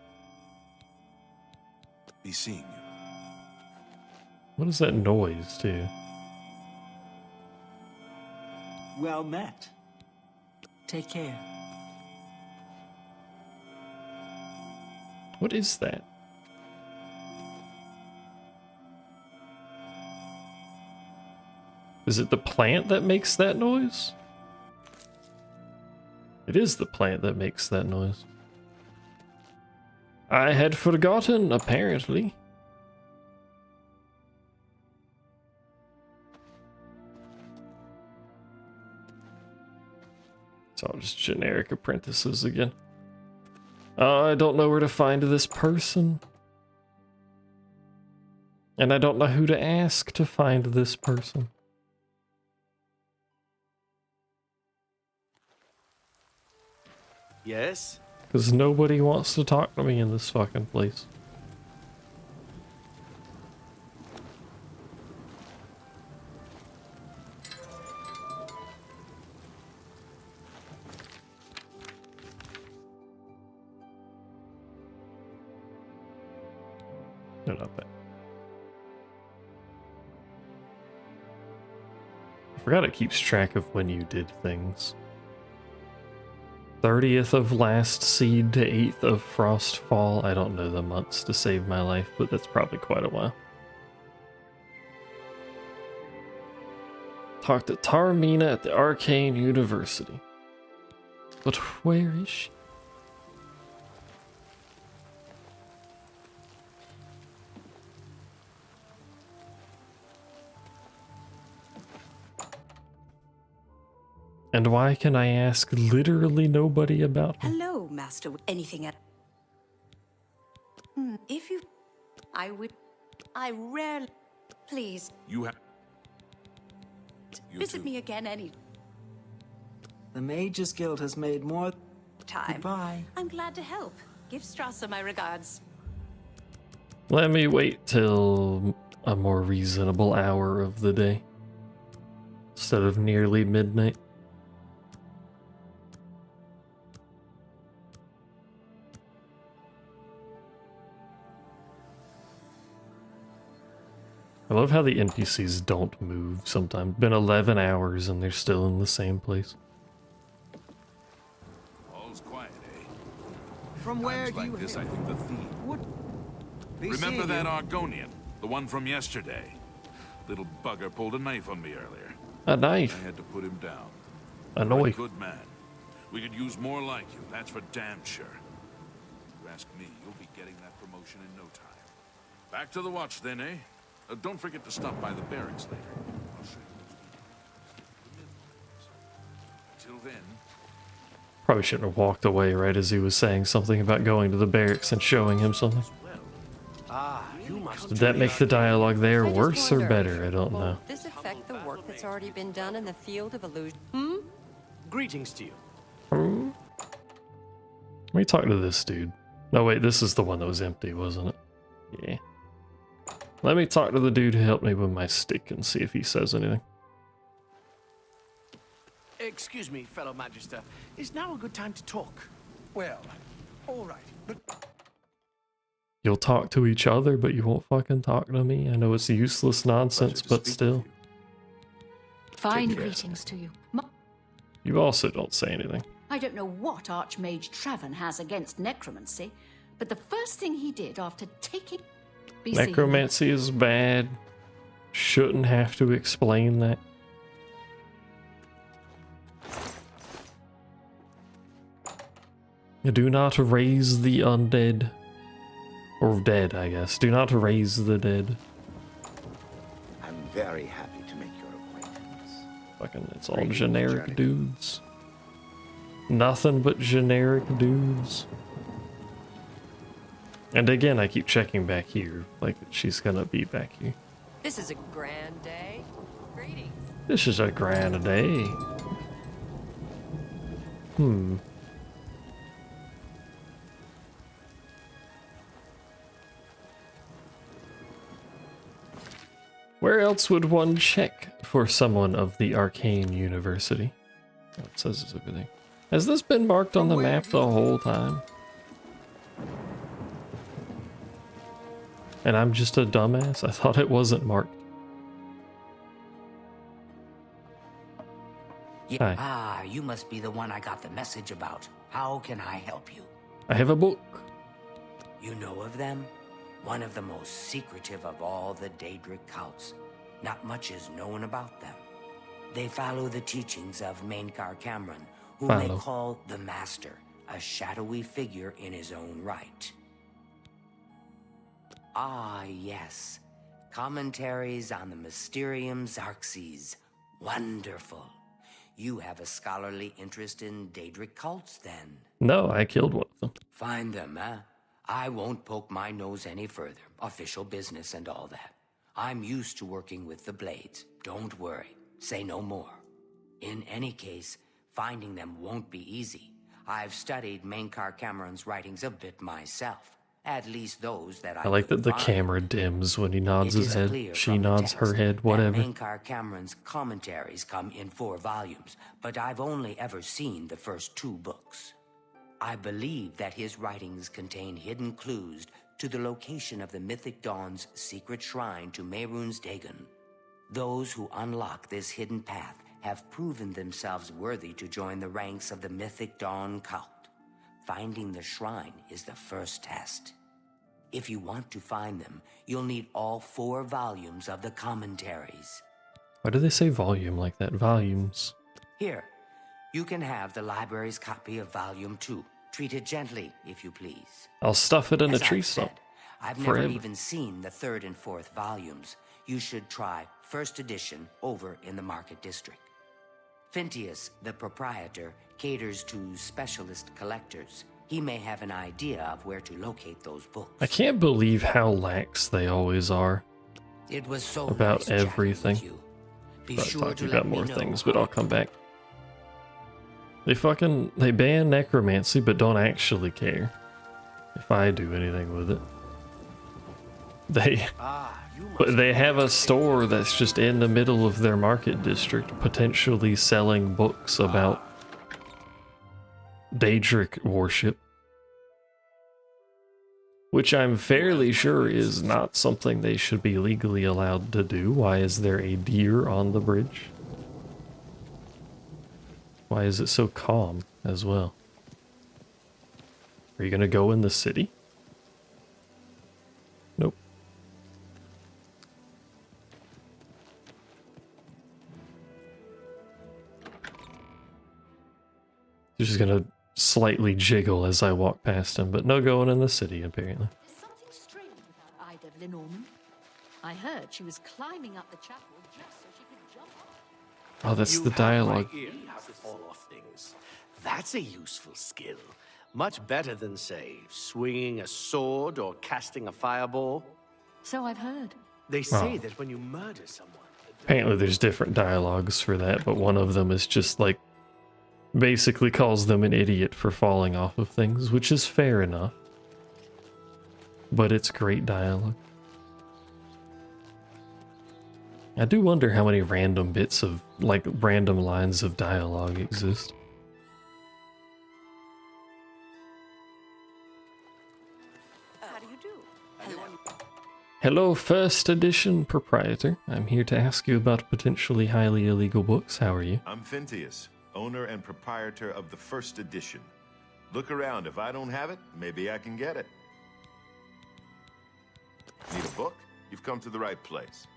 Be seeing you. What is that noise, too? Well met. Take care. What is that? Is it the plant that makes that noise? It is the plant that makes that noise. I had forgotten, apparently. It's all just generic apprentices again. I don't know where to find this person. And I don't know who to ask to find this person. Yes? Because nobody wants to talk to me in this fucking place. No, not that. I forgot it keeps track of when you did things. 30th of last seed to 8th of frost fall. I don't know the months to save my life, but that's probably quite a while. Talk to Tarmina at the Arcane University. But where is she? And why can I ask literally nobody about her? Hello, Master. Anything at... If you... I would... I rarely... Please, You have... You visit too. me again any The Mages Guild has made more time. Goodbye. I'm glad to help. Give Strasser my regards. Let me wait till a more reasonable hour of the day. Instead of nearly midnight. I love how the NPCs don't move sometimes. Been 11 hours and they're still in the same place. All's quiet, eh? From where Times do like you this, hail? I think the theme. What? Be Remember seeing that you. Argonian? The one from yesterday? Little bugger pulled a knife on me earlier. A knife? I had to put him down. A You're knife. good man. We could use more like you, that's for damn sure. If you ask me, you'll be getting that promotion in no time. Back to the watch then, eh? Don't forget to stop by the barracks later. I'll show you those. Till then, Probably shouldn't have walked away right as he was saying something about going to the barracks and showing him something. You must... Did that make the dialogue there I just worse or wonder, better? I don't will know. this affect the work that's already been done in the field of illusion? Greetings to you. Let me talk to this dude. No, wait, this is the one that was empty, wasn't it? Yeah. Let me talk to the dude who helped me with my stick and see if he says anything. Excuse me, fellow Magister. Is now a good time to talk? Well, all right, but You'll talk to each other, but you won't fucking talk to me. I know it's useless nonsense, but still. Fine greetings to you. You also don't say anything. I don't know what Archmage Traven has against necromancy, but the first thing he did after taking... Necromancy is bad. Shouldn't have to explain that. Do not raise the undead. Or dead, I guess. Do not raise the dead. I'm very happy to make your acquaintance. Fucking, it's all generic dudes. Nothing but generic dudes. And again, I keep checking back here. Like, she's gonna be back here. This is a grand day. Greetings. This is a grand day. Where else would one check for someone of the Arcane University? Oh, it says it's over there. Has this been marked on the map the whole time? And I'm just a dumbass? I thought it wasn't marked. Yeah. Hi. Ah, you must be the one I got the message about. How can I help you? I have a book. You know of them? One of the most secretive of all the Daedric cults. Not much is known about them. They follow the teachings of Mainkar Cameron, whom they call the Master, a shadowy figure in his own right. Ah, yes. Commentaries on the Mysterium Xarxes. Wonderful. You have a scholarly interest in Daedric cults, then? No, I killed one of them. Find them, huh? I won't poke my nose any further. Official business and all that. I'm used to working with the Blades. Don't worry. Say no more. In any case, finding them won't be easy. I've studied Mainkar Cameron's writings a bit myself. At least those that I like that the camera dims when he nods his head. She nods her head, whatever. Mainkar Cameron's commentaries come in 4 volumes, but I've only ever seen the first 2 books. I believe that his writings contain hidden clues to the location of the Mythic Dawn's secret shrine to Mehrunes Dagon. Those who unlock this hidden path have proven themselves worthy to join the ranks of the Mythic Dawn cult. Finding the shrine is the first test. If you want to find them, you'll need all 4 volumes of the commentaries. Why do they say volume like that? Volumes. Here, you can have the library's copy of Volume 2. Treat it gently, if you please. I'll stuff it in a As tree I've stump. said, I've Forever. never even seen the 3rd and 4th volumes. You should try first edition over in the Market District. Phintius, the proprietor, caters to specialist collectors. He may have an idea of where to locate those books. I can't believe how lax they always are It was so about nice chatting everything. with you. Be But sure talking to let about me more know things, how but I'll it come back. They ban necromancy, but don't actually care if I do anything with it. But they have a store that's just in the middle of their market district, potentially selling books about Daedric worship, which I'm fairly sure is not something they should be legally allowed to do. Why is there a deer on the bridge? Why is it so calm as well? Are you gonna go in the city? Nope. He's just gonna slightly jiggle as I walk past him, but no going in the city, apparently. There's something strange about Ida Lenormand. I heard she was climbing up the chapel just so she could jump up. Oh, that's You the have dialogue. my ear how to fall off things. That's a useful skill. Much better than, say, swinging a sword or casting a fireball. So I've heard. They say Oh. that when you murder someone... Apparently there's different dialogues for that, but one of them is just like, basically calls them an idiot for falling off of things, which is fair enough. But it's great dialogue. I do wonder how many random bits of, like, random lines of dialogue exist. How do you do? Hello, first edition proprietor. I'm here to ask you about potentially highly illegal books. How are you? I'm Phintius, owner and proprietor of the first edition. Look around. If I don't have it, maybe I can get it. Need a book? You've come to the right place.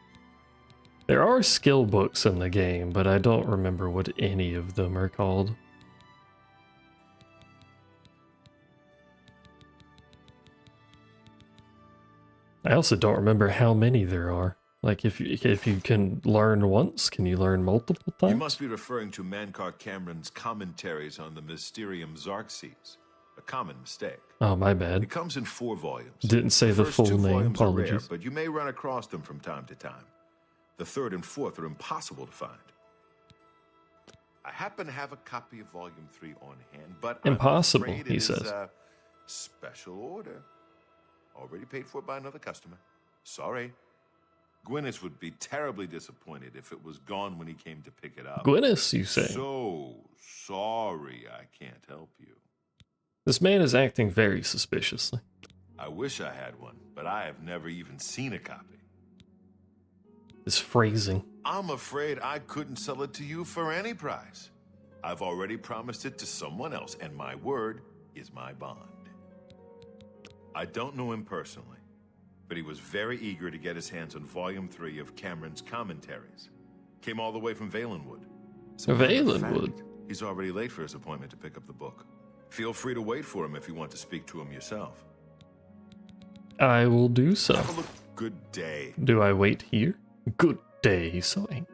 There are skill books in the game, but I don't remember what any of them are called. I also don't remember how many there are. Like, if you can learn once, can you learn multiple times? You must be referring to Mankar Cameron's commentaries on the Mysterium Xarxes. A common mistake. Oh, my bad. It comes in 4 volumes. Didn't say the first full 2 name, volumes are rare, apologies. but you may run across them from time to time. The 3rd and 4th are impossible to find. I happen to have a copy of Volume 3 on hand, but Impossible, I'm afraid he it is says. a special order. Already paid for by another customer. Sorry. Gwyneth would be terribly disappointed if it was gone when he came to pick it up. Gwyneth, you say? So sorry I can't help you. This man is acting very suspiciously. I wish I had one, but I have never even seen a copy. This phrasing. I'm afraid I couldn't sell it to you for any price. I've already promised it to someone else, and my word is my bond. I don't know him personally, but he was very eager to get his hands on Volume 3 of Cameron's commentaries. Came all the way from Valenwood. Valenwood? He's already late for his appointment to pick up the book. Feel free to wait for him if you want to speak to him yourself. I will do so. Have a good day. Do I wait here? Good day, he's so angry.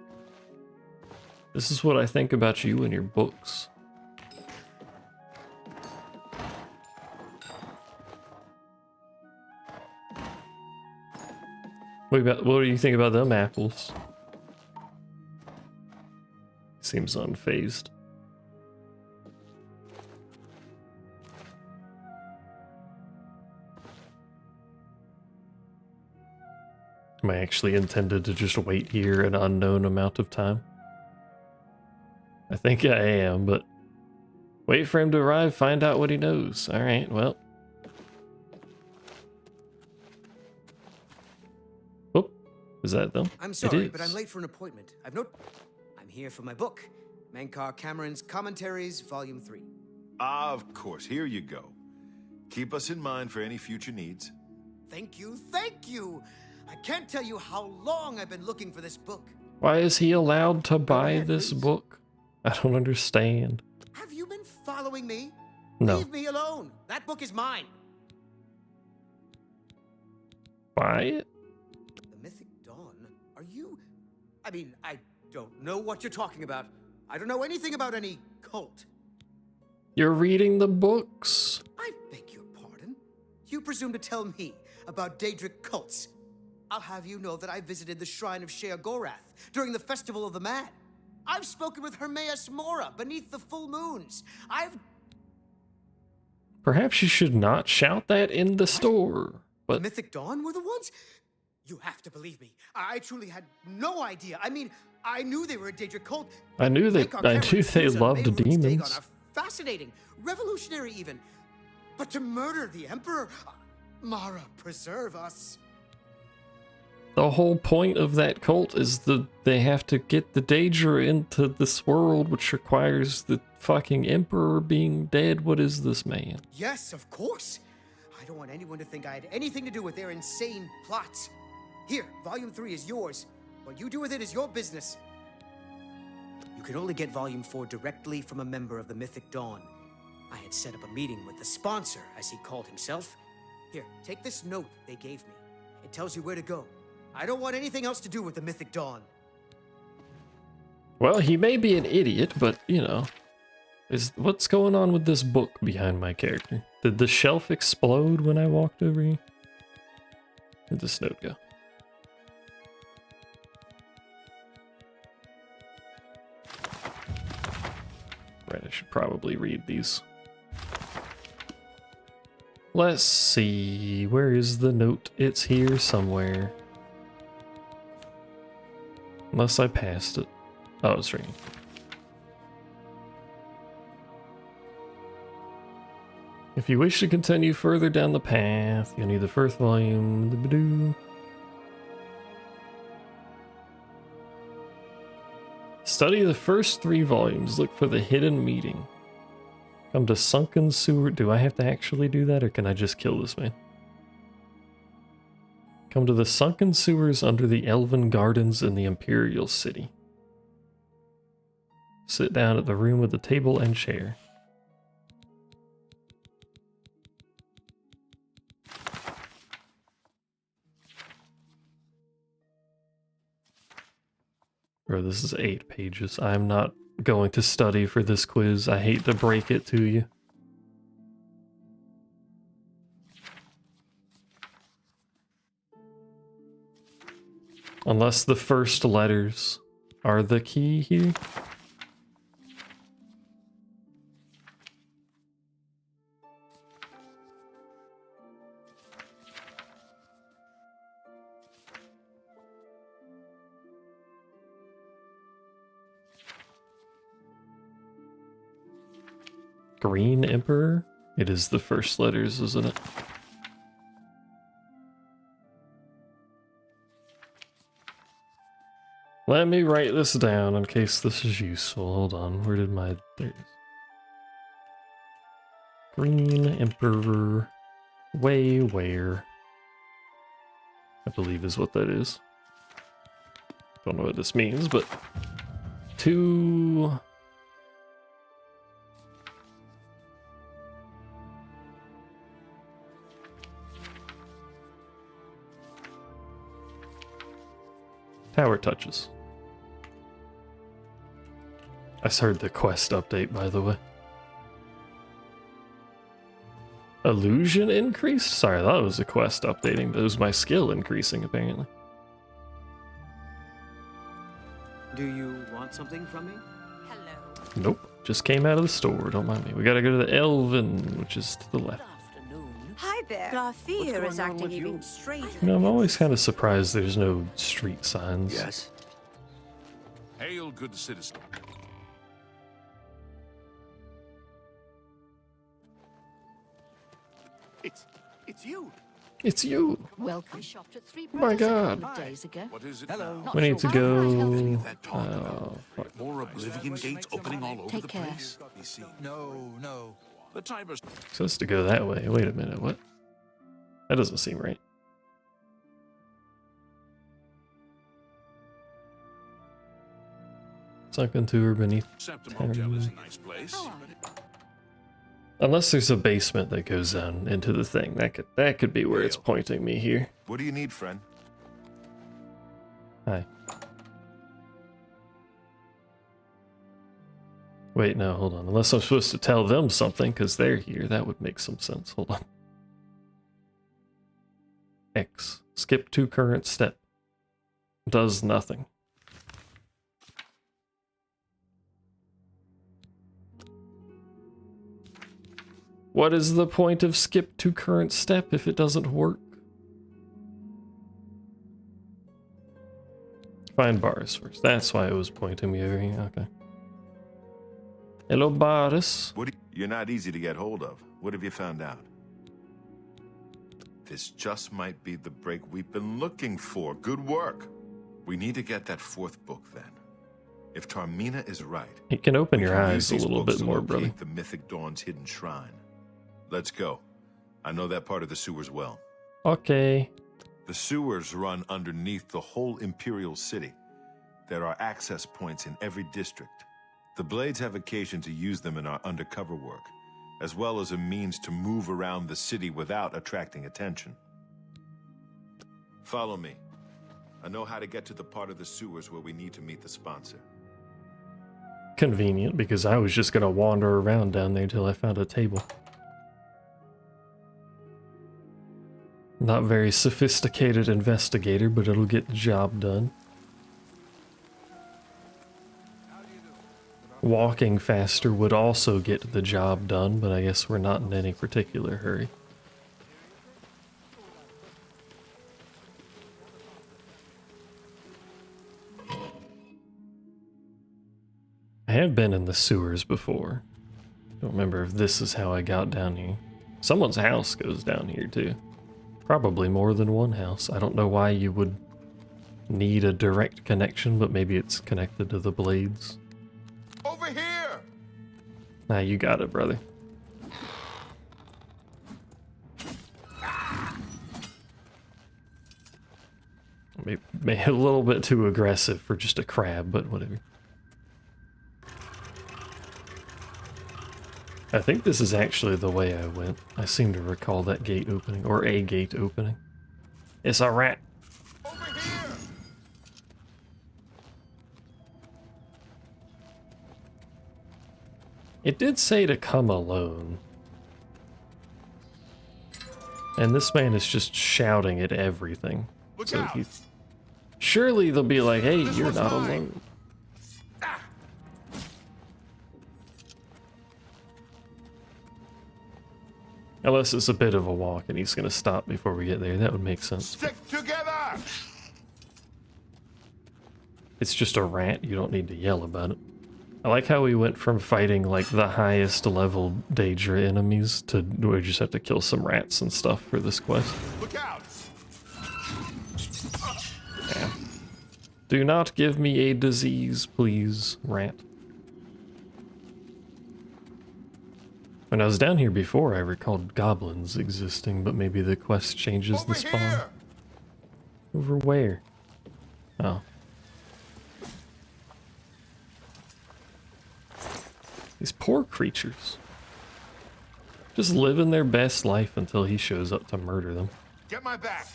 This is what I think about you and your books. What do you think about them apples? Seems unfazed. Am I actually intended to just wait here an unknown amount of time? I think I am, but wait for him to arrive, find out what he knows. Alright, well. Oh, is that them? I'm sorry, but I'm late for an appointment. I'm here for my book, Mankar Cameron's Commentaries, Volume 3. Of course, here you go. Keep us in mind for any future needs. Thank you, thank you! I can't tell you how long I've been looking for this book. Why is he allowed to buy this book? I don't understand. Have you been following me? No. Leave me alone. That book is mine. Buy it? The Mythic Dawn? Are you... I mean, I don't know what you're talking about. I don't know anything about any cult. You're reading the books. I beg your pardon? You presume to tell me about Daedric cults? I'll have you know that I visited the shrine of Sheogorath during the Festival of the Mad. I've spoken with Hermaeus Mora beneath the full moons. Perhaps you should not shout that in the store. But Mythic Dawn were the ones? You have to believe me. I truly had no idea. I mean, I knew they were a Daedric cult. I knew they loved demons. Fascinating, revolutionary even. But to murder the Emperor? Mara, preserve us. The whole point of that cult is that they have to get the Daedra into this world, which requires the fucking Emperor being dead. What is this, man? Yes, of course. I don't want anyone to think I had anything to do with their insane plots. Here, Volume 3 is yours. What you do with it is your business. You can only get Volume 4 directly from a member of the Mythic Dawn. I had set up a meeting with the sponsor, as he called himself. Here, take this note they gave me. It tells you where to go. I don't want anything else to do with the Mythic Dawn. Well, he may be an idiot, but, you know, what's going on with this book behind my character? Did the shelf explode when I walked over here? Where'd this note go? Right, I should probably read these. Let's see, where is the note? It's here somewhere. Unless I passed it. Oh, it's ringing. If you wish to continue further down the path, you'll need the first volume. Study the first 3 volumes. Look for the hidden meeting. Come to sunken sewer. Do I have to actually do that, or can I just kill this man? Come to the sunken sewers under the Elven Gardens in the Imperial City. Sit down at the room with the table and chair. Bro, this is 8 pages. I'm not going to study for this quiz. I hate to break it to you. Unless the first letters are the key here. Green Emperor? It is the first letters, isn't it? Let me write this down in case this is useful. Hold on, where did my... There it is. Green Emperor. Way where? I believe is what that is. Don't know what this means, but... 2... Tower touches. I just heard the quest update, by the way. Illusion increased? Sorry, that was a quest updating. That was my skill increasing, apparently. Do you want something from me? Nope. Just came out of the store. Don't mind me. We gotta go to the Elven, which is to the left. Hi there. Glarthir is acting even stranger. You know, I'm always kind of surprised there's no street signs. Yes. Hail, good citizen. It's you. It's you. Welcome. I shopped at 3 Oh my Brothers a God. couple of days ago. What is it Hello. now? We need to go... fuck. More Oblivion gates opening all over Take the care. place. No. The timer's... Supposed to go that way. Wait a minute, what? That doesn't seem right. Sunken tour beneath Septim Hotel is a town. nice place. Unless there's a basement that goes down into the thing. That could be where it's pointing me here. What do you need, friend? Hi. Wait, no, hold on. Unless I'm supposed to tell them something, because they're here. That would make some sense. Hold on. X. Skip to current step. Does nothing. What is the point of skip to current step if it doesn't work? Find Boris first. That's why it was pointing me over here. Okay. Hello, Boris. You're not easy to get hold of. What have you found out? This just might be the break we've been looking for. Good work. We need to get that 4th book then. If Tarmina is right, You can open your we can eyes use a these little books bit to more, locate brother. the Mythic Dawn's hidden shrine. Let's go. I know that part of the sewers well. Okay. The sewers run underneath the whole Imperial City. There are access points in every district. The Blades have occasion to use them in our undercover work, as well as a means to move around the city without attracting attention. Follow me. I know how to get to the part of the sewers where we need to meet the sponsor. Convenient, because I was just gonna wander around down there till I found a table. Not very sophisticated investigator, but it'll get the job done. Walking faster would also get the job done, but I guess we're not in any particular hurry. I have been in the sewers before. Don't remember if this is how I got down here. Someone's house goes down here too. Probably more than one house. I don't know why you would need a direct connection, but maybe it's connected to the blades. Over here! Nah, you got it, brother. Maybe a little bit too aggressive for just a crab, but whatever. I think this is actually the way I went. I seem to recall that gate opening, or a gate opening. It's a rat. Over here! It did say to come alone. And this man is just shouting at everything. Look so out. Surely they'll be like, hey, you're not alone. Unless it's a bit of a walk and he's gonna stop before we get there. That would make sense. Stick together! It's just a rat. You don't need to yell about it. I like how we went from fighting like the highest level Daedra enemies to we just have to kill some rats and stuff for this quest. Look out! Yeah. Do not give me a disease, please, rat. When I was down here before, I recalled goblins existing, but maybe the quest changes the spawn. Here. Over where? Oh. These poor creatures. Just living their best life until he shows up to murder them. Get my back.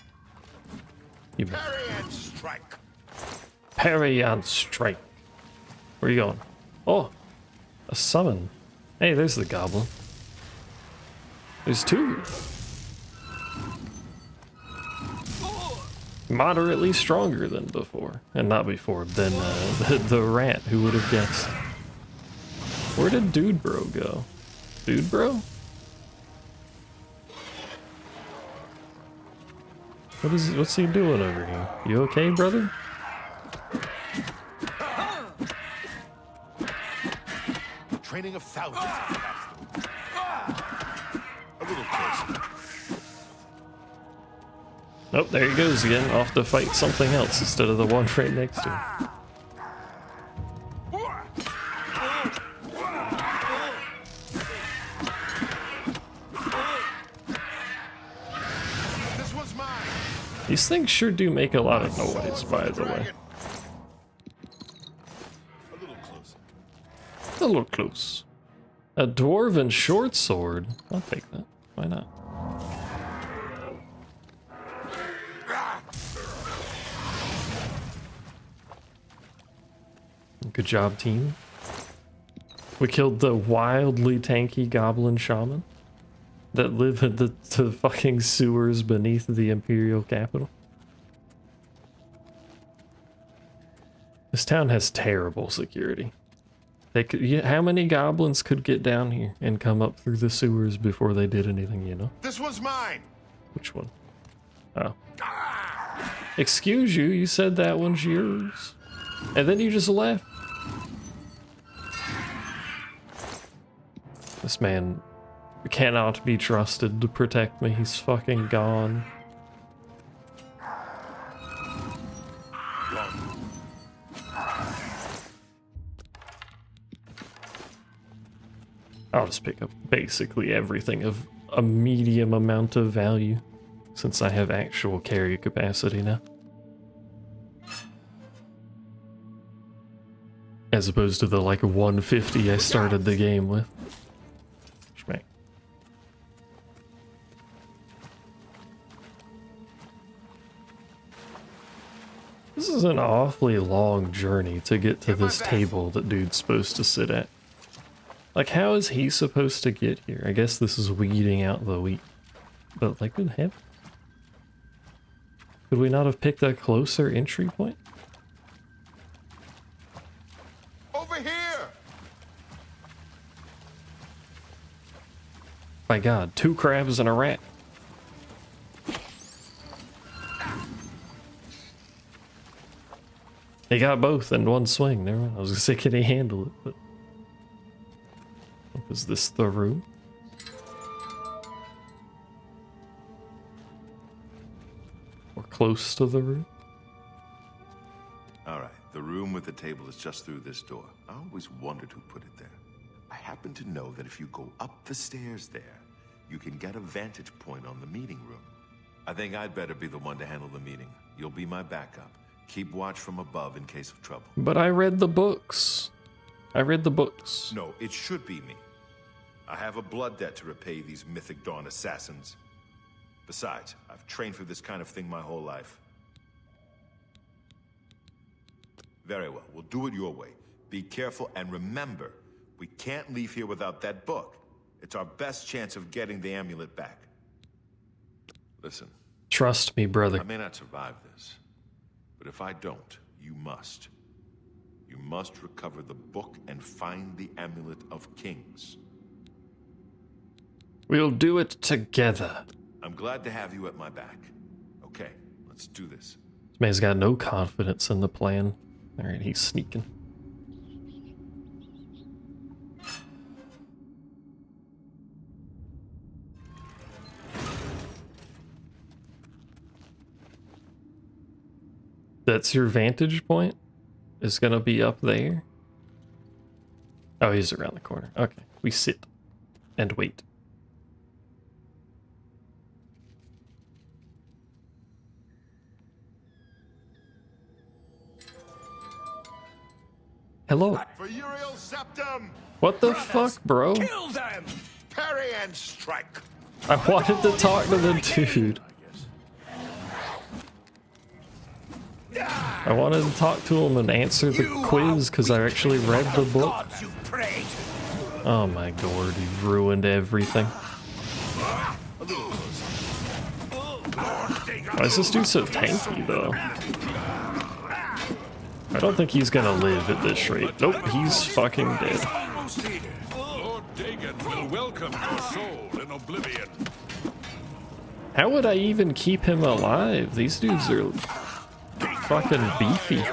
You bet. Parry and strike. Parry and strike. Where are you going? Oh, a summon. Hey, there's the goblin. There's two. Moderately stronger than before. And not before, than the rat. Who would have guessed? Where did Dude Bro go? Dude Bro? What's he doing over here? You okay, brother? Training of thousands. A little closer. Oh, there he goes again, off to fight something else instead of the one right next to him. This one's mine. These things sure do make a lot of noise, by the way. A little closer. A little close. A dwarven short sword. I'll take that. Why not? Good job, team. We killed the wildly tanky goblin shaman that live in the fucking sewers beneath the Imperial capital. This town has terrible security. They could, how many goblins could get down here and come up through the sewers before they did anything, you know? This one's mine. Which one? Oh. Excuse you, you said that one's yours. And then you just left. This man cannot be trusted to protect me. He's fucking gone. I'll just pick up basically everything of a medium amount of value, since I have actual carry capacity now. As opposed to the like 150 I started the game with. Schmack. This is an awfully long journey to get to this table that dude's supposed to sit at. Like, how is he supposed to get here? I guess this is weeding out the wheat. But, like, good heavens. Could we not have picked a closer entry point? Over here. My god, 2 crabs and a rat. He got both in one swing. Never mind. I was gonna say, can he handle it? But is this the room? Or close to the room? room with the table is just through this door. I always wondered who put it there. I happen to know that if you go up the stairs there, you can get a vantage point on the meeting room. I think I'd better be the one to handle the meeting. You'll be my backup. Keep watch from above in case of trouble. But I read the books. I read the books. No, it should be me. I have a blood debt to repay these Mythic Dawn assassins. Besides, I've trained for this kind of thing my whole life. Very well, we'll do it your way. Be careful and remember, we can't leave here without that book. It's our best chance of getting the amulet back. Listen. Trust me, brother. I may not survive this, but if I don't, you must. You must recover the book and find the Amulet of Kings. We'll do it together. I'm glad to have you at my back. Okay, let's do this. This man's got no confidence in the plan. Alright, he's sneaking. That's your vantage point? Is gonna be up there? Oh, he's around the corner. Okay, we sit and wait. Hello. For Uriel Septum! What the fuck, bro? Kill them! Parry and strike! I wanted to talk to the dude. I wanted to talk to him and answer the quiz because I actually read the book. Oh my god, you've ruined everything. Why is this dude so tanky though? I don't think he's gonna live at this rate. Nope, he's fucking dead. Lord Dagon will welcome your soul in Oblivion. How would I even keep him alive? These dudes are fucking beefy.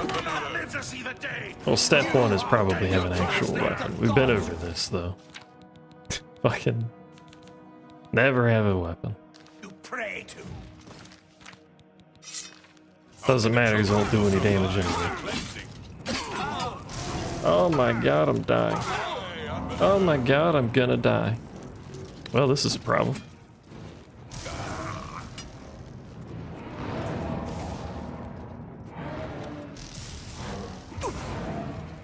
Well, step one is probably have an actual weapon. We've been over this though. Fucking never have a weapon. Doesn't matter, he won't do any damage anyway. Oh my god, I'm dying. Oh my god, I'm gonna die. Well, this is a problem.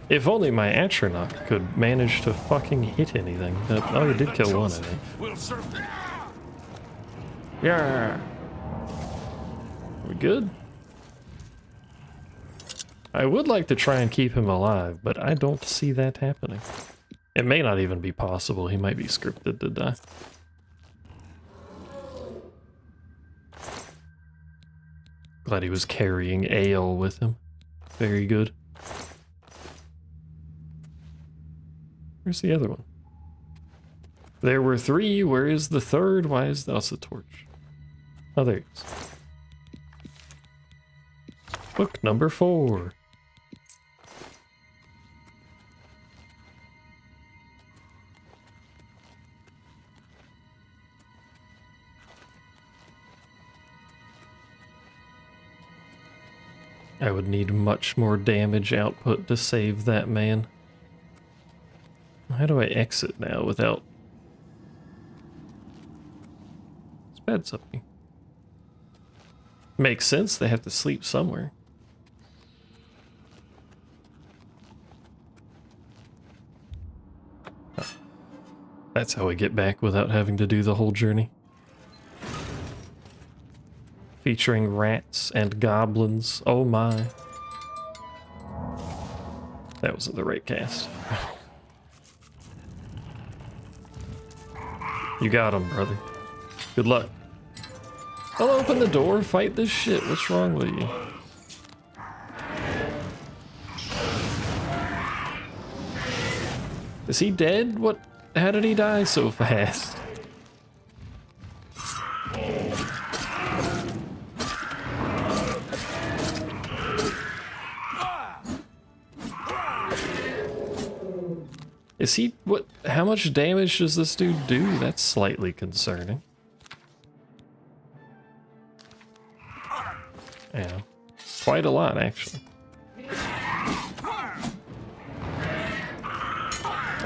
If only my Atronach could manage to fucking hit anything. Oh, he did kill one, I think. Yeah. We good? I would like to try and keep him alive, but I don't see that happening. It may not even be possible. He might be scripted to die. Glad he was carrying ale with him. Very good. Where's the other one? There were 3. Where is the third? Why is that a torch? Oh, there he is. Book number 4. I would need much more damage output to save that man. How do I exit now without... It's bad something. Makes sense, they have to sleep somewhere. Oh. That's how we get back without having to do the whole journey. Featuring rats and goblins. Oh my. That wasn't the right cast. You got him, brother. Good luck. I'll open the door, fight this shit. What's wrong with you? Is he dead? What? How did he die so fast? Is he, what, how much damage does this dude do? That's slightly concerning. Yeah, quite a lot actually.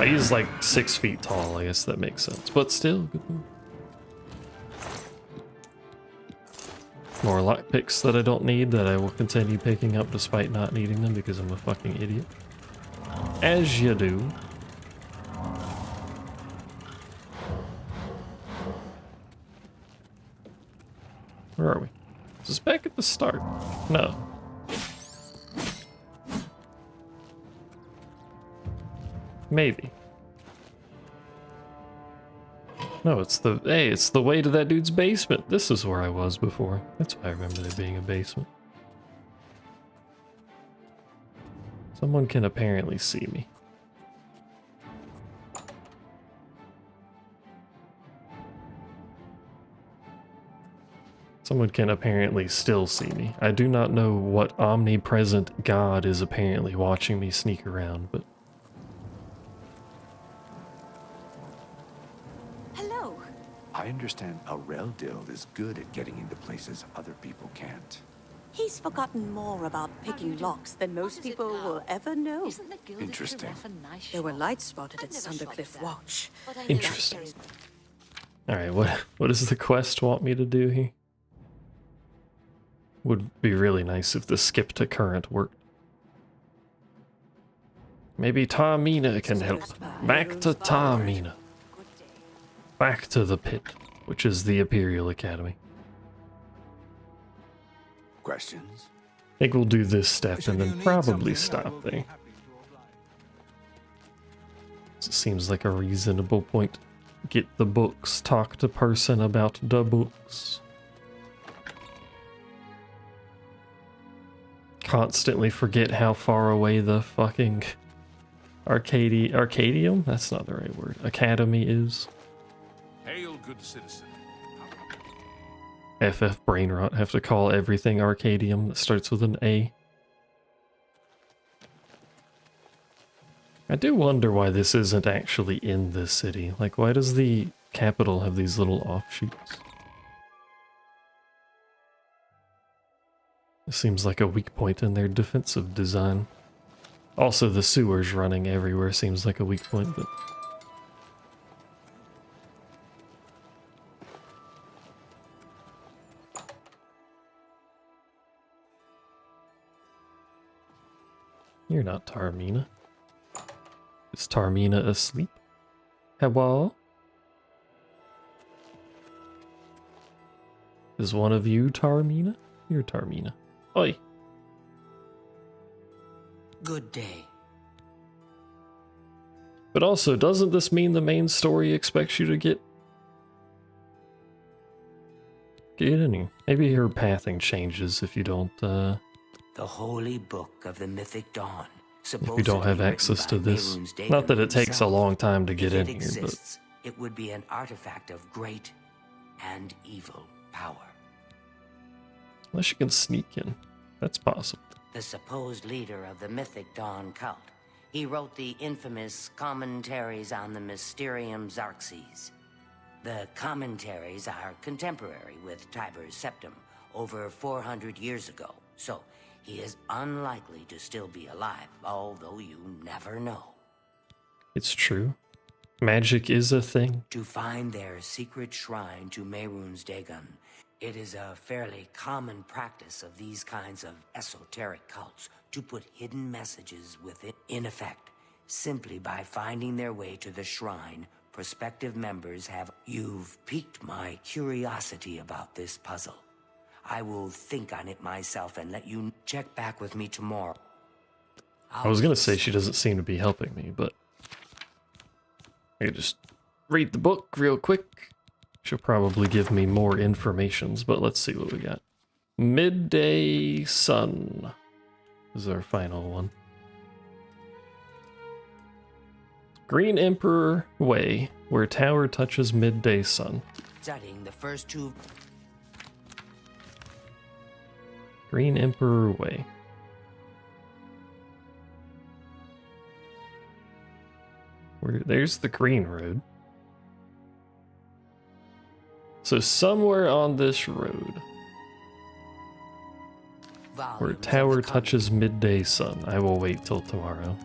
He's like 6 feet tall, I guess that makes sense. But still, good move. More lockpicks that I don't need that I will continue picking up despite not needing them because I'm a fucking idiot. As you do. Where are we? Is this back at the start? No. Maybe. No, it's the... Hey, it's the way to that dude's basement. This is where I was before. That's why I remember there being a basement. Someone can apparently see me. Someone can apparently still see me. I do not know what omnipresent god is apparently watching me sneak around, but... I understand Areldil is good at getting into places other people can't. He's forgotten more about picking locks than most people will ever know. Interesting. There were lights spotted at Sundercliff Watch. Interesting. Alright, what does the quest want me to do here? Would be really nice if the skip to current worked. Maybe Tarmina can help. Back to Tarmina. Back to the pit, which is the Imperial Academy. Questions? I think we'll do this step and then probably stop there. It seems like a reasonable point. Get the books, talk to person about the books. Constantly forget how far away the fucking Arcadium? That's not the right word. Academy is. Hail, good citizen. FF brain rot. Have to call everything Arcadium that starts with an A. I do wonder why this isn't actually in this city. Like, why does the capital have these little offshoots? It seems like a weak point in their defensive design. Also, the sewers running everywhere seems like a weak point, but... You're not Tarmina. Is Tarmina asleep? Hello? Is one of you Tarmina? You're Tarmina. Oi. Good day. But also, doesn't this mean the main story expects you to get in here? Maybe her pathing changes if you don't, The Holy Book of the Mythic Dawn. if you don't have access to this. Not that it takes a long time to get in here, but... It would be an artifact of great and evil power. Unless you can sneak in. That's possible. The supposed leader of the Mythic Dawn cult. He wrote the infamous Commentaries on the Mysterium Xarxes. The commentaries are contemporary with Tiber's Septum, over 400 years ago, so he is unlikely to still be alive, although you never know. It's true. Magic is a thing. To find their secret shrine to Mehrunes Dagon, it is a fairly common practice of these kinds of esoteric cults to put hidden messages within. In effect, simply by finding their way to the shrine, prospective members have... You've piqued my curiosity about this puzzle. I will think on it myself and let you check back with me tomorrow. I was gonna say she doesn't seem to be helping me, but... I could just read the book real quick. She'll probably give me more informations, but let's see what we got. Midday Sun is our final one. Green Emperor Way, where tower touches midday sun. Studying the first two... Green Emperor Way. There's the green road. So somewhere on this road, where tower touches midday sun. I will wait till tomorrow.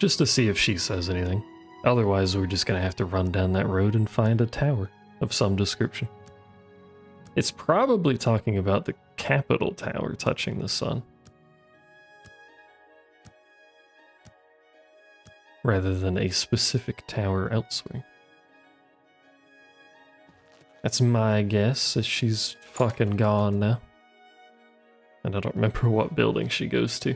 Just to see if she says anything. Otherwise, we're just gonna have to run down that road and find a tower of some description. It's probably talking about the capital tower touching the sun, rather than a specific tower elsewhere. That's my guess, as she's fucking gone now. And I don't remember what building she goes to.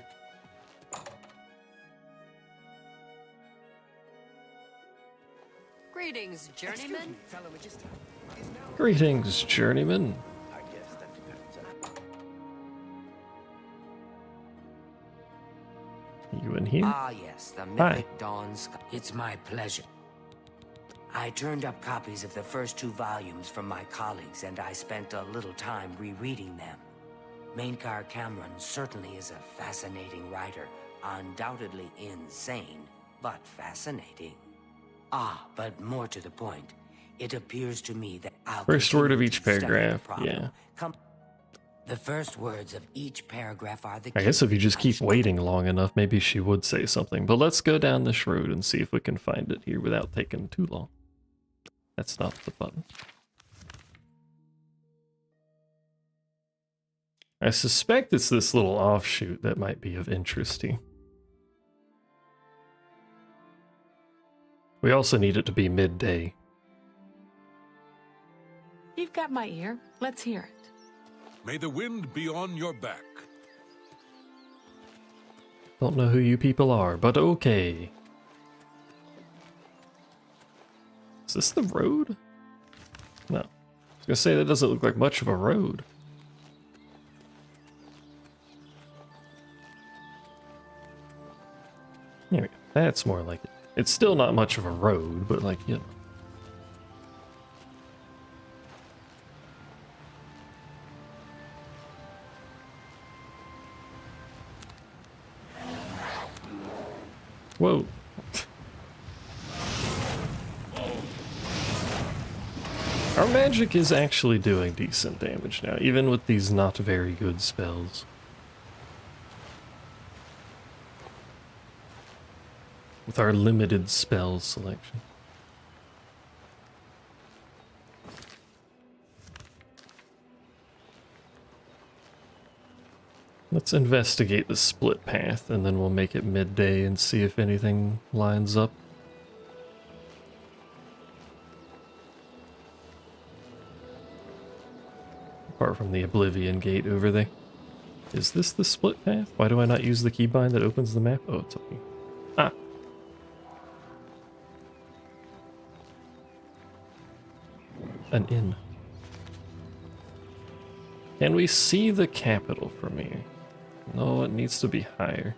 Greetings, journeyman. Greetings, journeyman. You in here? Ah, yes, the mythic dawns. It's my pleasure. I turned up copies of the first 2 volumes from my colleagues, and I spent a little time rereading them. Mainkar Cameron certainly is a fascinating writer, undoubtedly insane, but fascinating. Ah, but more to the point, it appears to me that I'll First word of continue each to study the paragraph, problem. yeah. The first words of each paragraph are the I guess if you key. just keep waiting long enough, maybe she would say something. But let's go down this road and see if we can find it here without taking too long. That's not the button. I suspect it's this little offshoot that might be of interest to you. We also need it to be midday. You've got my ear. Let's hear it. May the wind be on your back. Don't know who you people are, but okay. Is this the road? No. I was gonna say that doesn't look like much of a road. There we go. That's more like it. It's still not much of a road, but like, you know. Whoa. Our magic is actually doing decent damage now, even with these not very good spells. With our limited spell selection. Let's investigate the split path, and then we'll make it midday and see if anything lines up. Apart from the Oblivion gate over there. Is this the split path? Why do I not use the keybind that opens the map? Oh, it's okay. Ah! An inn. Can we see the capital from here? No, it needs to be higher.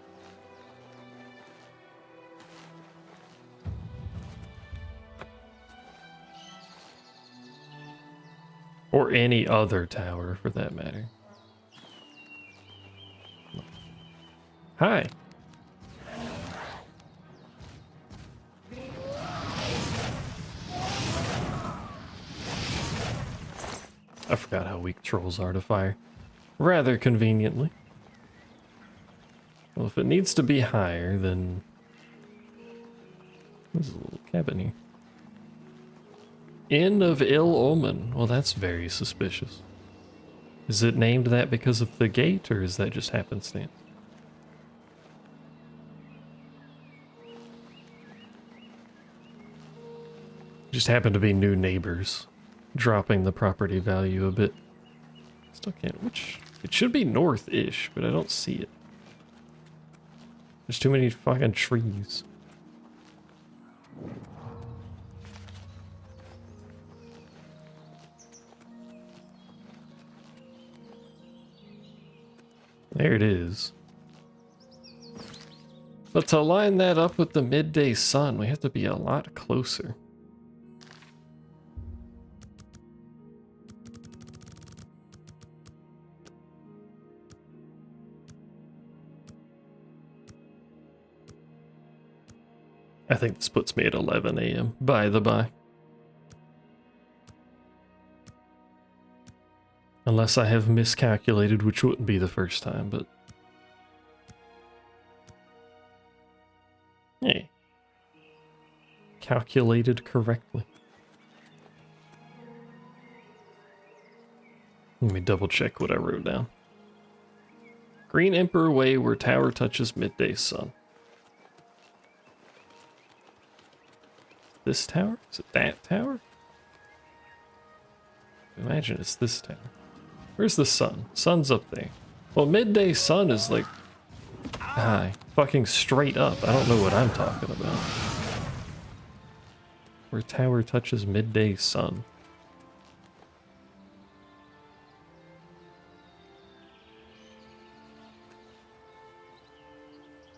Or any other tower, for that matter. Hi. I forgot how weak trolls are to fire. Rather conveniently. Well, if it needs to be higher, then... There's a little cabin here. Inn of Ill Omen. Well, that's very suspicious. Is it named that because of the gate, or is that just happenstance? Just happen to be new neighbors, dropping the property value a bit. Still can't, which, it should be north-ish, but I don't see it. There's too many fucking trees. There it is. But to line that up with the midday sun, we have to be a lot closer. I think this puts me at 11 a.m., by the by. Unless I have miscalculated, which wouldn't be the first time, but... Hey, calculated correctly. Let me double check what I wrote down. Green Emperor Way where tower touches midday sun. This tower? Is it that tower? Imagine it's this tower. Where's the sun? Sun's up there. Well, midday sun is like high. Fucking straight up. I don't know what I'm talking about. Where tower touches midday sun.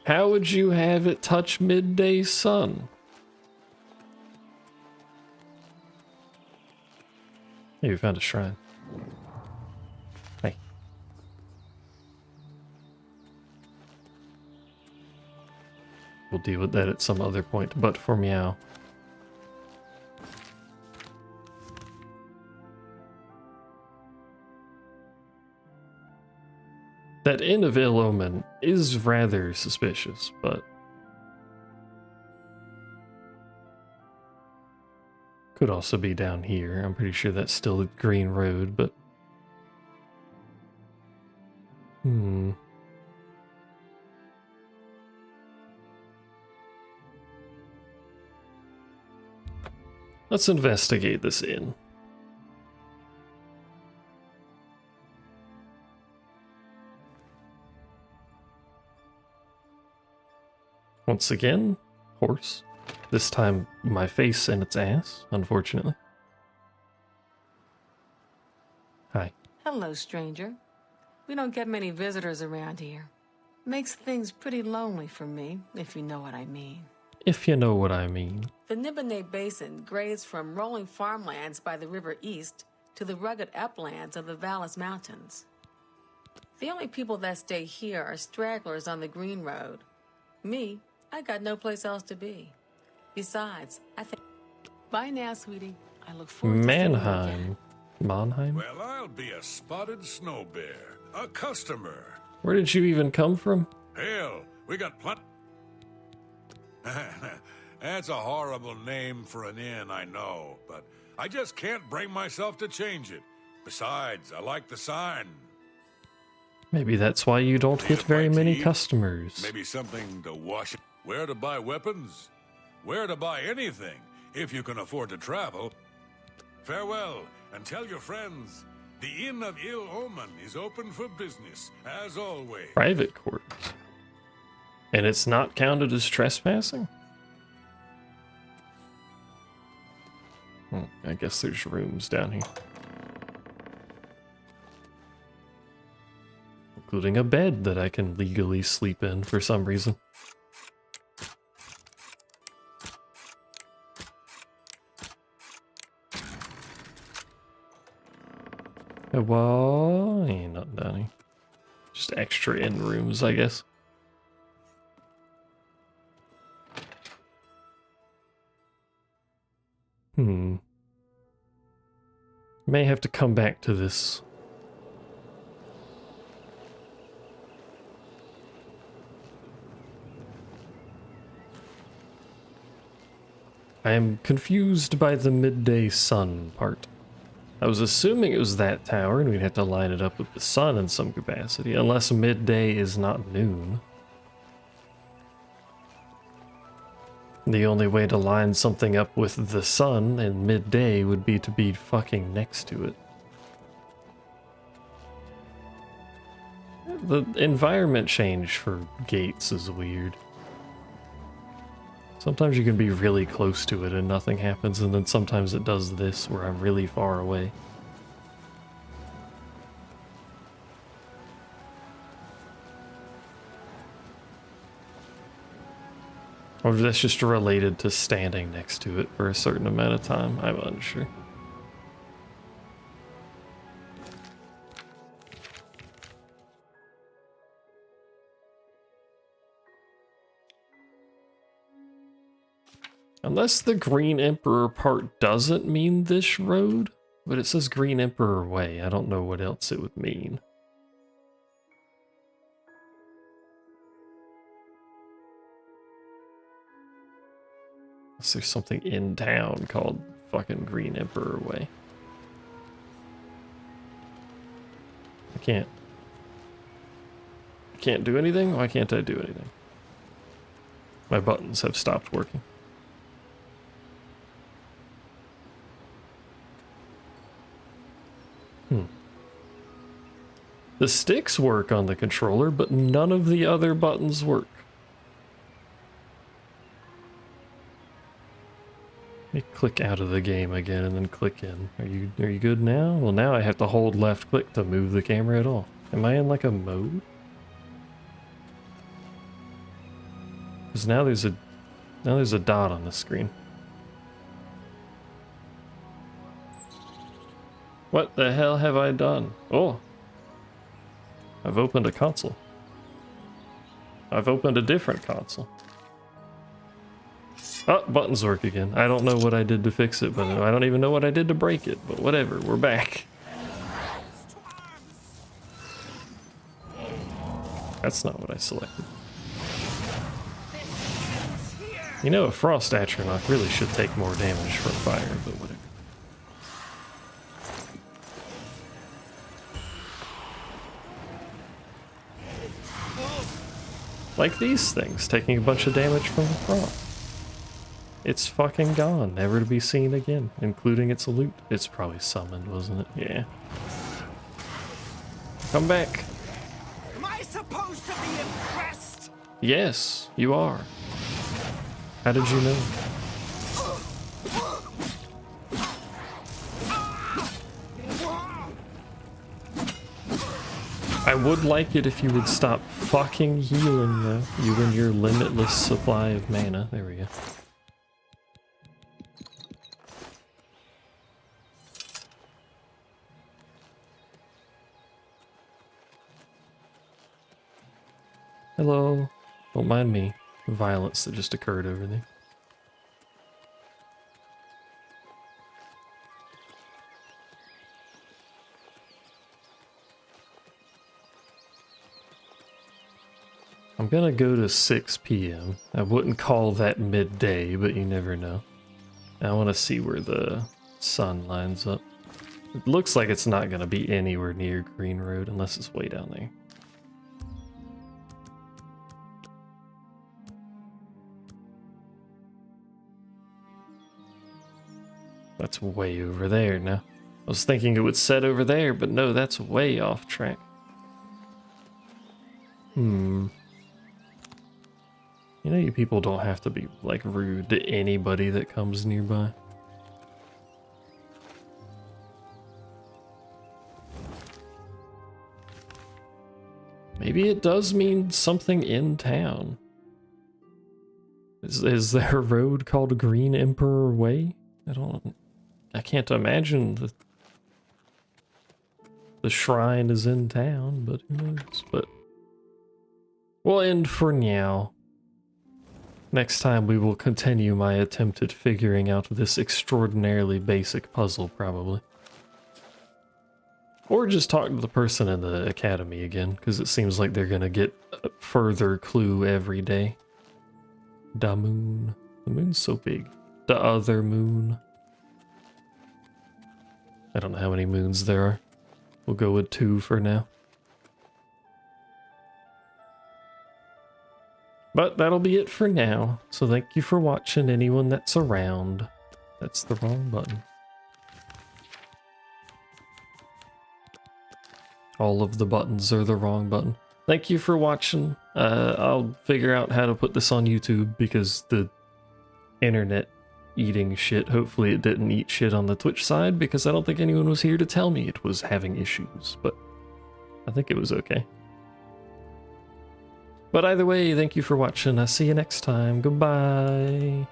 How would you have it touch midday sun? Hey, we found a shrine. Hey. We'll deal with that at some other point, but for meow. That Inn of Ill Omen is rather suspicious, but could also be down here. I'm pretty sure that's still the Green Road, but let's investigate this inn. Once again, horse. This time, my face and its ass, unfortunately. Hi. Hello, stranger. We don't get many visitors around here. Makes things pretty lonely for me, if you know what I mean. If you know what I mean. The Nibonay Basin grades from rolling farmlands by the river east to the rugged uplands of the Vallis Mountains. The only people that stay here are stragglers on the Green Road. Me, I got no place else to be. Besides, I think... Bye now, sweetie. I look forward to seeing you again. Mannheim? Well, I'll be a spotted snow bear. A customer. Where did you even come from? Hell, we got plenty... That's a horrible name for an inn, I know, but I just can't bring myself to change it. Besides, I like the sign. Maybe that's why you don't get very many customers. Maybe something to wash... Where to buy weapons? Where to buy anything, if you can afford to travel. Farewell, and tell your friends, the Inn of Ill Omen is open for business, as always. Private quarters. And it's not counted as trespassing? I guess there's rooms down here. Including a bed that I can legally sleep in for some reason. Well, ain't nothing down here. Just extra in rooms, I guess. May have to come back to this. I am confused by the midday sun part. I was assuming it was that tower and we'd have to line it up with the sun in some capacity, unless midday is not noon. The only way to line something up with the sun in midday would be to be fucking next to it. The environment change for gates is weird. Sometimes you can be really close to it and nothing happens, and then sometimes it does this where I'm really far away. Or if that's just related to standing next to it for a certain amount of time, I'm unsure. Unless the Green Emperor part doesn't mean this road, but it says Green Emperor Way. I don't know what else it would mean. Unless there's something in town called fucking Green Emperor Way. I can't do anything? Why can't I do anything? My buttons have stopped working. The sticks work on the controller, but none of the other buttons work. Let me click out of the game again and then click in. Are you good now? Well, now I have to hold left click to move the camera at all. Am I in like a mode? Because now there's a dot on the screen. What the hell have I done? Oh. I've opened a console. I've opened a different console. Oh, buttons work again. I don't know what I did to fix it, but I don't even know what I did to break it, but whatever, we're back. That's not what I selected. You know, a Frost Atronach really should take more damage from fire, but whatever. Like these things, taking a bunch of damage from the frost. It's fucking gone, never to be seen again, including its loot. It's probably summoned, wasn't it? Yeah. Come back. Am I supposed to be impressed? Yes, you are. How did you know? I would like it if you would stop fucking healing, though. You and your limitless supply of mana. There we go. Hello. Don't mind me. The violence that just occurred over there. I'm gonna go to 6 p.m. I wouldn't call that midday, but you never know. I want to see where the sun lines up. It looks like it's not gonna be anywhere near Green Road unless it's way down there. That's way over there now. I was thinking it would set over there, but no, that's way off track. You know, you people don't have to be, like, rude to anybody that comes nearby. Maybe it does mean something in town. Is there a road called Green Emperor Way? I can't imagine the shrine is in town, but who knows? But we'll end for now. Next time we will continue my attempt at figuring out this extraordinarily basic puzzle, probably. Or just talk to the person in the academy again, because it seems like they're gonna get a further clue every day. Da moon. The moon's so big. The other moon. I don't know how many moons there are. We'll go with 2 for now. But that'll be it for now, so thank you for watching, anyone that's around. That's the wrong button. All of the buttons are the wrong button. Thank you for watching. I'll figure out how to put this on YouTube because the internet eating shit. Hopefully it didn't eat shit on the Twitch side because I don't think anyone was here to tell me it was having issues, but I think it was okay. But either way, thank you for watching. I'll see you next time. Goodbye.